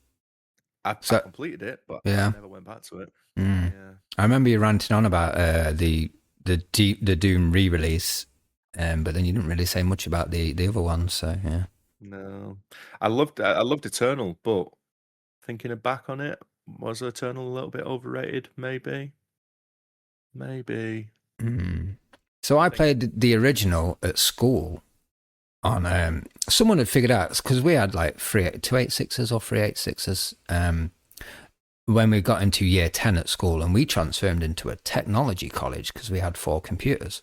I So completed it, but yeah. I never went back to it. Mm. Yeah. I remember you ranting on about the Doom re-release, but then you didn't really say much about the other ones. So yeah. No, I loved Eternal, but thinking back on it, was Eternal a little bit overrated? Maybe. Mm. So I played the original at school. On someone had figured out because we had like 286s or 386s when we got into year 10 at school, and we transferred into a technology college because we had 4 computers.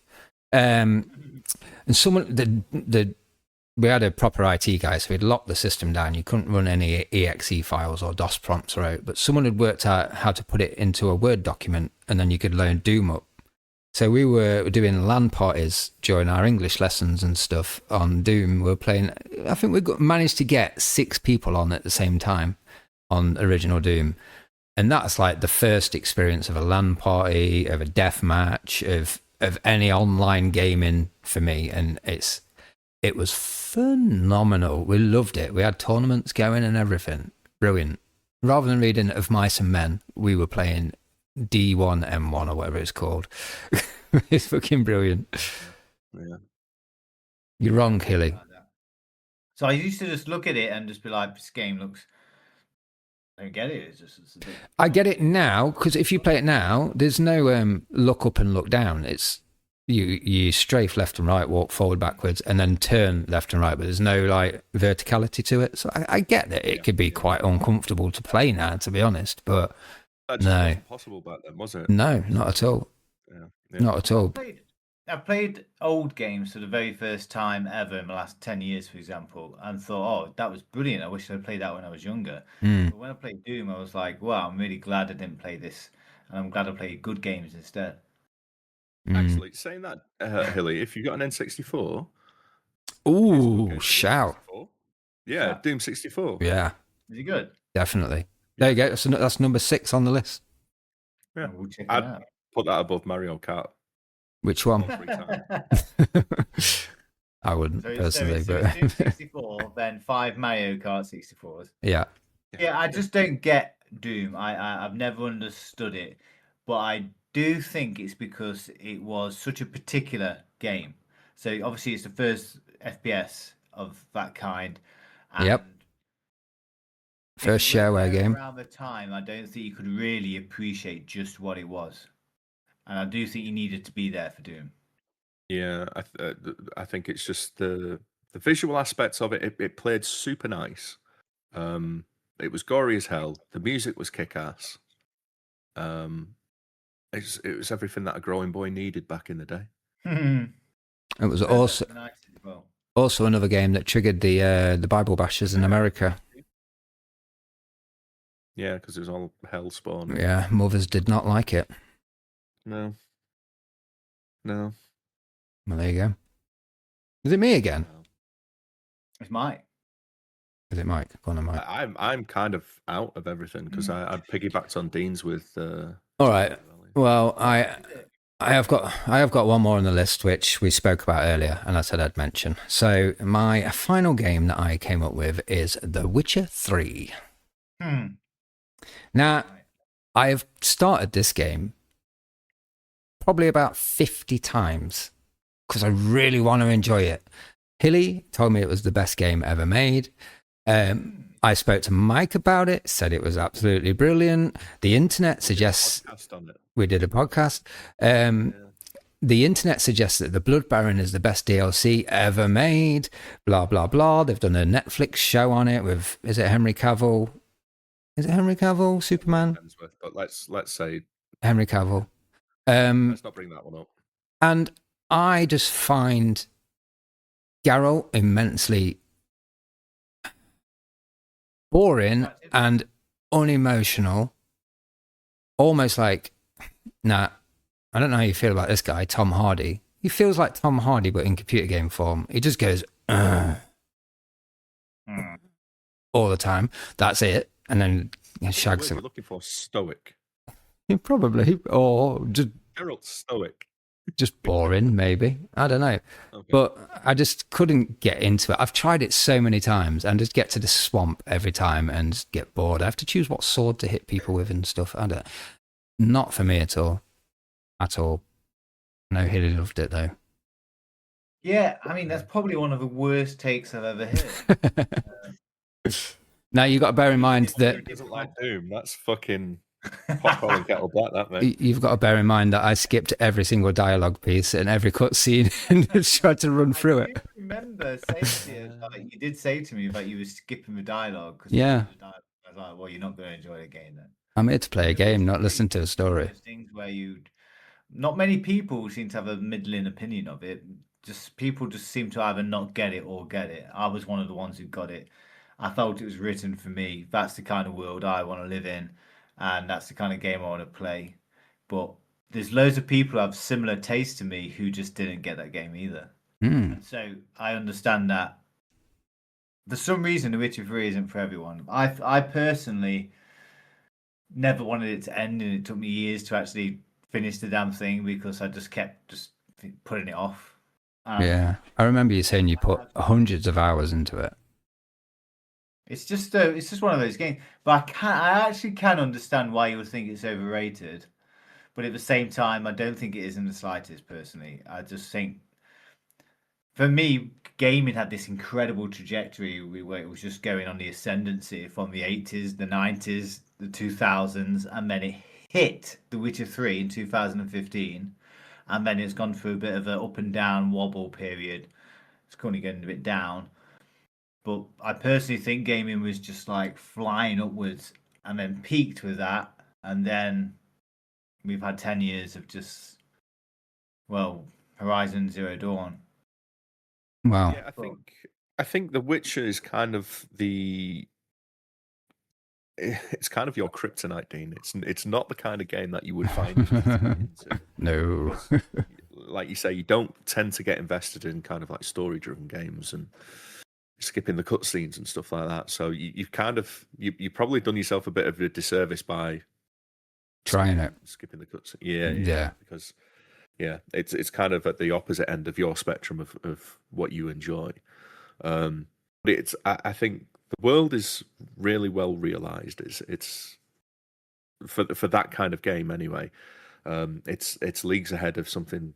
And someone we had a proper IT guy, so he'd locked the system down. You couldn't run any exe files or DOS prompts out, but someone had worked out how to put it into a Word document, and then you could load Doom up. So we were doing LAN parties during our English lessons and stuff on Doom. We were playing, I think we managed to get 6 people on at the same time on original Doom. And that's like the first experience of a LAN party, of a death match, of any online gaming for me. And it was phenomenal. We loved it. We had tournaments going and everything. Brilliant. Rather than reading Of Mice and Men, we were playing D1M1 or whatever it's called. It's fucking brilliant. Yeah. You're wrong, Hilly. So I used to just look at it and just be like, this game looks... I don't get it. It's a bit... I get it now, because if you play it now, there's no look up and look down. It's you strafe left and right, walk forward, backwards, and then turn left and right, but there's no like verticality to it. So I get that it could be quite uncomfortable to play now, to be honest, but that just no. wasn't possible back then, was it? No, not at all. Yeah. Not at all. I've played old games for the very first time ever in the last 10 years, for example, and thought, oh, that was brilliant. I wish I'd played that when I was younger. But when I played Doom, I was like, wow, I'm really glad I didn't play this. And I'm glad I played good games instead. Actually, saying that, Hilly, if you got an N64... Ooh, shout. Yeah, Doom 64. Yeah. Is it good? Definitely. There you go. So that's number 6 on the list. Yeah. We'll check it I'd out. put that above Mario Kart. Which one? 3 times. I wouldn't personally, so but it's Doom 64, then 5 Mario Kart 64s. yeah. Yeah, I just don't get Doom. I've never understood it, but I do think it's because it was such a particular game. So obviously it's the first FPS of that kind. And Yep. First shareware game. Around the time, I don't think you could really appreciate just what it was. And I do think you needed to be there for Doom. Yeah, I think it's just the visual aspects of it. It played super nice. It was gory as hell. The music was kick-ass. It was everything that a growing boy needed back in the day. It was also another game that triggered the Bible bashers in America. Yeah, because it was all hell spawn. Yeah, mothers did not like it. No. Well, there you go. Is it me again? No. It's Mike. Is it Mike? Go on, Mike. I'm kind of out of everything because I piggybacked on Dean's with. All right. Well, I have got one more on the list which we spoke about earlier, and I said I'd mention. So my final game that I came up with is The Witcher 3. Now, I have started this game probably about 50 times because I really want to enjoy it. Hilly told me it was the best game ever made. I spoke to Mike about it, said it was absolutely brilliant. The internet suggests... We did a podcast. The internet suggests that The Blood Baron is the best DLC ever made, blah, blah, blah. They've done a Netflix show on it with... Is it Henry Cavill? Superman? But let's say... Henry Cavill. Let's not bring that one up. And I just find Geralt immensely boring and unemotional, almost like Nah, I don't know how you feel about this guy, Tom Hardy. He feels like Tom Hardy, but in computer game form. He just goes all the time. That's it, and then shags What are him. you looking for? Stoic. Probably, or Geralt stoic. just boring, maybe. I don't know. Okay. But I just couldn't get into it. I've tried it so many times and just get to the swamp every time and just get bored. I have to choose what sword to hit people with and stuff. Not for me at all. At all. No, he loved it though. Yeah, I mean that's probably one of the worst takes I've ever heard. Now you got to bear in mind that Who doesn't like Doom? That's fucking pot calling kettle black, that mate. you've got to bear in mind that I skipped every single dialogue piece and every cutscene and just tried to run through I it. do remember saying to you, you did say to me that you were skipping the dialogue. Yeah. I was like, well, you're not going to enjoy the game then. I'm here to play a game, not listen to a story. Those things where not many people seem to have a middling opinion of it. Just people just seem to either not get it or get it. I was one of the ones who got it. I felt it was written for me. That's the kind of world I want to live in, and that's the kind of game I want to play. But there's loads of people who have similar taste to me who just didn't get that game either. And so I understand that for some reason The Witcher 3 isn't for everyone. I personally never wanted it to end, and it took me years to actually finish the damn thing because I just kept putting it off. Yeah, I remember you saying you put hundreds of hours into it. It's just one of those games. But I actually can understand why you would think it's overrated. But at the same time, I don't think it is in the slightest. Personally, I just think, for me, gaming had this incredible trajectory where it was just going on the ascendancy from the 80s, the 90s, the 2000s, and then it hit The Witcher 3 in 2015, and then it's gone through a bit of an up and down wobble period. It's currently getting a bit down. But I personally think gaming was just like flying upwards and then peaked with that. And then we've had 10 years of just, well, Horizon Zero Dawn. Wow. Yeah, I think The Witcher is kind of it's kind of your kryptonite, Dean. It's not the kind of game that you would find into. No. Like you say, you don't tend to get invested in kind of like story-driven games and skipping the cutscenes and stuff like that. So you've probably done yourself a bit of a disservice by trying it, skipping the cutscene. Yeah. Because it's kind of at the opposite end of your spectrum of what you enjoy. But I think the world is really well realized. It's for that kind of game anyway. It's leagues ahead of something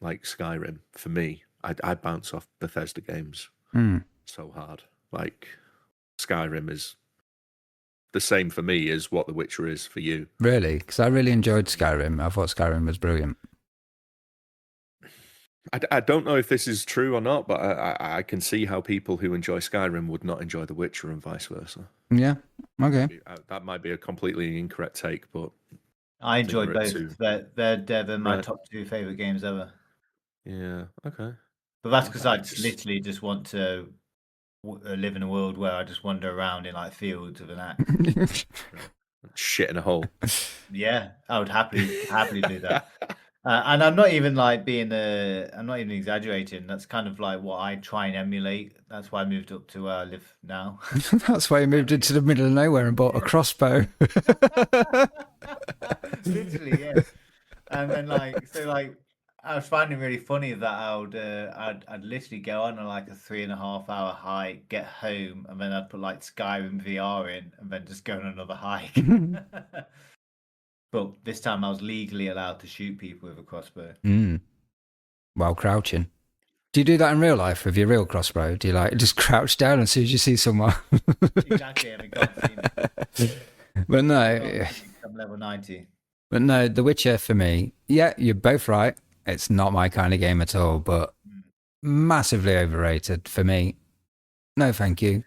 like Skyrim for me. I bounce off Bethesda games so hard. Like Skyrim is the same for me as what The Witcher is for you. Really? Because I really enjoyed Skyrim. I thought Skyrim was brilliant. I don't know if this is true or not, but I can see how people who enjoy Skyrim would not enjoy The Witcher and vice versa. Yeah. Okay. That might be a completely incorrect take, but I enjoy both. They're my top two favorite games ever. Yeah. Okay. But that's because I literally just want to live in a world where I just wander around in like fields with an axe. Shit in a hole. Yeah, I would happily do that. And I'm not even like I'm not even exaggerating. That's kind of like what I try and emulate. That's why I moved up to where I live now. That's why you moved into the middle of nowhere and bought a crossbow. Literally, yeah. And then I was finding it really funny that I'd literally go on like a 3.5 hour hike, get home, and then I'd put like Skyrim VR in, and then just go on another hike. But this time I was legally allowed to shoot people with a crossbow. While crouching. Do you do that in real life with your real crossbow? Do you like just crouch down as soon as you see someone? Exactly, and can't see me. But no. I'm level 90. But no, The Witcher for me, yeah, you're both right. It's not my kind of game at all, but massively overrated for me. No, thank you.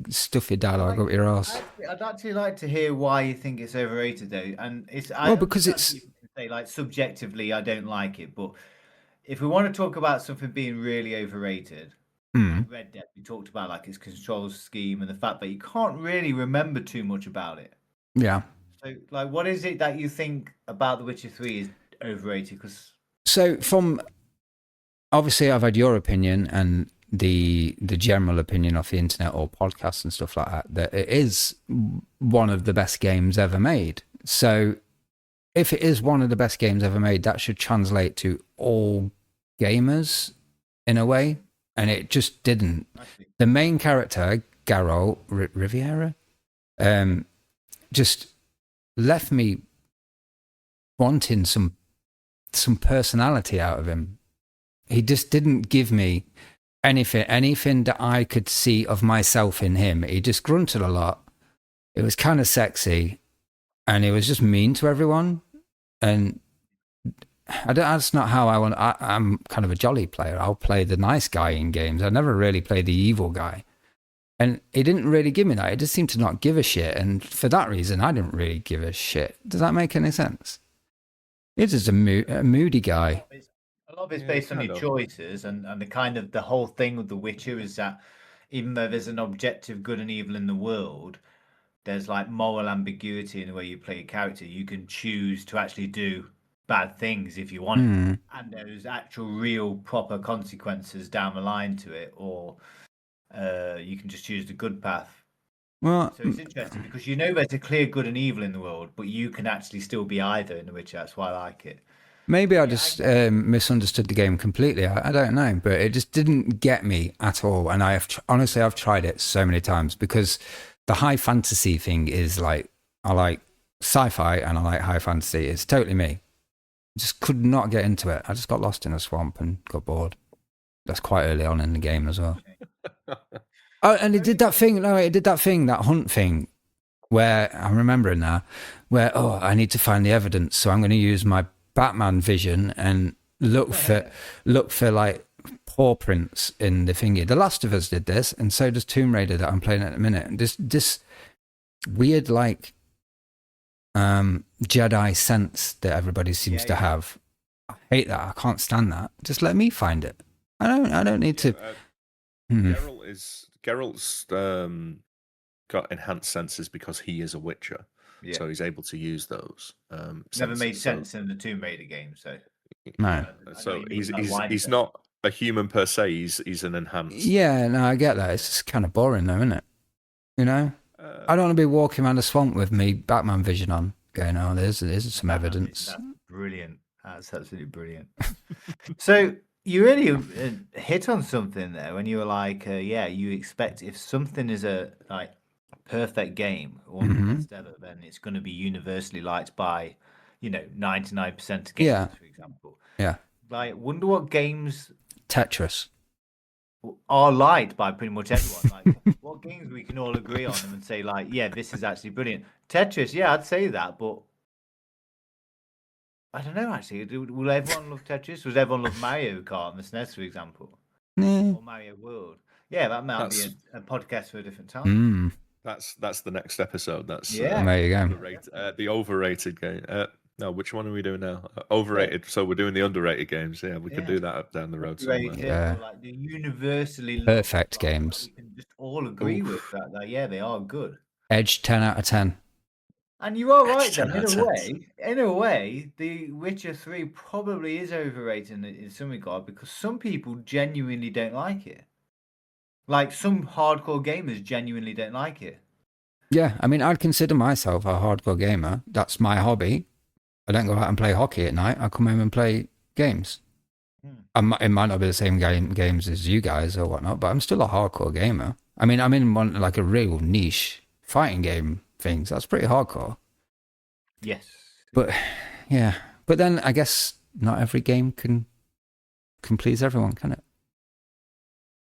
Stuff your dialogue up your arse. I'd actually like to hear why you think it's overrated, though. And because it's say like subjectively, I don't like it. But if we want to talk about something being really overrated, like Red Dead, we talked about like its control scheme and the fact that you can't really remember too much about it. Yeah. So, like, what is it that you think about The Witcher 3 is overrated? Because So from obviously I've had your opinion and the general opinion of the internet or podcasts and stuff like that it is one of the best games ever made. So if it is one of the best games ever made, that should translate to all gamers in a way, and it just didn't. The main character, Geralt Riviera, just left me wanting some personality out of him. He just didn't give me anything that I could see of myself in him. He just grunted a lot. It was kind of sexy, and he was just mean to everyone. And that's not how I want. I'm kind of a jolly player. I'll play the nice guy in games. I never really play the evil guy. And he didn't really give me that. He just seemed to not give a shit. And for that reason, I didn't really give a shit. Does that make any sense? He's just a moody guy. A lot of it's based on your choices, and the whole thing with The Witcher is that even though there's an objective good and evil in the world, there's like moral ambiguity in the way you play a character. You can choose to actually do bad things if you want, and there's actual real proper consequences down the line to it, or you can just choose the good path. Well, so it's interesting because there's a clear good and evil in the world, but you can actually still be either in The Witcher. That's why I like it. Maybe I just misunderstood the game completely. I don't know, but it just didn't get me at all. And honestly, I've tried it so many times because the high fantasy thing is like, I like sci-fi and I like high fantasy. It's totally me. Just could not get into it. I just got lost in a swamp and got bored. That's quite early on in the game as well. Oh, and it did that thing. No, it did that thing, that hunt thing, where I'm remembering now, where I need to find the evidence, so I'm going to use my Batman vision and look for like paw prints in the thingy. The Last of Us did this, and so does Tomb Raider that I'm playing at the minute. This weird like Jedi sense that everybody seems to have. I hate that. I can't stand that. Just let me find it. I don't need to. Geralt's got enhanced senses because he is a Witcher, so he's able to use those. Never made sense in the Tomb Raider game, so no. So he's not a human per se. He's an enhanced. Yeah, no, I get that. It's just kind of boring, though, isn't it? You know, I don't want to be walking around the swamp with me Batman vision on, going, "Oh, there's some evidence." That's brilliant. That's absolutely brilliant. So you really hit on something there when you were like, you expect if something is a like perfect game or the best ever, then it's going to be universally liked by 99% of gamers, for example. Yeah. Like, wonder what games Tetris are liked by pretty much everyone. Like, what games we can all agree on them and say, like, yeah, this is actually brilliant. Tetris, yeah, I'd say that, but I don't know, actually. Will everyone love Tetris? Does everyone love Mario Kart on the SNES, for example? Or Mario World? Yeah, that might be a podcast for a different time. That's the next episode. That's there you go. The overrated game. No, which one are we doing now? Overrated. So we're doing the underrated games. Yeah, we could do that up down the road somewhere. Yeah. Like the universally perfect games. We can just all agree with that. Yeah, they are good. Edge 10 out of 10. And you are right, then. In a way, The Witcher 3 probably is overrated in some regard because some people genuinely don't like it. Like, some hardcore gamers genuinely don't like it. Yeah, I mean, I'd consider myself a hardcore gamer. That's my hobby. I don't go out and play hockey at night. I come home and play games. It might not be the same games as you guys or whatnot, but I'm still a hardcore gamer. I mean, I'm in one like a real niche fighting game things. That's pretty hardcore. Yes. But yeah, but then I guess not every game can please everyone, can it?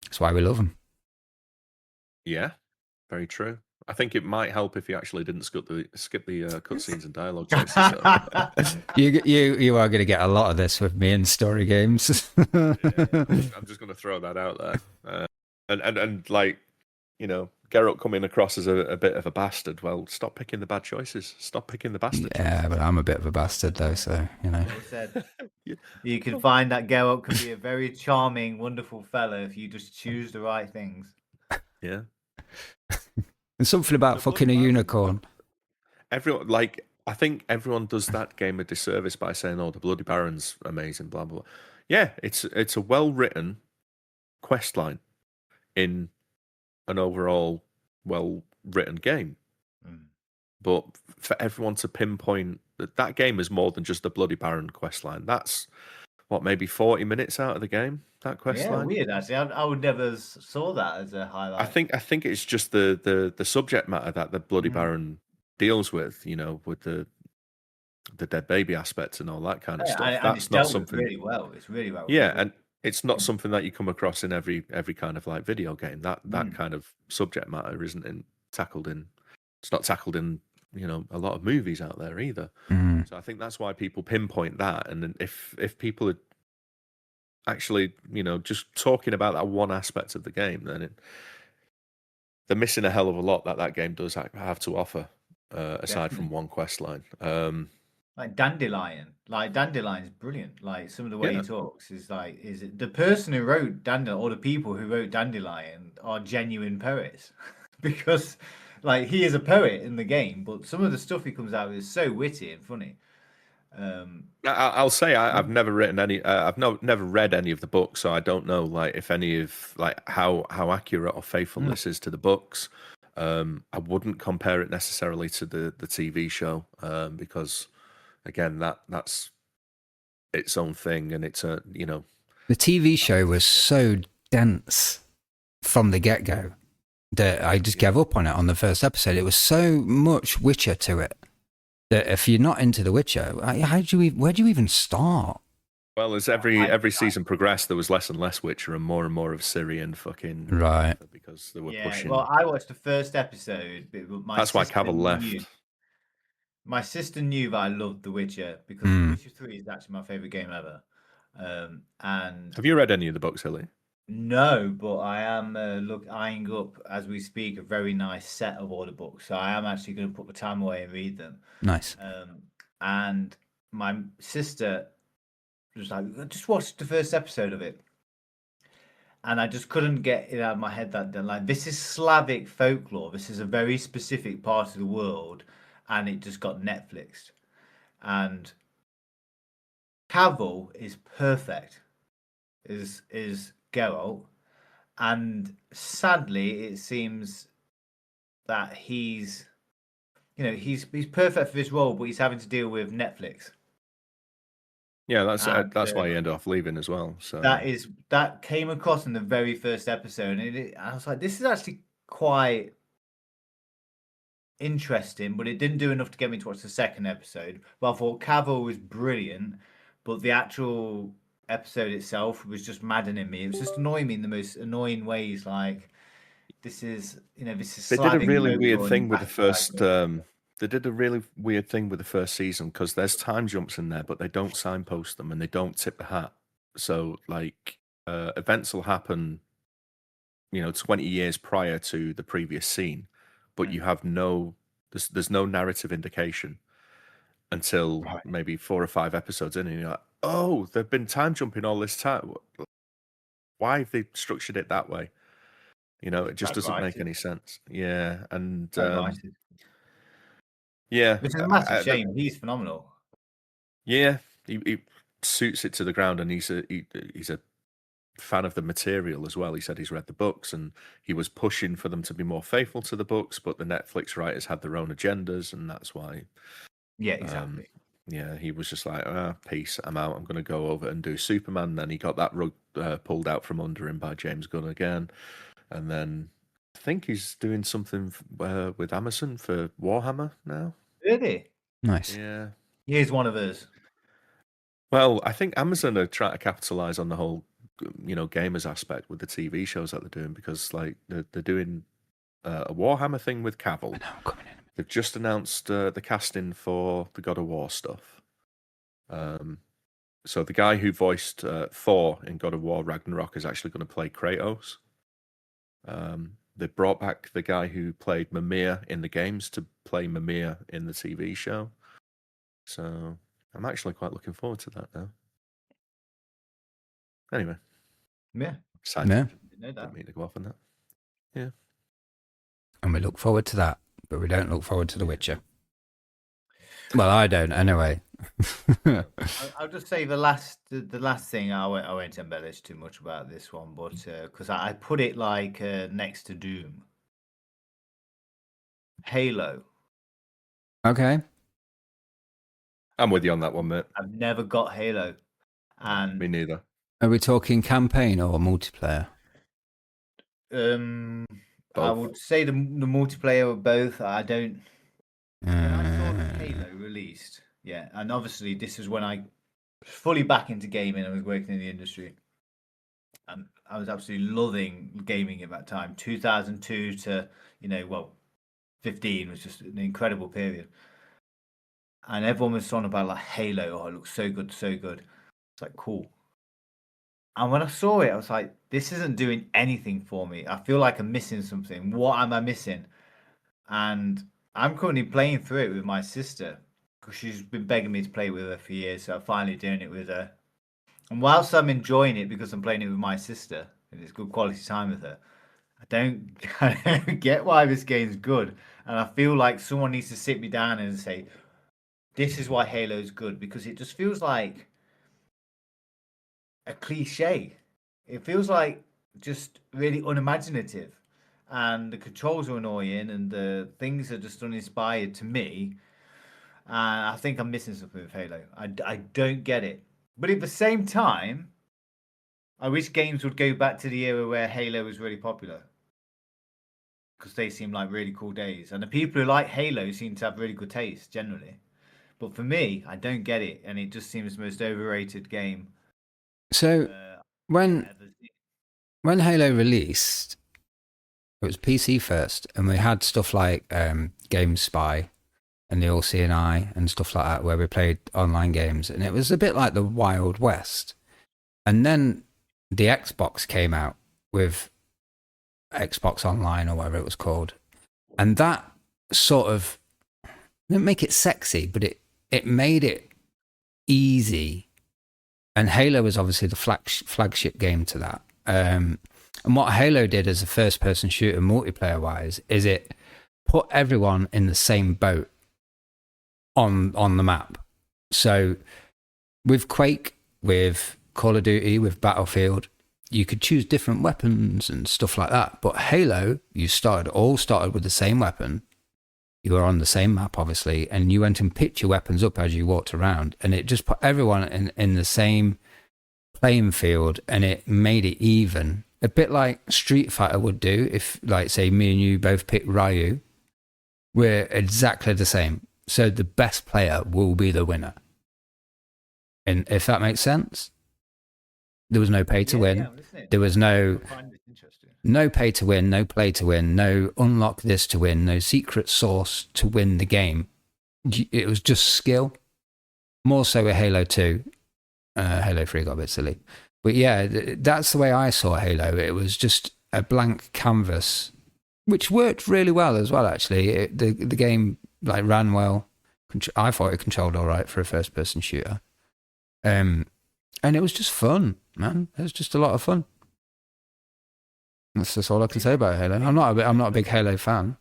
That's why we love them. Yeah, very true. I think it might help if you actually didn't skip the cutscenes and dialogue choices. You are going to get a lot of this with me in story games. I'm just going to throw that out there. And like, Geralt coming across as a bit of a bastard. Well, stop picking the bad choices. Stop picking the bastard choices. Yeah, but I'm a bit of a bastard though, so you can find that Geralt can be a very charming, wonderful fella if you just choose the right things. Yeah. There's something about fucking a unicorn. Everyone, like, I think everyone does that game a disservice by saying, "Oh, the Bloody Baron's amazing," blah blah blah. Yeah, it's a well written quest line in an overall well written game. But for everyone to pinpoint that game is more than just the Bloody Baron quest line. That's what, maybe 40 minutes out of the game, that quest Yeah, line. weird actually. I would never saw that as a highlight. I think it's just the subject matter that the Bloody Baron deals with, with the dead baby aspects and all that kind of Yeah, stuff. and it's That's not dealt with something. really well. It's really well. Yeah, and it's not something that you come across in every kind of like video game. That kind of subject matter isn't tackled in. It's not tackled in a lot of movies out there either. So I think that's why people pinpoint that. And then if people are actually just talking about that one aspect of the game, then they're missing a hell of a lot that game does have to offer, aside from one quest line. Like Dandelion. Like Dandelion's brilliant. Like some of the way Yeah. he talks is it the person who wrote Dandelion or the people who wrote Dandelion are genuine poets. Because like he is a poet in the game, but some of the stuff he comes out with is so witty and funny. I'll say I've never written any. Never read any of the books, so I don't know like if any of like how accurate or faithful this is to the books. I wouldn't compare it necessarily to the TV show, because again that's its own thing, and it's the TV show was so dense from the get-go that I just gave up on it on the first episode. It was so much Witcher to it that if you're not into The Witcher, where do you even start? Well, as every season progressed, there was less and less Witcher and more of Syrian fucking right, because they were pushing. Well, I watched the first episode. That's why Cavill left. My sister knew that I loved The Witcher because The Witcher 3 is actually my favorite game ever. And have you read any of the books, Hilly? No, but I am eyeing up as we speak a very nice set of all the books. So I am actually going to put the time away and read them. Nice. And my sister was like, just watch the first episode of it. And I just couldn't get it out of my head that like this is Slavic folklore. This is a very specific part of the world, and it just got Netflixed. And Cavill is perfect. Is Geralt, and sadly, it seems that he's perfect for this role, but he's having to deal with Netflix. Yeah, that's why he ended up leaving as well. So that came across in the very first episode, and I was like, this is actually quite interesting, but it didn't do enough to get me to watch the second episode. But I thought Cavill was brilliant, but the actual episode itself was just maddening me. It was just annoying me in the most annoying ways. Like this is. They did a really weird thing with the first. They did a really weird thing with the first season because there's time jumps in there, but they don't signpost them and they don't tip the hat. So like events will happen, 20 years prior to the previous scene, but you have there's no narrative indication until maybe 4 or 5 episodes in, and you're like, oh, they've been time jumping all this time. Why have they structured it that way? It just doesn't make any sense. Yeah, and yeah, which is a massive shame. He's phenomenal. Yeah, he suits it to the ground, and he's a fan of the material as well. He said he's read the books, and he was pushing for them to be more faithful to the books, but the Netflix writers had their own agendas, and that's why. Yeah, exactly. Yeah, he was just like, peace, I'm out. I'm going to go over and do Superman. Then he got that rug pulled out from under him by James Gunn again. And then I think he's doing something with Amazon for Warhammer now. Really? Nice. Yeah. Here's one of us. Well, I think Amazon are trying to capitalize on the whole, gamers aspect with the TV shows that they're doing, because like they're doing a Warhammer thing with Cavill. I know, I'm coming in. They've just announced the casting for the God of War stuff. So the guy who voiced Thor in God of War Ragnarok is actually going to play Kratos. They brought back the guy who played Mimir in the games to play Mimir in the TV show. So I'm actually quite looking forward to that now. Anyway. Yeah. Didn't mean to go off on that. Yeah. And we look forward to that, but we don't look forward to The Witcher. Well, I don't anyway. I'll just say the last thing. I won't embellish too much about this one, but because I put it like next to Doom, Halo. Okay. I'm with you on that one, mate. I've never got Halo, and Me neither. Are we talking campaign or multiplayer? I Both. would say the multiplayer of both. I don't. When I saw Uh, Halo released, yeah, and obviously this is when I was fully back into gaming. I was working in the industry, and I was absolutely loving gaming at that time. 2002 to 15 was just an incredible period, and everyone was talking about like Halo. Oh, it looks so good, so good. It's like cool. And when I saw it, I was like, this isn't doing anything for me. I feel like I'm missing something. What am I missing? And I'm currently playing through it with my sister because she's been begging me to play with her for years. So I'm finally doing it with her. And whilst I'm enjoying it because I'm playing it with my sister and it's good quality time with her, I don't get why this game's good. And I feel like someone needs to sit me down and say, this is why Halo's good because it just feels like a cliche. It feels like just really unimaginative. And the controls are annoying and the things are just uninspired to me. And I think I'm missing something with Halo. I don't get it. But at the same time, I wish games would go back to the era where Halo was really popular. Because they seem like really cool days. And the people who like Halo seem to have really good taste generally. But for me, I don't get it. And it just seems the most overrated game so I've when ever seen. when Halo released, it was PC first, and we had stuff like Game Spy and the All Seeing Eye and stuff like that, where we played online games, and it was a bit like the Wild West. And then the Xbox came out with Xbox Online or whatever it was called, and that sort of didn't make it sexy, but it made it easy. And Halo was obviously the flagship game to that. And what Halo did as a first-person shooter multiplayer-wise is it put everyone in the same boat on the map. So with Quake, with Call of Duty, with Battlefield, you could choose different weapons and stuff like that. But Halo, you all started with the same weapon. You were on the same map, obviously, and you went and picked your weapons up as you walked around, and it just put everyone in the same playing field, and it made it even. A bit like Street Fighter would do if, like, say, me and you both pick Ryu. We're exactly the same. So the best player will be the winner. And if that makes sense, there was no pay to win. Yeah, there was no I find it interesting. no pay to win, no play to win, no unlock this to win, no secret sauce to win the game. It was just skill. More so with Halo 2. Halo 3 got a bit silly. But yeah, that's the way I saw Halo. It was just a blank canvas, which worked really well as well, actually. The game like ran well. I thought it controlled all right for a first-person shooter. And it was just fun, man. It was just a lot of fun. That's just all I can say about Halo. I'm not a big Halo fan.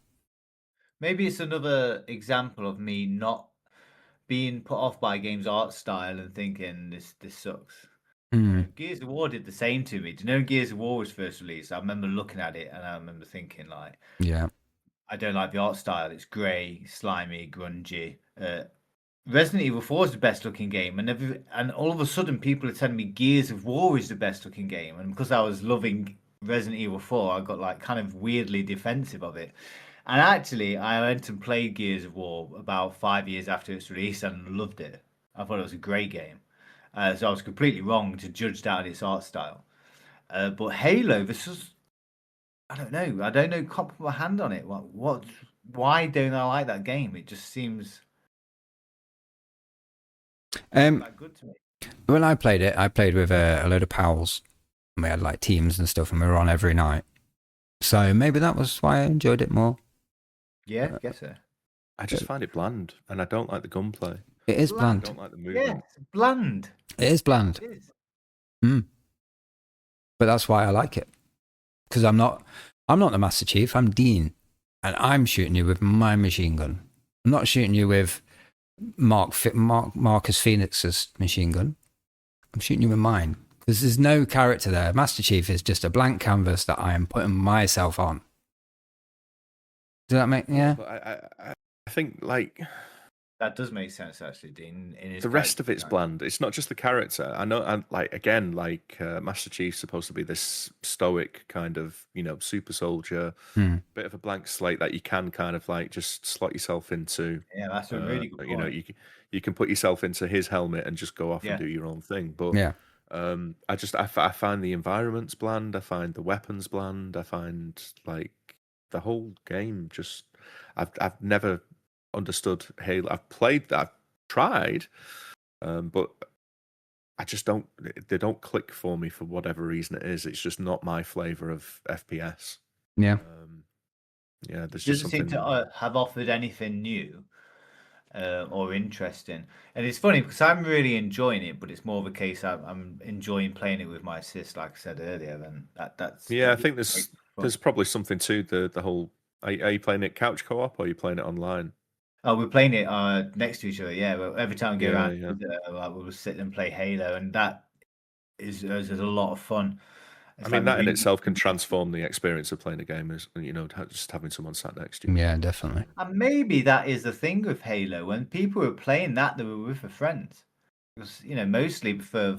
Maybe it's another example of me not being put off by a game's art style and thinking this sucks. Gears of War did the same to me. Do you know when Gears of War was first released? I remember looking at it and I remember thinking like, Yeah. I don't like the art style. It's grey, slimy, grungy. Resident Evil 4 is the best looking game, and all of a sudden people are telling me Gears of War is the best looking game, and because I was loving Resident Evil 4, I got like kind of weirdly defensive of it. And actually, I went and played Gears of War about 5 years after its release and loved it. I thought it was a great game. So I was completely wrong to judge down its art style. But Halo, this was, I don't know. I don't know. Can't put my hand on it. Why don't I like that game? It just seems like good to me. When I played it, I played with a load of pals. And we had like teams and stuff, and we were on every night. So maybe that was why I enjoyed it more. Yeah, I guess so. I just find it bland, and I don't like the gunplay. It is I bland. don't like the Yeah, movement. it's bland. It is bland. It is. But that's why I like it. Because I'm not the Master Chief, I'm Dean. And I'm shooting you with my machine gun. I'm not shooting you with Marcus Phoenix's machine gun. I'm shooting you with mine. Because there's no character there. Master Chief is just a blank canvas that I am putting myself on. Does that make... Yeah? But I think, like... That does make sense, actually, Dean. The rest of it's bland. It's not just the character. I know, and Master Chief's supposed to be this stoic kind of, super soldier, bit of a blank slate that you can kind of like just slot yourself into. Yeah, that's a really good point. You can put yourself into his helmet and just go off and do your own thing. But yeah. I find the environments bland. I find the weapons bland. I find like the whole game just. I've never understood Halo. I've played that, I've tried, but I just don't. They don't click for me for whatever reason it is. It's just not my flavor of FPS. Yeah. There's just Doesn't something. seem to have offered anything new or interesting. And it's funny because I'm really enjoying it, but it's more of a case I'm enjoying playing it with my sis, like I said earlier. And that's I think there's probably something to the whole. Are you playing it couch co-op or are you playing it online? Oh, we're playing it next to each other. Yeah, well, every time we go around, we'll sit and play Halo, and that is a lot of fun. It's that in itself can transform the experience of playing a game, is just having someone sat next to you. Yeah, definitely. And maybe that is the thing with Halo. When people were playing that, they were with their friends. Because mostly for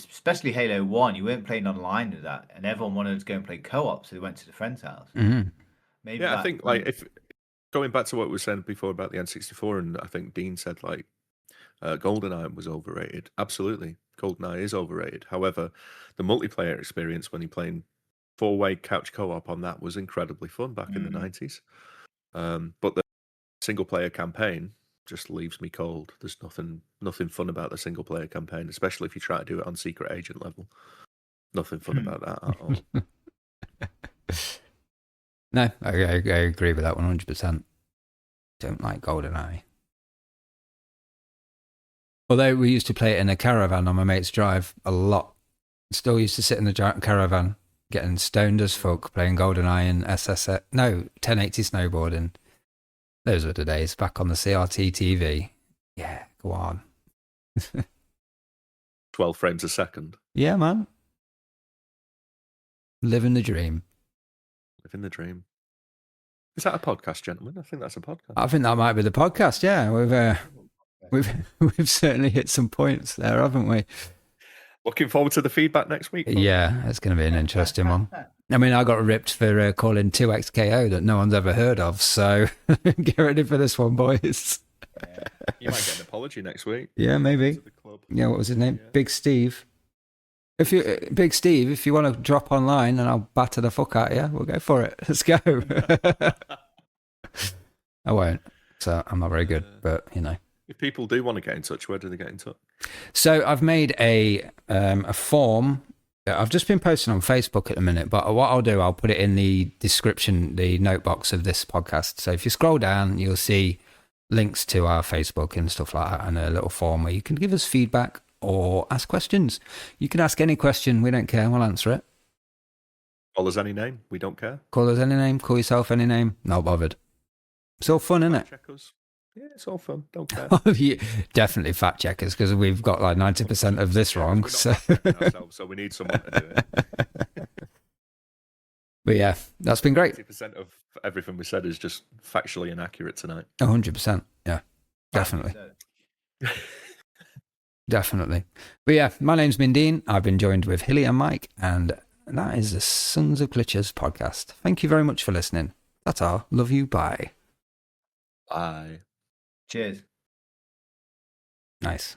especially Halo 1, you weren't playing online with that, and everyone wanted to go and play co-op, so they went to the friend's house. Mm-hmm. Maybe I think like if going back to what we were saying before about the N64, and I think Dean said like GoldenEye was overrated. Absolutely, GoldenEye is overrated. However, the multiplayer experience when you're playing 4-way couch co-op on that was incredibly fun back in the 90s. But the single-player campaign just leaves me cold. There's nothing fun about the single-player campaign, especially if you try to do it on secret agent level. Nothing fun about that at all. No, I agree with that 100%. Don't like GoldenEye. Although we used to play it in a caravan on my mate's drive a lot. Still used to sit in the caravan getting stoned as fuck playing GoldenEye and 1080 snowboarding. Those were the days back on the CRT TV. Yeah, go on. 12 frames a second. Yeah, man. Living the dream. Living the dream. Is that a podcast, gentlemen? I think that's a podcast. I think that might be the podcast. Yeah, we've certainly hit some points there, haven't we? Looking forward to the feedback next week. Yeah, it's going to be an interesting one. I mean, I got ripped for calling 2XKO that no one's ever heard of, so get ready for this one, boys. Yeah. You might get an apology next week. Yeah, maybe. Yeah, what was his name? Yeah. Big Steve. Big Steve, if you want to drop online and I'll batter the fuck out of you, we'll go for it. Let's go. I won't, so I'm not very good, but If people do want to get in touch, where do they get in touch? So I've made a form. I've just been posting on Facebook at the minute, but what I'll do, I'll put it in the description, the note box of this podcast. So if you scroll down, you'll see links to our Facebook and stuff like that, and a little form where you can give us feedback or ask questions. You can ask any question. We don't care. We'll answer it. Call us any name. We don't care. Call us any name. Call yourself any name. Not bothered. It's all fun, isn't it? Checkers. Yeah, it's all fun. Don't care. Definitely fact checkers, because we've got like 90% of this wrong. So we need someone to do it. But yeah, that's been great. 90% of everything we said is just factually inaccurate tonight. 100%. Yeah, definitely. Definitely. But yeah, my name's been Dean. I've been joined with Hilly and Mike, and that is the Sons of Glitchers podcast. Thank you very much for listening. That's all. Love you. Bye. Bye. Cheers. Nice.